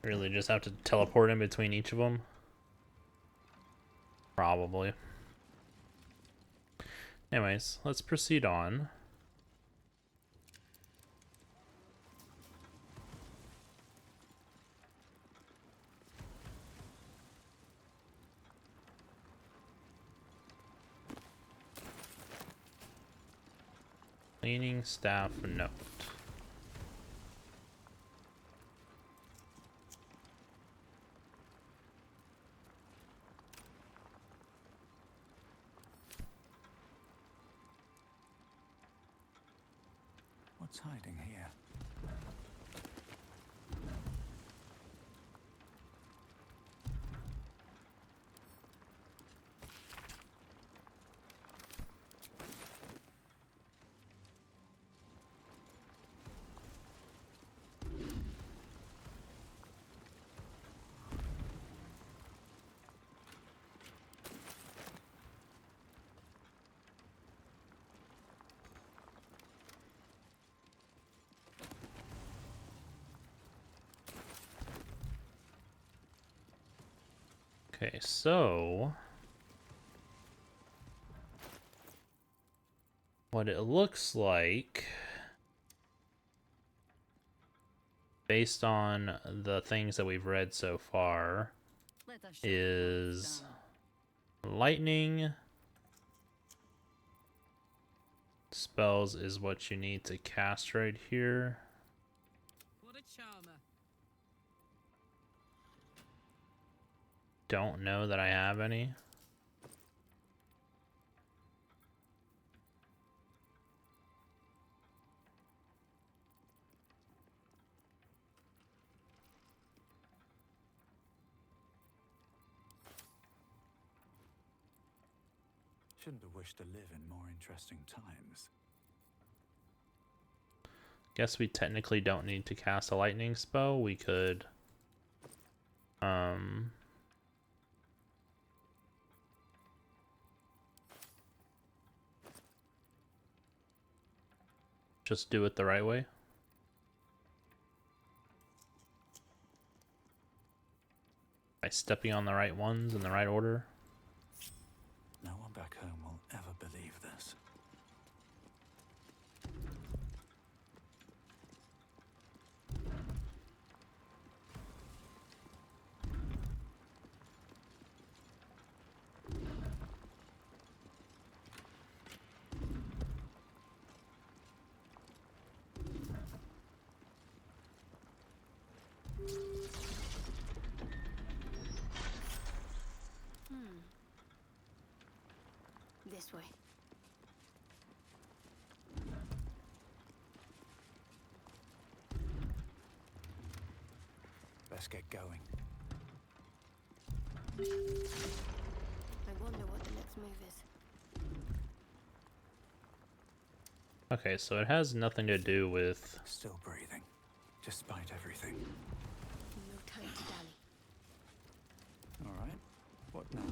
Really just have to teleport in between each of them? Probably. Anyways, let's proceed on. Cleaning staff note. What's hiding here? Okay, so what it looks like, based on the things that we've read so far, is lightning spells is what you need to cast right here. What a charmer. Don't know that I have any. Shouldn't have wished to live in more interesting times. Guess we technically don't need to cast a lightning spell. We could just do it the right way. By stepping on the right ones in the right order. No one back home will ever believe this. This way. Let's get going. I wonder what the next move is. Okay, so it has nothing to do with... Still breathing, despite everything. No time to dally. Alright, what now?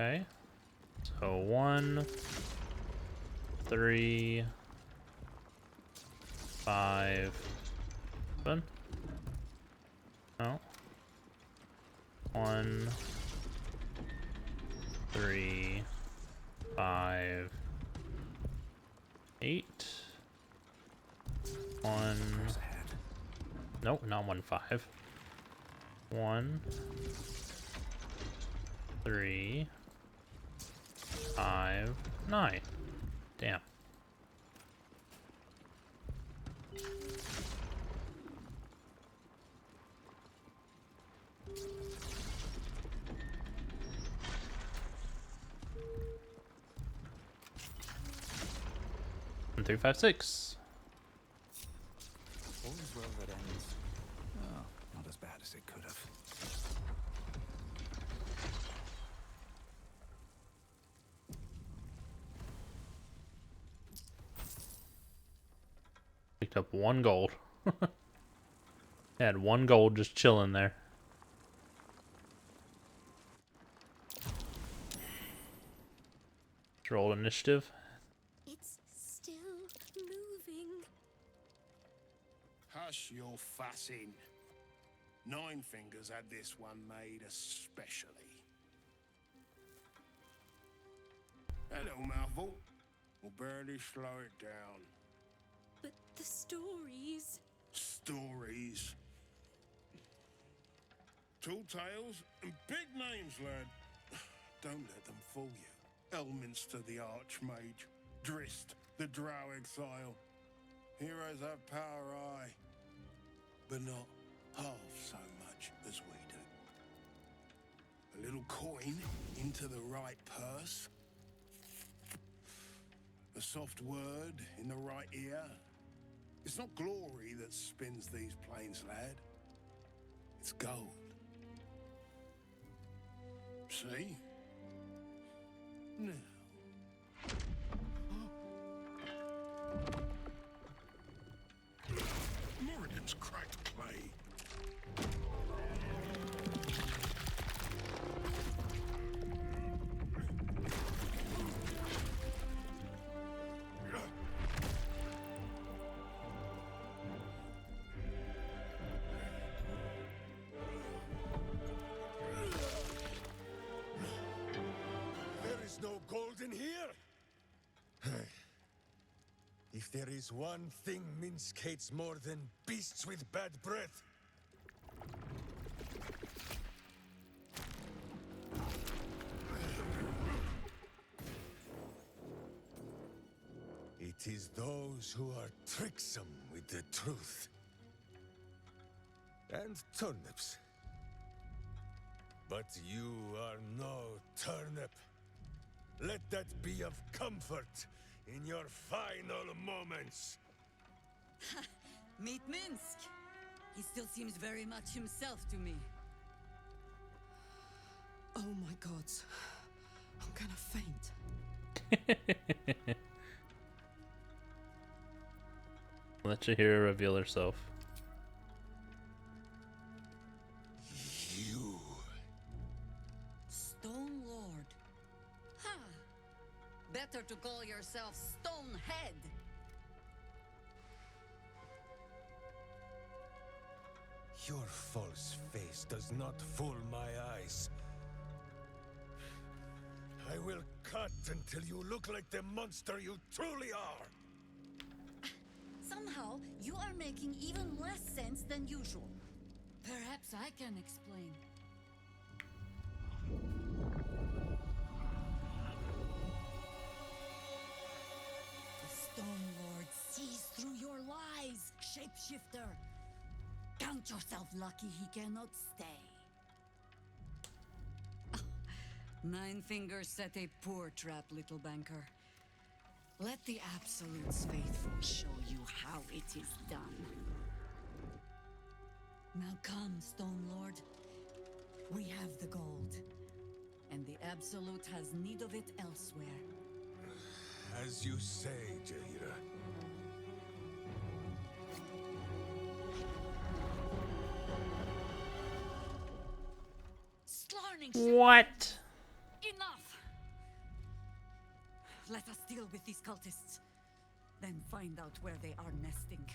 Okay, so 1, 3, 5, 7. No. 1, 3, 5, 8. 1. Nope, not 1, 5. 1, 3, 5, 9. Damn. And 3, 5, 6. All's well that ends. Oh, not as bad as it could have. Picked up 1 gold. Had 1 gold just chilling there. Roll initiative. It's still moving. Hush your fussing. Nine Fingers had this one made especially. Hello, mouthful. We'll barely slow it down. But the stories... Stories. Tall tales and big names, lad. Don't let them fool you. Elminster the Archmage, Drist the Drow Exile. Heroes have power, aye, but not half so much as we do. A little coin into the right purse. A soft word in the right ear. It's not glory that spins these plains, lad. It's gold. See? Now. Moradin's cracked clay. No gold in here? If there is one thing Minsk hates more than beasts with bad breath, it is those who are tricksome with the truth. And turnips. But you are no turnip. Let that be of comfort in your final moments. Meet Minsk. He still seems very much himself to me. Oh my gods. I'm gonna faint. Let your hero reveal herself. You. Stone Lord. Ha! Better to call yourself Stonehead. Your false face does not fool my eyes. I will cut until you look like the monster you truly are. Somehow, you are making even less sense than usual. Perhaps I can explain. The shapeshifter! Count yourself lucky he cannot stay. 9 fingers set a poor trap, little banker. Let the Absolute's faithful show you how it is done. Now come, Stone Lord. We have the gold, and the Absolute has need of it elsewhere. As you say, Jaira. What? Enough! Let us deal with these cultists, then find out where they are nesting.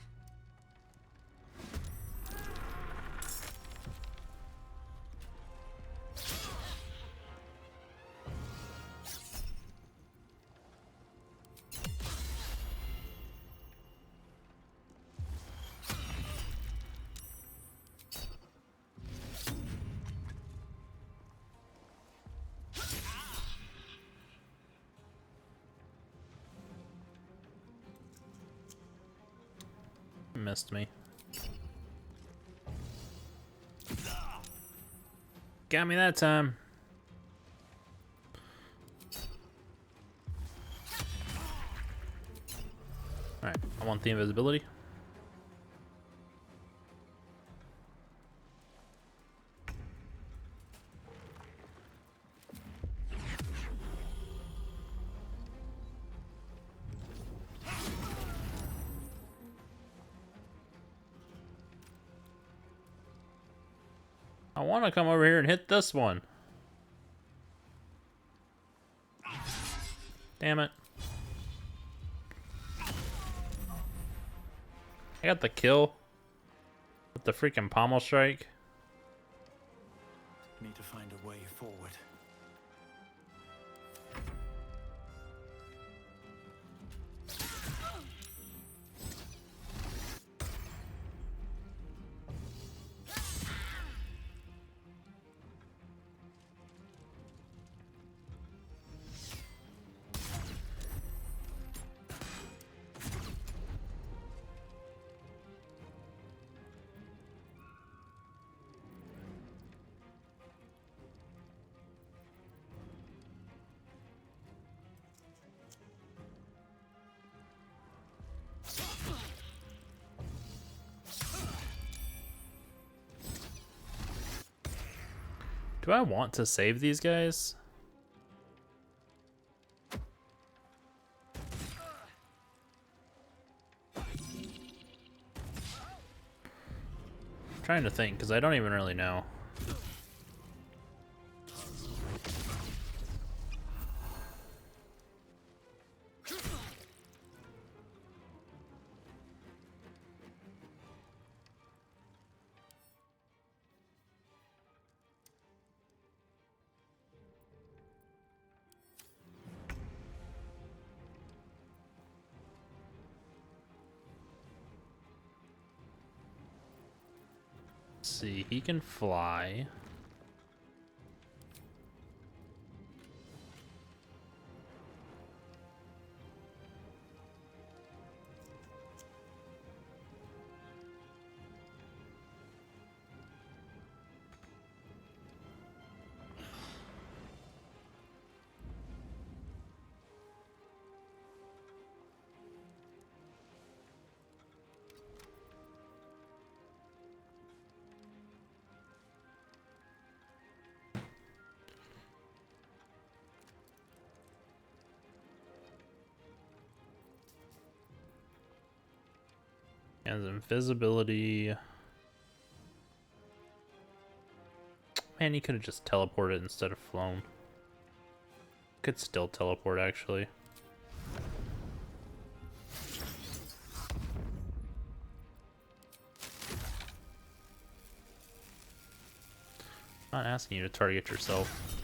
Missed me. Got me that time. Alright, I want the invisibility. I want to come over here and hit this one. Damn it. I got the kill with the freaking pommel strike. Need to find a way forward. Do I want to save these guys? I'm trying to think, because I don't even really know. See, he can fly. Has invisibility. Man, he could have just teleported instead of flown. Could still teleport, actually. I'm not asking you to target yourself.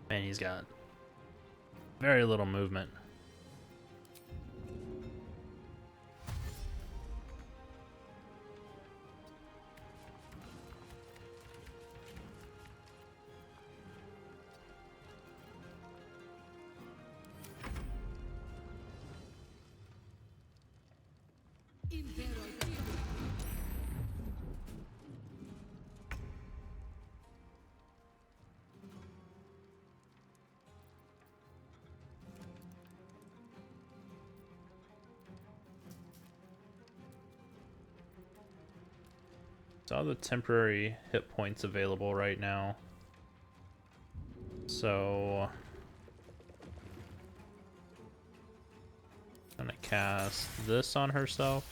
Man, he's got very little movement. So all the temporary hit points available right now. So I'm gonna cast this on herself.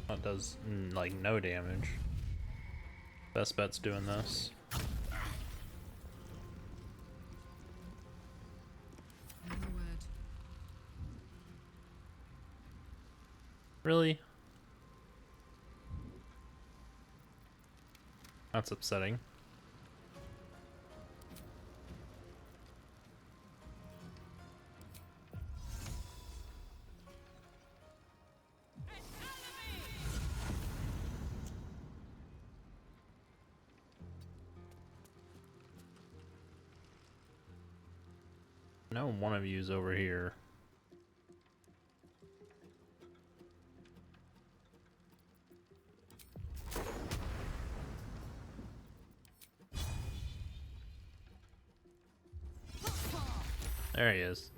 That does like no damage. Best bet's doing this. Really? That's upsetting. I know one of you's over here. There he is.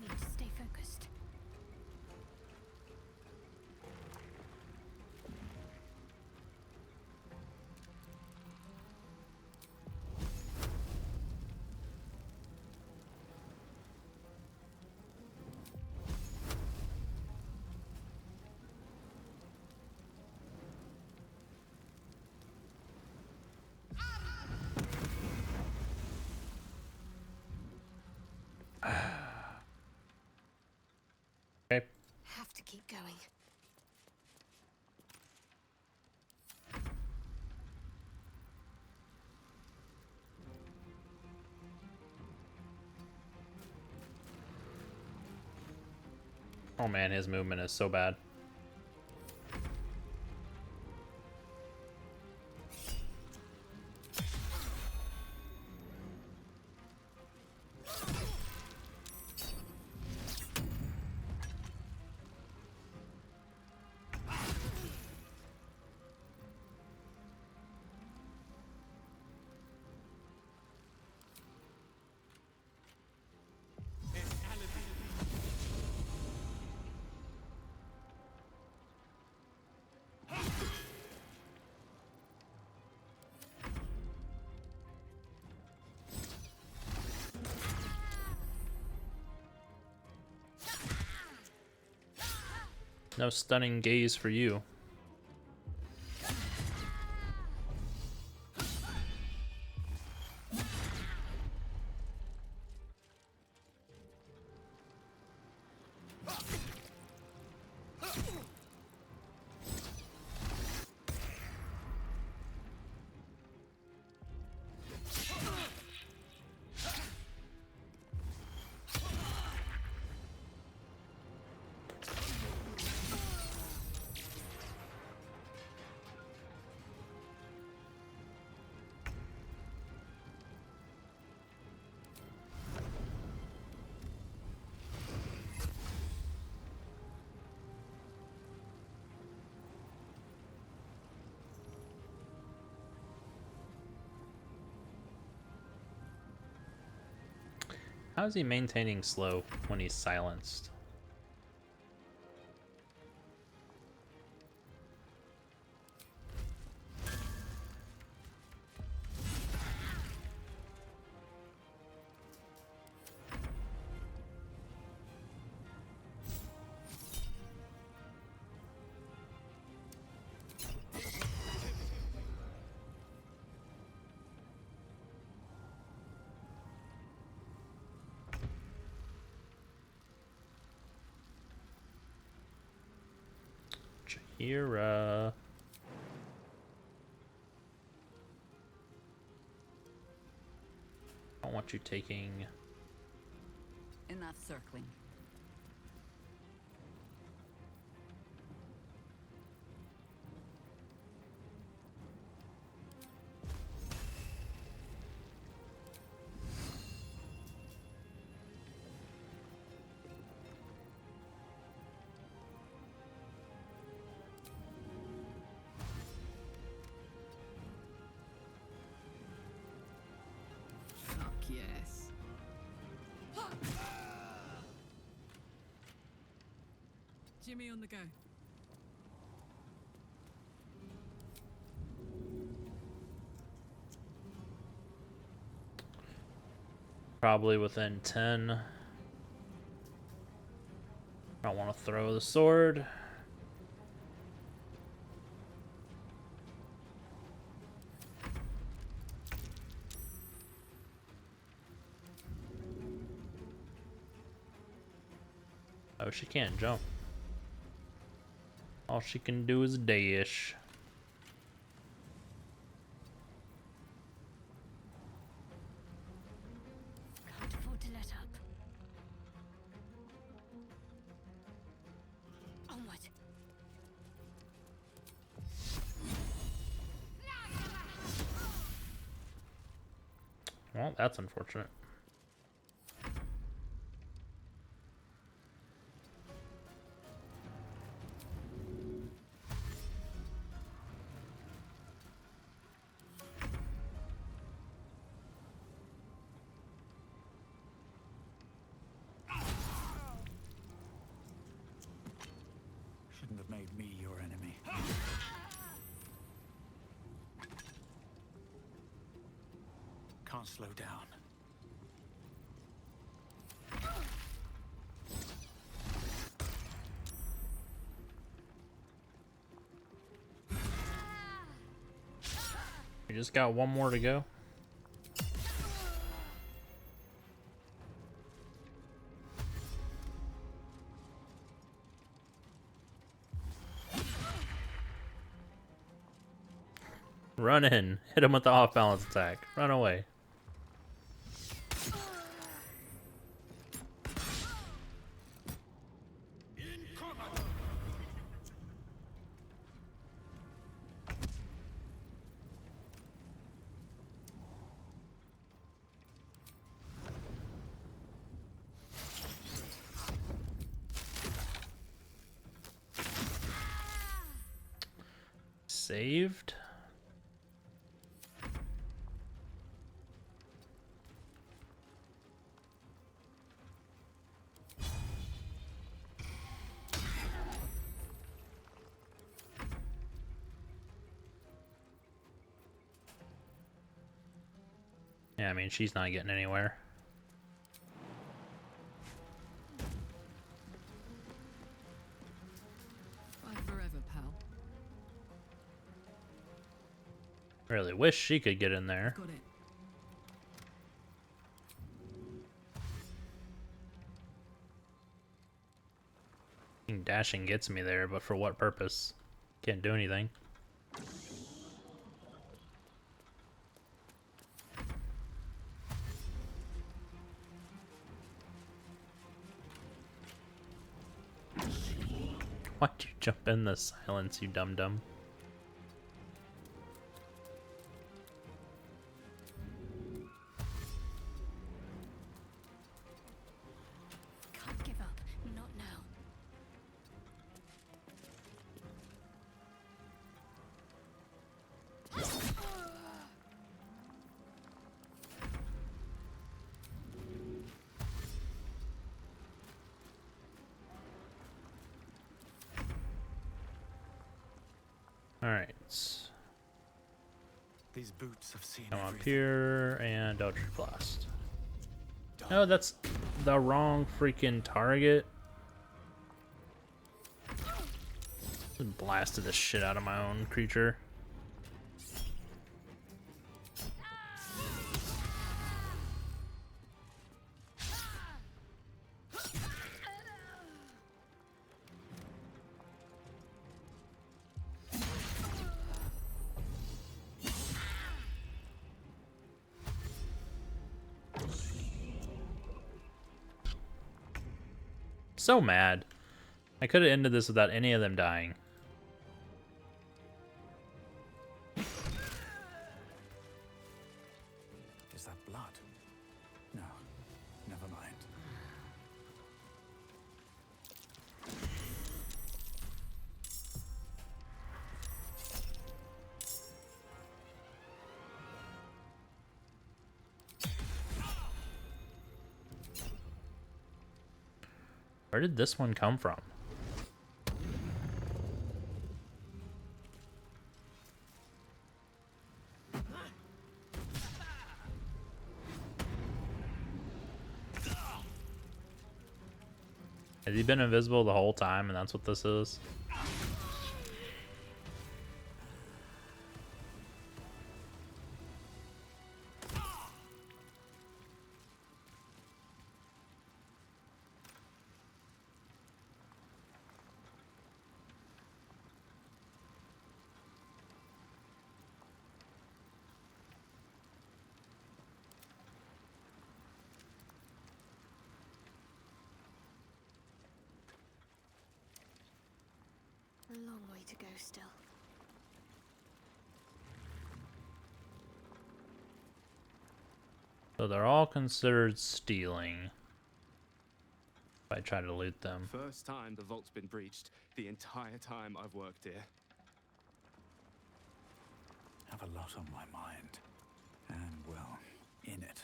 Need to stay focused. Okay. Have to keep going. Oh man, his movement is so bad. No stunning gaze for you. How is he maintaining slow when he's silenced? Chihira. I don't want you taking... Enough circling. Fuck yes. Jimmy on the go. Probably within 10. I don't want to throw the sword. Oh, she can't jump. All she can do is dash. Can't afford to let up. Onward. Well, that's unfortunate. Shouldn't have made me your enemy. Can't slow down. We just got one more to go. Run in. Hit him with the off-balance attack. Run away. Saved. Yeah, I mean, she's not getting anywhere. Fight forever, pal. Really wish she could get in there. Got it. Dashing gets me there, but for what purpose? Can't do anything. Why'd you jump in the silence, you dum-dum? Can't give up. Not now. Alright. These boots have seen Come up everything. here and Eldritch Blast. No, that's the wrong freaking target. Blasted the shit out of my own creature. So mad. I could have ended this without any of them dying. Is that blood? No, never mind. Where did this one come from? Has he been invisible the whole time and that's what this is? A long way to go still. So they're all considered stealing. If I try to loot them. First time the vault's been breached the entire time I've worked here. Have a lot on my mind. And, well, in it.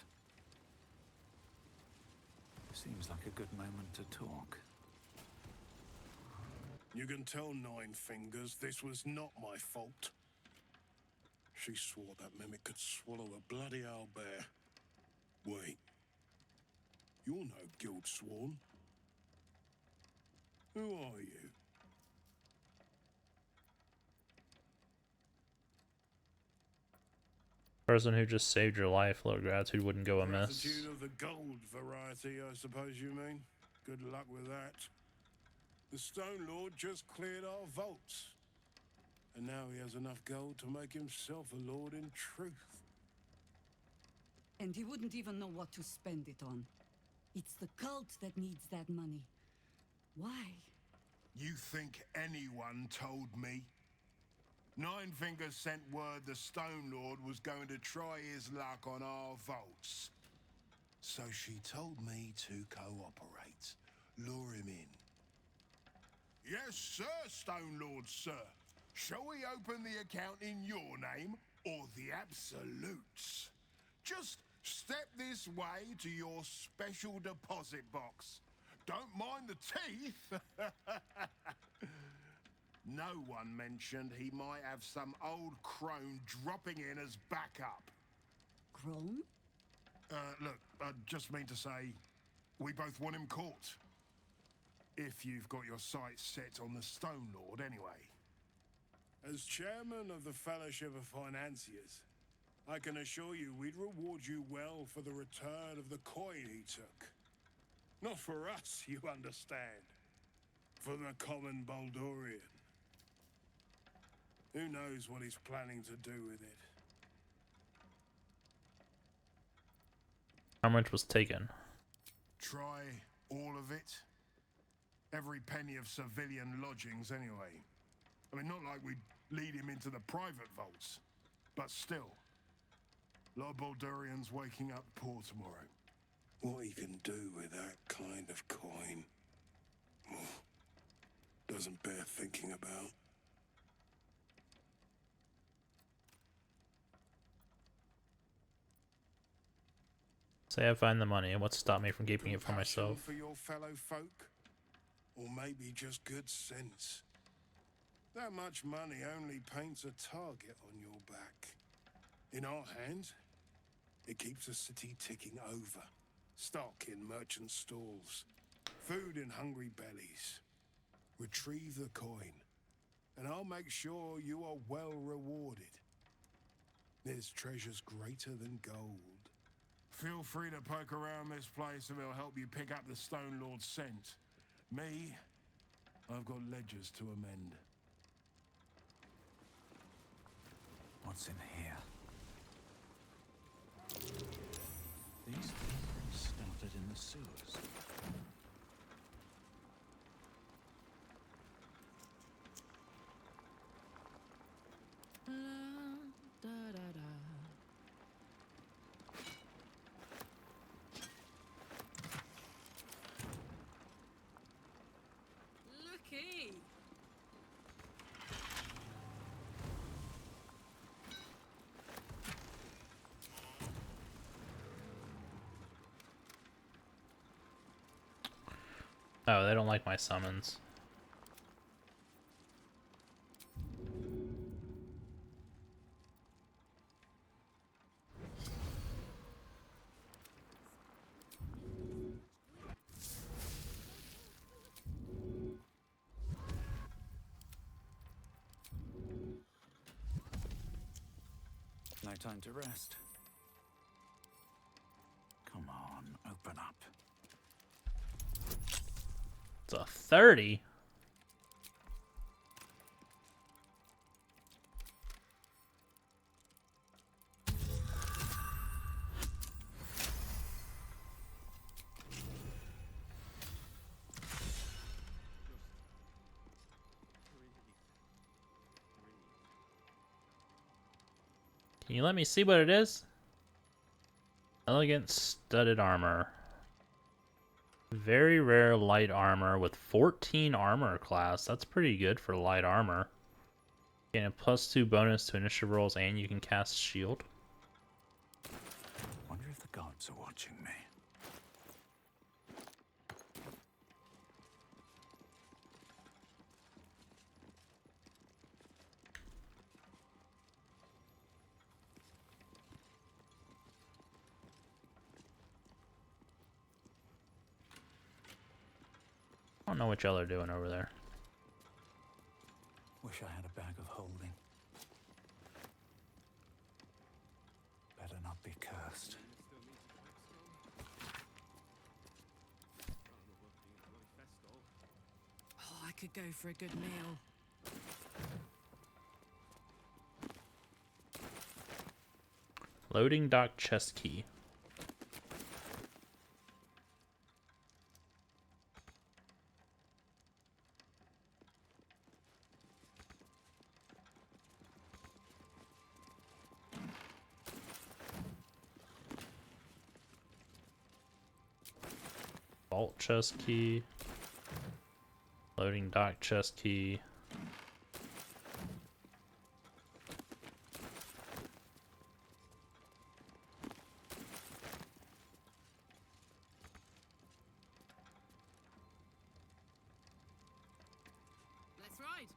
Seems like a good moment to talk. You can tell Nine Fingers this was not my fault. She swore that mimic could swallow a bloody owlbear. Wait. You're no guild sworn. Who are you? Person who just saved your life, little gratitude wouldn't go amiss. Gratitude of the gold variety, I suppose you mean. Good luck with that. The Stone Lord just cleared our vaults. And now he has enough gold to make himself a lord in truth. And he wouldn't even know what to spend it on. It's the cult that needs that money. Why? You think anyone told me? Nine Fingers sent word the Stone Lord was going to try his luck on our vaults. So she told me to cooperate. Lure him in. Yes, sir, Stone Lord, sir. Shall we open the account in your name or the Absolute's? Just step this way to your special deposit box. Don't mind the teeth. No one mentioned he might have some old crone dropping in as backup. Crone? Look, I just mean to say, we both want him caught. If you've got your sights set on the Stone Lord, anyway. As chairman of the Fellowship of Financiers, I can assure you we'd reward you well for the return of the coin he took. Not for us, you understand. For the common Baldurian. Who knows what he's planning to do with it? How much was taken? Try all of it. Every penny of civilian lodgings, anyway. I mean, not like we'd lead him into the private vaults, but still. A lot of Baldurians waking up poor tomorrow. What he can do with that kind of coin doesn't bear thinking about. Say I find the money, what's to stop me from keeping it for Compassion myself? for your fellow folk? Or maybe just good sense? That much money only paints a target on your back. In our hands, it keeps the city ticking over. Stock in merchant stalls, food in hungry bellies. Retrieve the coin, and I'll make sure you are well rewarded. There's treasures greater than gold. Feel free to poke around this place and it'll help you pick up the Stone Lord's scent. Me, I've got ledgers to amend. What's in here? These footprints started in the sewers. Looky! Oh, they don't like my summons. No time to rest. Come on, open up. It's a 30. Can you let me see what it is? Elegant studded armor. Very rare light armor with 14 armor class. That's pretty good for light armor. Getting a +2 bonus to initiative rolls, and you can cast shield. Wonder if the gods are watching me. I don't know what y'all are doing over there. Wish I had a bag of holding. Better not be cursed. Oh, I could go for a good meal. Loading dock chest key. Vault chest key. Loading dock chest key. Let's ride.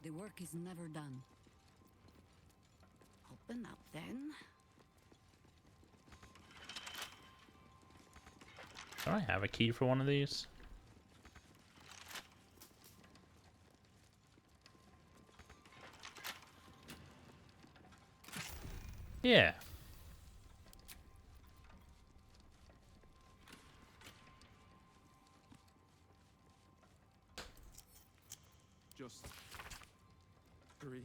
The work is never done. Open up then. Do I have a key for one of these? Yeah. Just breathe.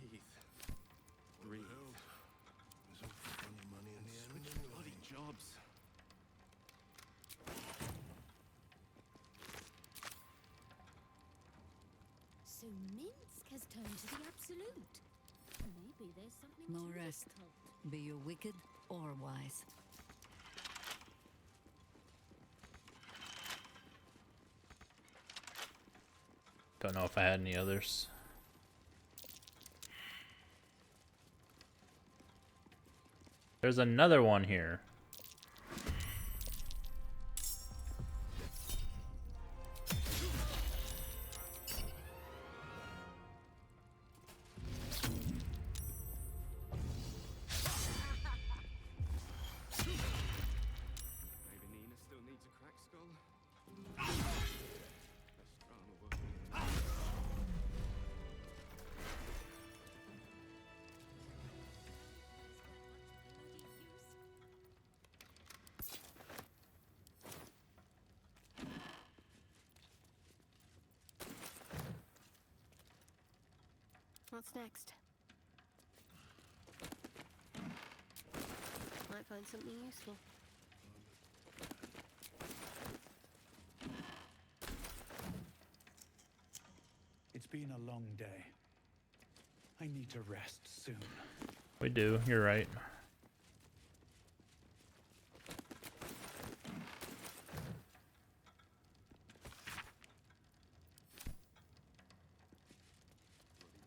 Breathe. There's all funny money in the end. Switch bloody jobs. So Minsk has turned to the absolute. Maybe there's something No to this rest. cult. Be you wicked, or wise. Don't know if I had any others. There's another one here. Maybe Nina still needs a cracked skull. Less drama working. What's next? Might find something useful. It's been a long day. I need to rest soon. We do, you're right.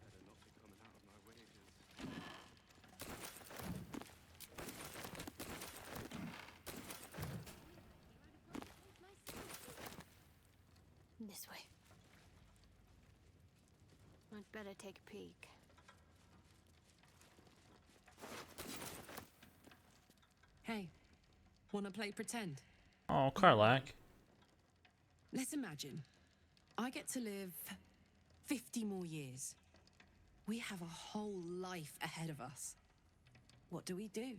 Better not be coming out of my wages. This way. I'd better take a peek. Hey, wanna play pretend? Oh, Karlak. Let's imagine I get to live 50 more years. We have a whole life ahead of us. What do we do?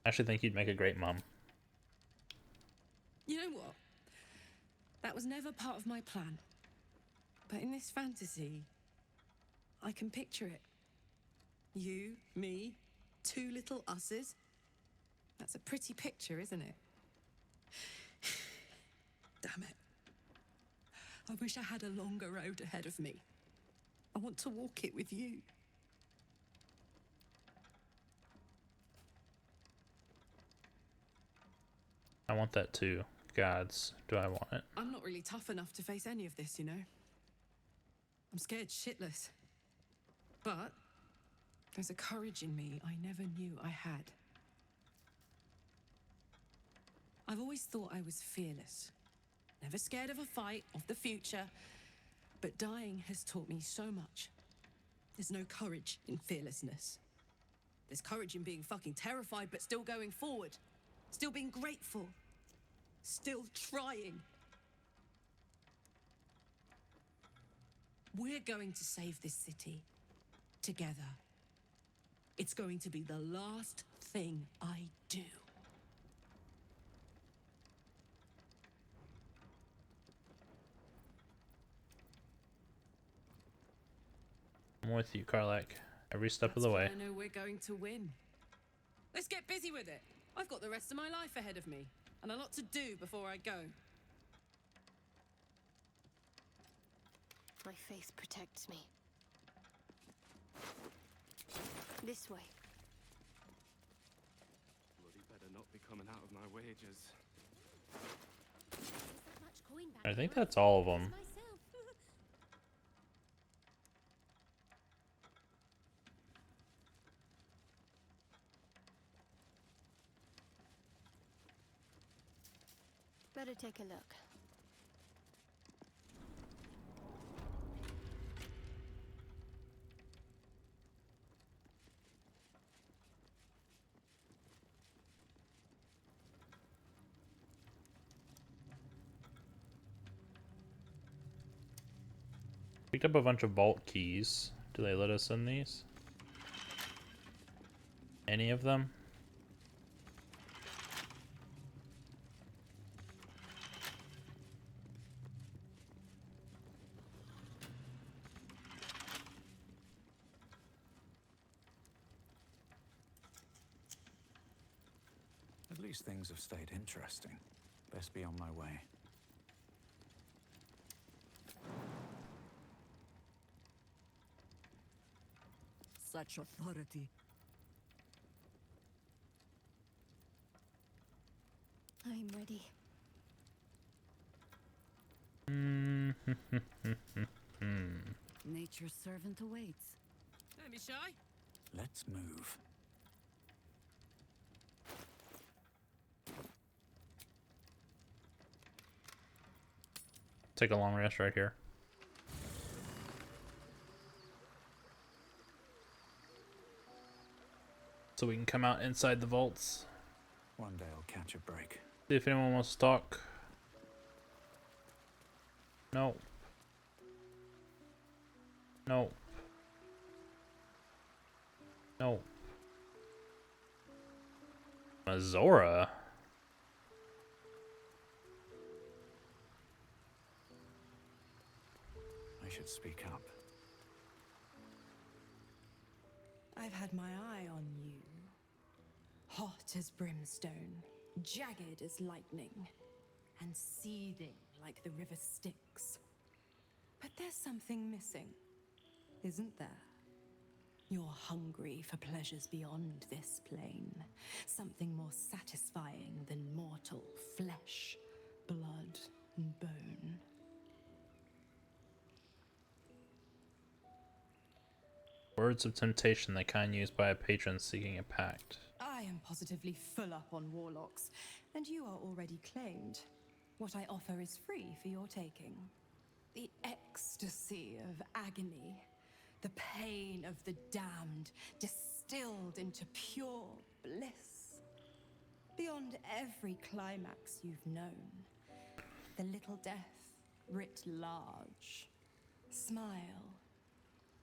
I actually think you'd make a great mom. You know what? That was never part of my plan. But in this fantasy, I can picture it. You, me, two little usses. That's a pretty picture, isn't it? Damn it. I wish I had a longer road ahead of me. I want to walk it with you. I want that too. Gods, do I want it? I'm not really tough enough to face any of this, you know? I'm scared shitless. But there's a courage in me I never knew I had. I've always thought I was fearless. Never scared of a fight, of the future. But dying has taught me so much. There's no courage in fearlessness. There's courage in being fucking terrified, but still going forward. Still being grateful. Still trying. We're going to save this city. Together. It's going to be the last thing I do. I'm with you, Karlak. Every step of the way. I know we're going to win. Let's get busy with it. I've got the rest of my life ahead of me, and a lot to do before I go. My faith protects me. This way. Bloody better not be coming out of my wages. I think that's all of them. Better take a look. Picked up a bunch of vault keys. Do they let us in these? Any of them? At least things have stayed interesting. Best be on my way. Such authority. I'm ready. Nature's servant awaits. Don't be shy. Let's move. Take a long rest right here. So we can come out inside the vaults. One day I'll catch a break. See if anyone wants to talk. No. No. No. Azora. I should speak up. I've had my eye on you. Hot as brimstone, jagged as lightning, and seething like the river Styx. But there's something missing, isn't there? You're hungry for pleasures beyond this plane. Something more satisfying than mortal flesh, blood, and bone. Words of temptation, the kind used by a patron seeking a pact. I am positively full up on warlocks, and you are already claimed. What I offer is free for your taking. The ecstasy of agony, the pain of the damned, distilled into pure bliss. Beyond every climax you've known, the little death writ large. Smile,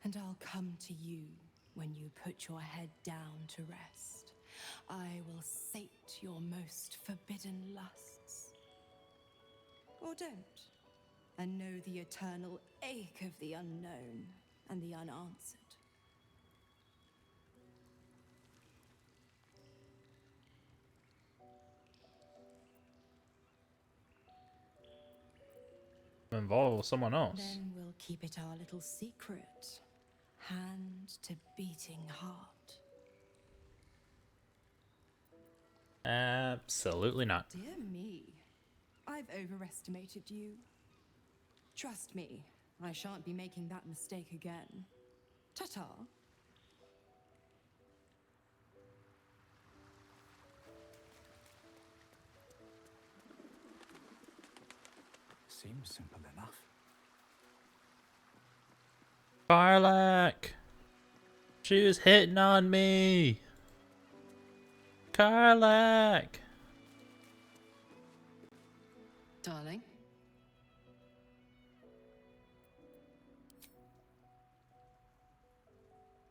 and I'll come to you when you put your head down to rest. I will sate your most forbidden lusts. Or don't, and know the eternal ache of the unknown and the unanswered. I'm involved with someone else. Then we'll keep it our little secret. Hand to beating heart. Absolutely not. Dear me, I've overestimated you. Trust me, I shan't be making that mistake again. Ta-ta. Seems simple enough. Warlock! She was hitting on me! Warlock! Darling?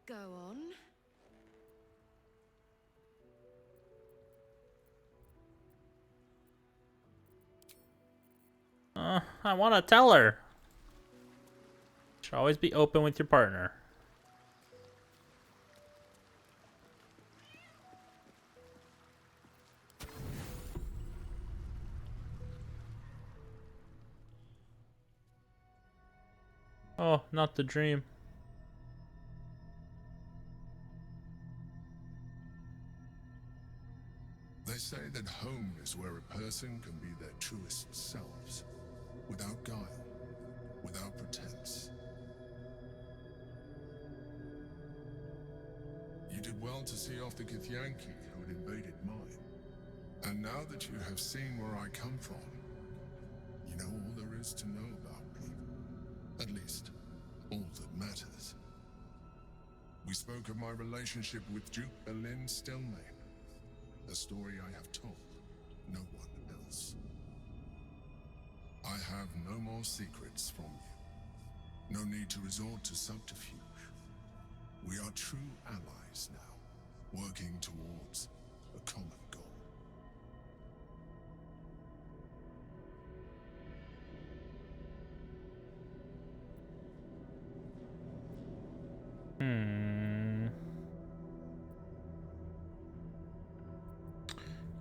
Go on. I want to tell her. Should always be open with your partner. Oh, not the dream. They say that home is where a person can be their truest selves, without guile, without pretense. You did well to see off the Githyanki who had invaded mine. And now that you have seen where I come from, you know all there is to know about me. At least, all that matters. We spoke of my relationship with Duke Berlin Stelmane. A story I have told no one else. I have no more secrets from you. No need to resort to subterfuge. We are true allies now, working towards a common goal.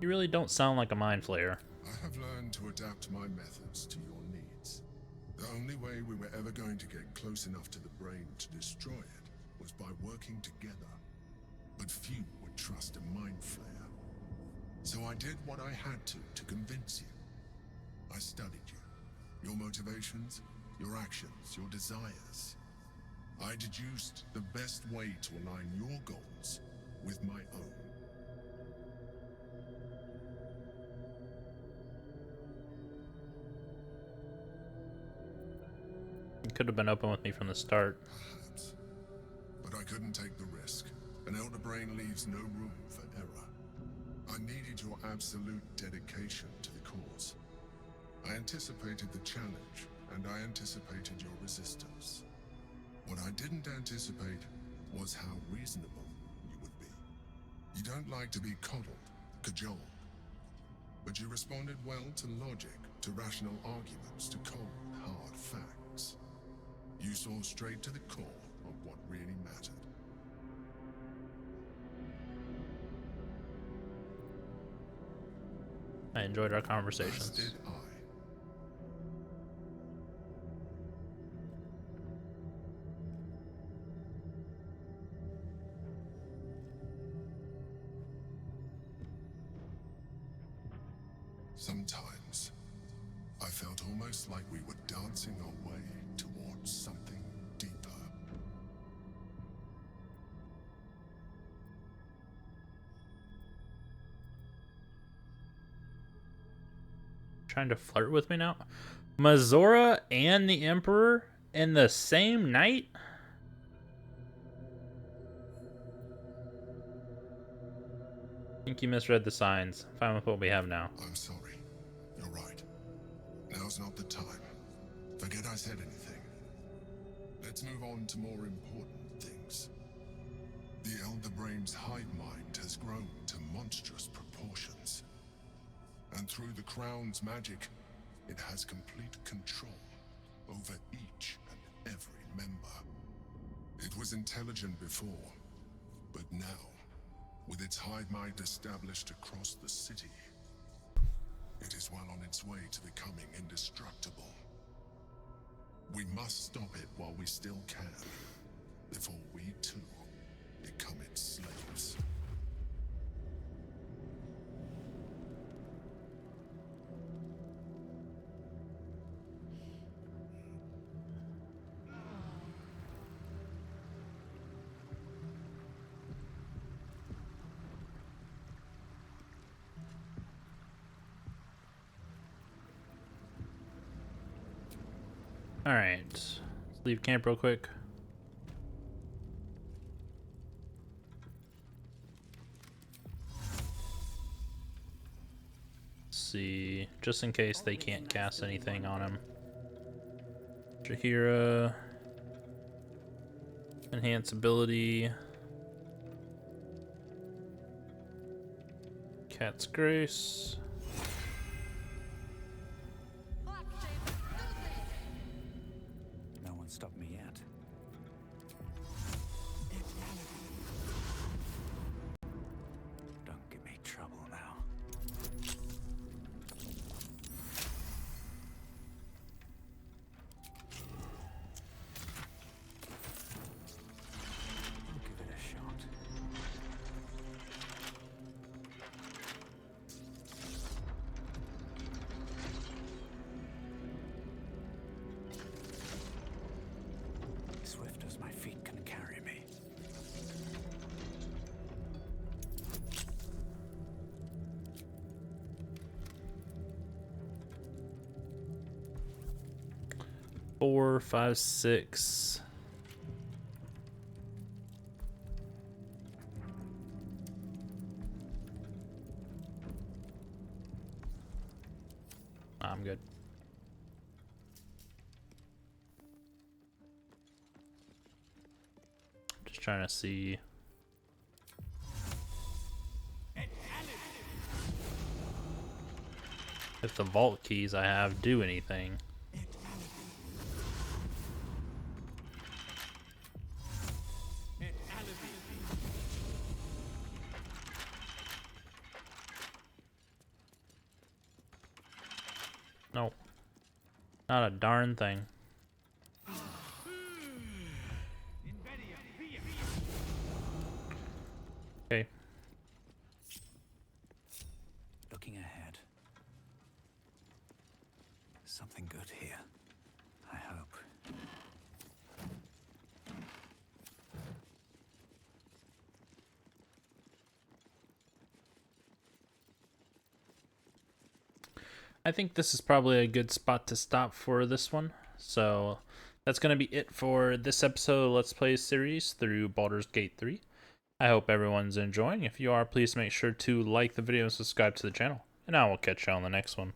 You You really don't sound like a mind flayer. I have learned to adapt my methods to your needs. The only way we were ever going to get close enough to the brain to destroy it was by working together. But few would trust a mind flayer. So I did what I had to convince you. I studied you. Your motivations, your actions, your desires. I deduced the best way to align your goals with my own. You could have been open with me from the start. Perhaps. But I couldn't take the risk. An elder brain leaves no room for error. I needed your absolute dedication to the cause. I anticipated the challenge, and I anticipated your resistance. What I didn't anticipate was how reasonable you would be. You don't like to be coddled, cajoled. But you responded well to logic, to rational arguments, to cold, hard facts. You saw straight to the core of what really mattered. I enjoyed our conversations. As did I. Sometimes, I felt almost like we were dancing our way towards something deeper. Trying to flirt with me now? Mazora and the Emperor in the same night? I think you misread the signs. Fine with what we have now. I'm sorry. You're right. Now's not the time. Forget I said anything. Let's move on to more important things. The Elder Brain's hive mind has grown to monstrous proportions. And through the Crown's magic, it has complete control over each and every member. It was intelligent before, but now, with its hive mind established across the city, it is well on its way to becoming indestructible. We must stop it while we still can, before we too become its slaves. Alright, let's leave camp real quick. See, just in case they can't cast anything on him. Jahira, enhance ability, Cat's Grace. No one stopped me yet. Don't give me trouble now. I'll give it a shot. Swift as my feet can carry me. Four, five, six. I'm good. Just trying to see if the vault keys I have do anything. Not a darn thing. Okay. Looking ahead. Something good here. I hope. I think this is probably a good spot to stop for this one. So that's going to be it for this episode of Let's Play series through Baldur's Gate 3. I hope everyone's enjoying. If you are, please make sure to like the video and subscribe to the channel. And I will catch you on the next one.